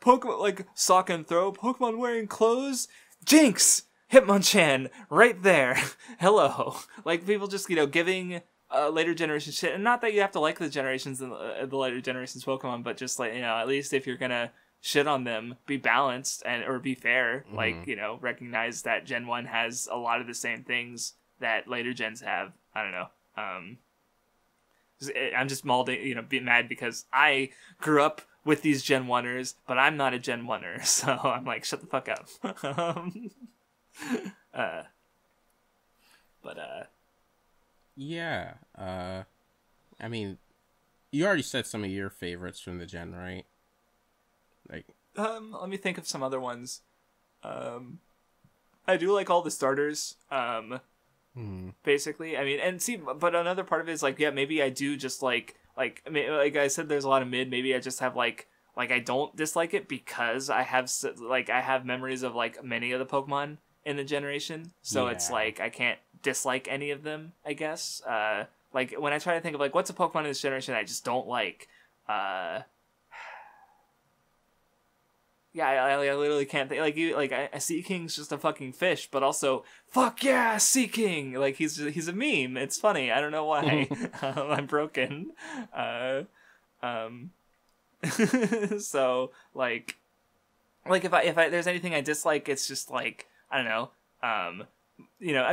Pokemon, like, sock and throw. Pokemon wearing clothes. Jinx! Hitmonchan! Right there. Hello. Like, people just, giving later generation shit. And not that you have to like the generations and the later generations Pokemon, but just, like, at least if you're gonna shit on them, be balanced or be fair. Mm-hmm. Like, recognize that Gen 1 has a lot of the same things that later gens have. I don't know. I'm just being mad because I grew up with these Gen 1ers, but I'm not a Gen 1er, so I'm like, shut the fuck up. Yeah. I mean, you already said some of your favorites from the gen, right? Like, let me think of some other ones. I do like all the starters. Basically, I mean, and see, but another part of it is, like, maybe I do just like I mean, like I said, there's a lot of mid. Maybe I just have like I don't dislike it because I have memories of, like, many of the Pokemon in the generation, so it's like I can't dislike any of them, I guess. Like, when I try to think of, like, what's a Pokemon in this generation I just don't like, I literally can't think. Like, I Sea King's just a fucking fish, but also, fuck yeah, Sea King! Like, he's a meme. It's funny. I don't know why. I'm broken. So, like if there's anything I dislike, it's just, like, I don't know. I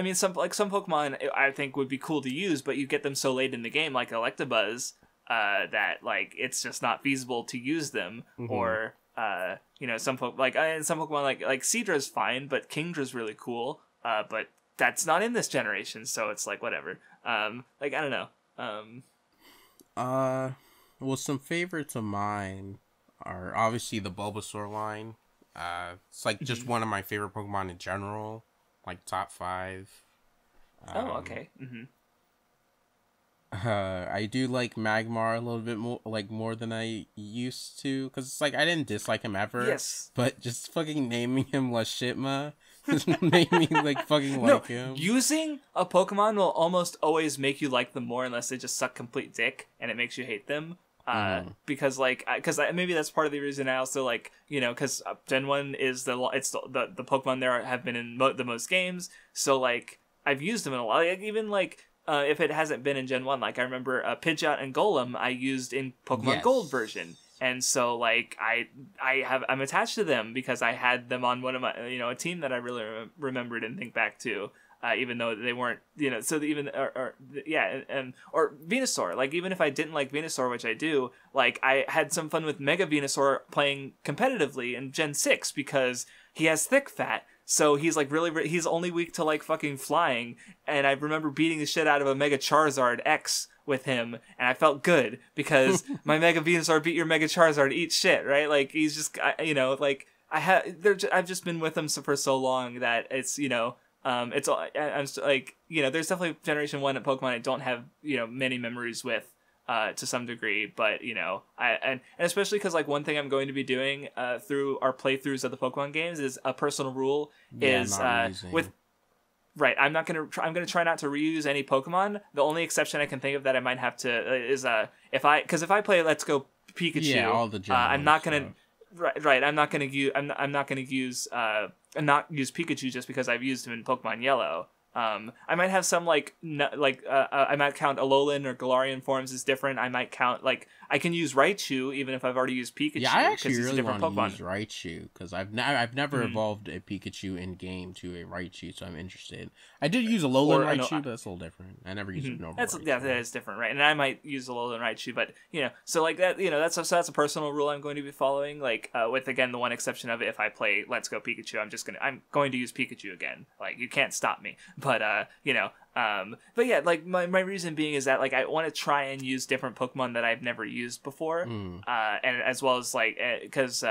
mean, some Pokemon I think would be cool to use, but you get them so late in the game, like Electabuzz, that, like, it's just not feasible to use them, or some Pokemon like Seadra's fine, but Kingdra's really cool, but that's not in this generation, so it's like, whatever. Like, I don't know. Well, some favorites of mine are obviously the Bulbasaur line. It's like just one of my favorite Pokemon in general, like top 5. Okay. I do like Magmar a little bit more than I used to, because it's like I didn't dislike him ever. Yes. But just fucking naming him Lashitma just made me like fucking like him. Using a Pokemon will almost always make you like them more unless they just suck complete dick and it makes you hate them. Because maybe that's part of the reason I also like, because Gen 1 is the Pokemon there have been in the most games, so like I've used them in a lot. Like, even like if it hasn't been in Gen 1, like I remember Pidgeot and Golem I used in Pokemon Gold version. And so, like, I'm attached to them because I had them on one of my, a team that I really remembered and think back to, even though they weren't, so or Venusaur. Like, even if I didn't like Venusaur, which I do, like, I had some fun with Mega Venusaur playing competitively in Gen 6 because he has thick fat. So he's like he's only weak to like fucking flying, and I remember beating the shit out of a Mega Charizard X with him, and I felt good because my Mega Venusaur beat your Mega Charizard, eat shit, right? Like, he's just, I've just been with him for so long that it's, it's all, I'm like, there's definitely Generation 1 at Pokemon I don't have, many memories with, to some degree, but and especially because, like, one thing I'm going to be doing through our playthroughs of the Pokemon games is a personal rule is with Right, I'm gonna try not to reuse any Pokemon. The only exception I can think of that I might have to is if I play Let's Go Pikachu, all the I'm not gonna stuff. right, I'm not gonna use not use Pikachu just because I've used him in Pokemon Yellow. I might have some I might count Alolan or Galarian forms as different. I might count I can use Raichu even if I've already used Pikachu. Yeah, I actually really want to Pokemon. use Raichu because I've never evolved a Pikachu in game to a Raichu, so I'm interested. I did use Alolan Raichu, but that's a little different. I never used a normal Raichu. Yeah, that is different, right? And I might use Alolan Raichu, but so like that, that's a personal rule I'm going to be following. With again the one exception of it, if I play Let's Go Pikachu, I'm going to use Pikachu again. You can't stop me. But but yeah, my reason being is that I want to try and use different Pokemon that I've never used before, and as well as because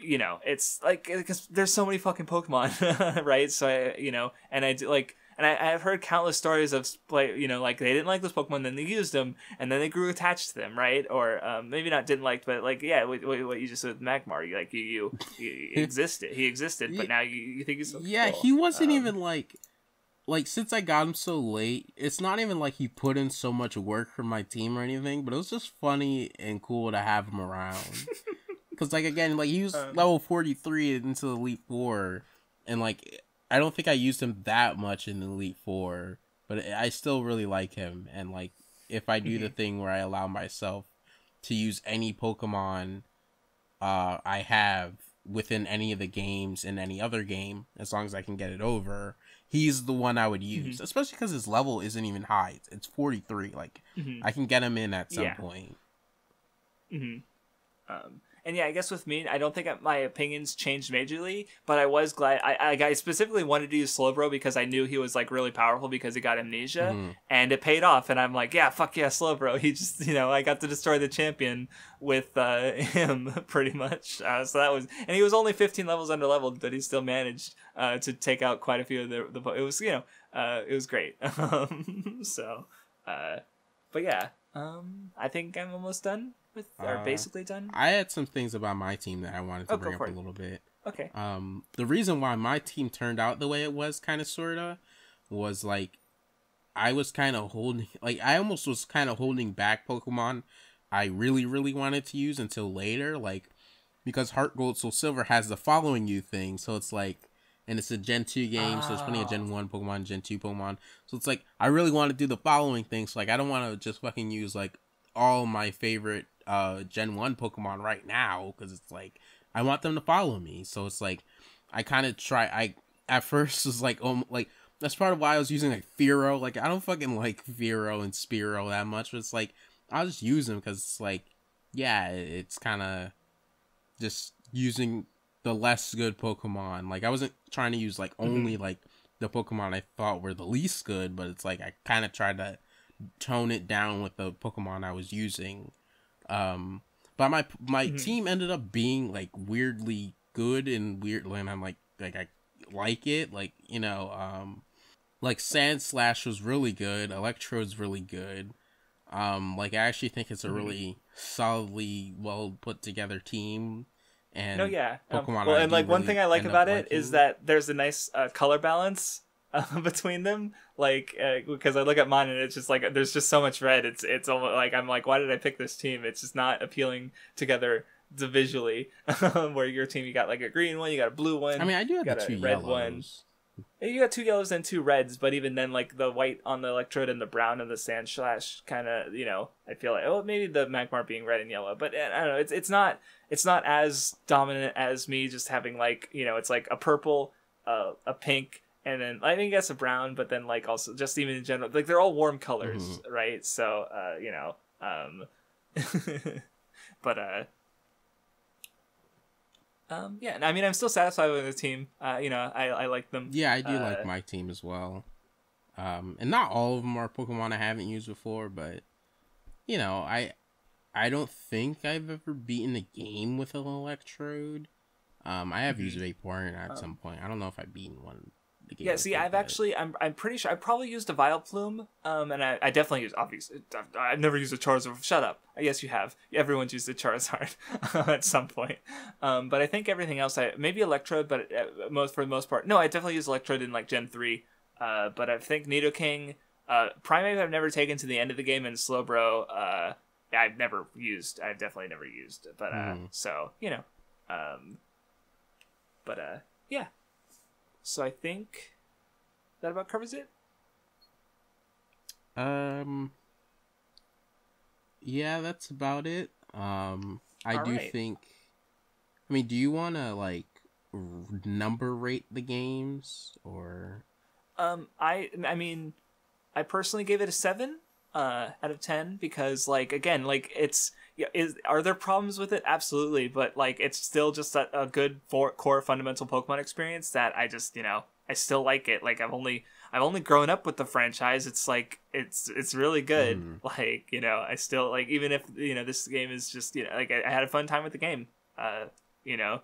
it's because there's so many fucking Pokemon, right? So and I do and I've heard countless stories of they didn't like those Pokemon, then they used them, and then they grew attached to them, right? Or maybe not didn't like, but what you just said with Magmar, you existed, he existed, but now you think he's so cool. He wasn't even since I got him so late, it's not even like he put in so much work for my team or anything, but it was just funny and cool to have him around. Because again, he was level 43 into Elite Four, and I don't think I used him that much in Elite Four, but I still really like him. And if I do the thing where I allow myself to use any Pokemon I have within any of the games in any other game, as long as I can get it over, he's the one I would use. Especially because his level isn't even high. It's 43. I can get him in at some point. And yeah, I guess with me, I don't think my opinions changed majorly, but I was glad. I specifically wanted to use Slowbro because I knew he was really powerful because he got amnesia, and it paid off. And I'm yeah, fuck yeah, Slowbro. He just, I got to destroy the champion with him pretty much. So that was, and he was only 15 levels under leveled, but he still managed to take out quite a few of the. It was it was great. So, but yeah, I think I'm almost done. Are basically done. I had some things about my team that I wanted to bring up a little bit. Okay. The reason why my team turned out the way it was, kind of sorta, was I was kind of holding, I almost was kind of holding back Pokemon I really, really wanted to use until later, because Heart Gold Soul Silver has the following you thing, so it's and it's a Gen 2 game, so it's plenty of Gen 1 Pokemon, Gen 2 Pokemon, so it's I really want to do the following thing, so I don't want to just fucking use all my favorite Gen 1 Pokemon right now, because it's I want them to follow me. So it's I kind of try. At first was that's part of why I was using Fearow. I don't fucking like Fearow and Spearow that much, but it's I'll just use them because it's yeah, it's kind of just using the less good Pokemon. I wasn't trying to use only the Pokemon I thought were the least good, but it's I kind of tried to tone it down with the Pokemon I was using. But my team ended up being weirdly good and weirdly, and I'm I like it. Sand Slash was really good. Electrode's really good. I actually think it's a really solidly well put together team. And Pokemon. And one really thing I like about it is that there's a nice color balance between them, because I look at mine and it's just there's just so much red. It's almost I'm why did I pick this team? It's just not appealing together visually. Where your team, you got a green one, you got a blue one. I mean, I do have got the two a red yellows. One. You got 2 yellows and 2 reds, but even then, the white on the Electrode and the brown and the Sand Slash kind of, I feel maybe the Magmar being red and yellow, but I don't know. It's not as dominant as me just having it's a purple, a pink. And then I think that's a brown, but then also just even in general, they're all warm colors, right? So but yeah. I mean, I'm still satisfied with the team. I like them. Yeah, I do like my team as well. And not all of them are Pokemon I haven't used before, but I don't think I've ever beaten a game with an Electrode. I have used Vaporeon at some point. I don't know if I've beaten one the game. Yeah, see, I'm pretty sure I probably used a Vileplume, and I definitely used, obviously, I've never used a Charizard. Shut up. Yes, you have. Everyone's used a Charizard at some point. But I think everything else, maybe Electrode, but for the most part, no, I definitely used Electrode in like Gen 3. But I think Nidoking, Primeape I've never taken to the end of the game, and Slowbro, I've definitely never used. But, so, you know, yeah. So I think that about covers it. Yeah, that's about it. I do right. think. I mean, do you want to like number rate the games or? I mean, I personally gave it a 7 out of 10 because, like, again, like are there problems with it? Absolutely, but like it's still just a good core fundamental Pokemon experience that I just, you know, I still like it. Like I've only grown up with the franchise. It's like it's really good. Like, you know, I still like, even if, you know, this game is just, you know, like I had a fun time with the game. You know,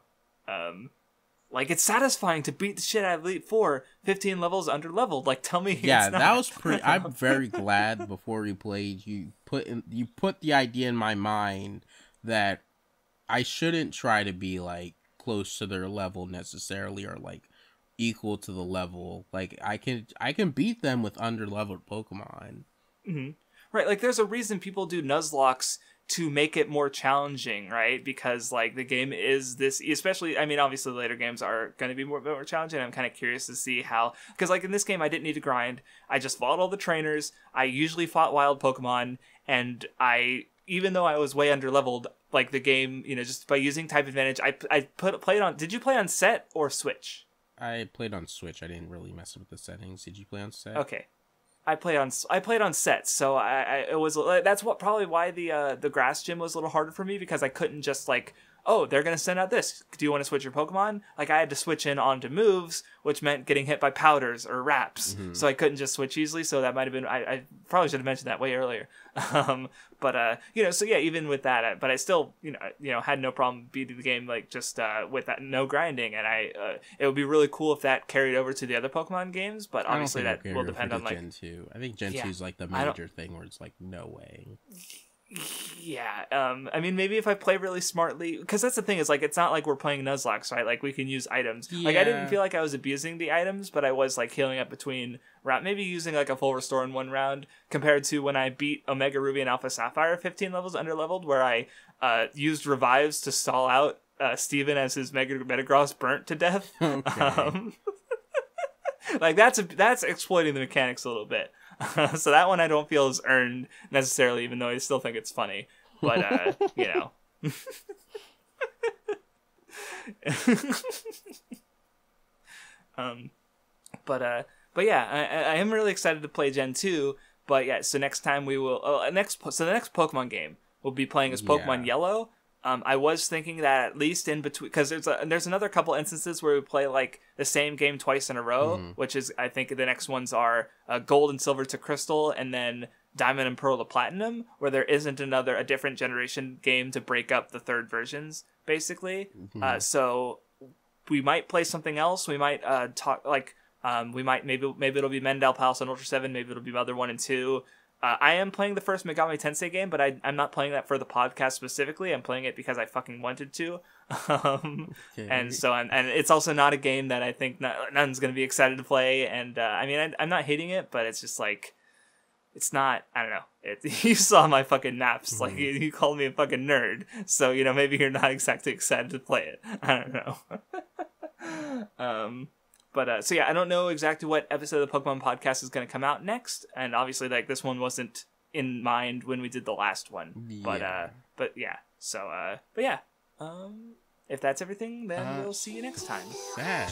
like it's satisfying to beat the shit out of Elite Four 15 levels under leveled. Like, tell me. Yeah, it's not. that was pretty. I'm very glad before we played you put the idea in my mind that I shouldn't try to be like close to their level necessarily, or like equal to the level. Like I can beat them with underleveled Pokemon. Mm-hmm. Right, like there's a reason people do Nuzlockes to make it more challenging, right? Because like the game is this, especially, I mean, obviously later games are going to be more challenging. I'm kind of curious to see how, because like in this game I didn't need to grind. I just fought all the trainers. I usually fought wild Pokemon, and even though I was way underleveled, like the game, you know, just by using type advantage, I played on. Did you play on set or Switch? I played on Switch. I didn't really mess with the settings. Did you play on set? Okay. I played on sets, so it was, that's probably why the grass gym was a little harder for me, because I couldn't just like, oh, they're gonna send out this. Do you want to switch your Pokemon? Like I had to switch in onto moves, which meant getting hit by powders or wraps. So I couldn't just switch easily. So that might have been, I probably should have mentioned that way earlier. But you know, so yeah, even with that, but I still, you know, had no problem beating the game, like just with that no grinding, and it would be really cool if that carried over to the other Pokemon games. But obviously that will depend on like Gen 2. I think Gen 2 is like the major thing where it's like no way. Yeah, I mean, maybe if I play really smartly, because that's the thing, is like it's not like we're playing Nuzlocke, right? Like we can use items. Yeah. Like I didn't feel like I was abusing the items, but I was like healing up between round, maybe using like a full restore in one round, compared to when I beat Omega Ruby and Alpha Sapphire 15 levels underleveled, where I used revives to stall out Steven as his Metagross burnt to death. Okay. Like that's exploiting the mechanics a little bit. So that one I don't feel is earned necessarily, even though I still think it's funny. But you know. But yeah, I am really excited to play Gen 2. But yeah, so next time we will the next Pokemon game we'll be playing is Pokemon Yellow. I was thinking that at least in between, because there's another couple instances where we play like the same game twice in a row, which is, I think the next ones are Gold and Silver to Crystal, and then Diamond and Pearl to Platinum, where there isn't a different generation game to break up the third versions, basically. So we might play something else. We might talk like maybe it'll be Mendel Palace on Ultra 7. Maybe it'll be Mother 1 and 2. I am playing the first Megami Tensei game, but I'm not playing that for the podcast specifically. I'm playing it because I fucking wanted to. And so and it's also not a game that I think none's going to be excited to play. And I mean, I'm not hating it, but it's just like, it's not, I don't know. You saw my fucking naps. Like, you called me a fucking nerd. So, you know, maybe you're not exactly excited to play it. I don't know. But so yeah, I don't know exactly what episode of the Pokemon podcast is going to come out next, and obviously like this one wasn't in mind when we did the last one. Yeah. But yeah. So but yeah. If that's everything, then we'll see you next time. Sad.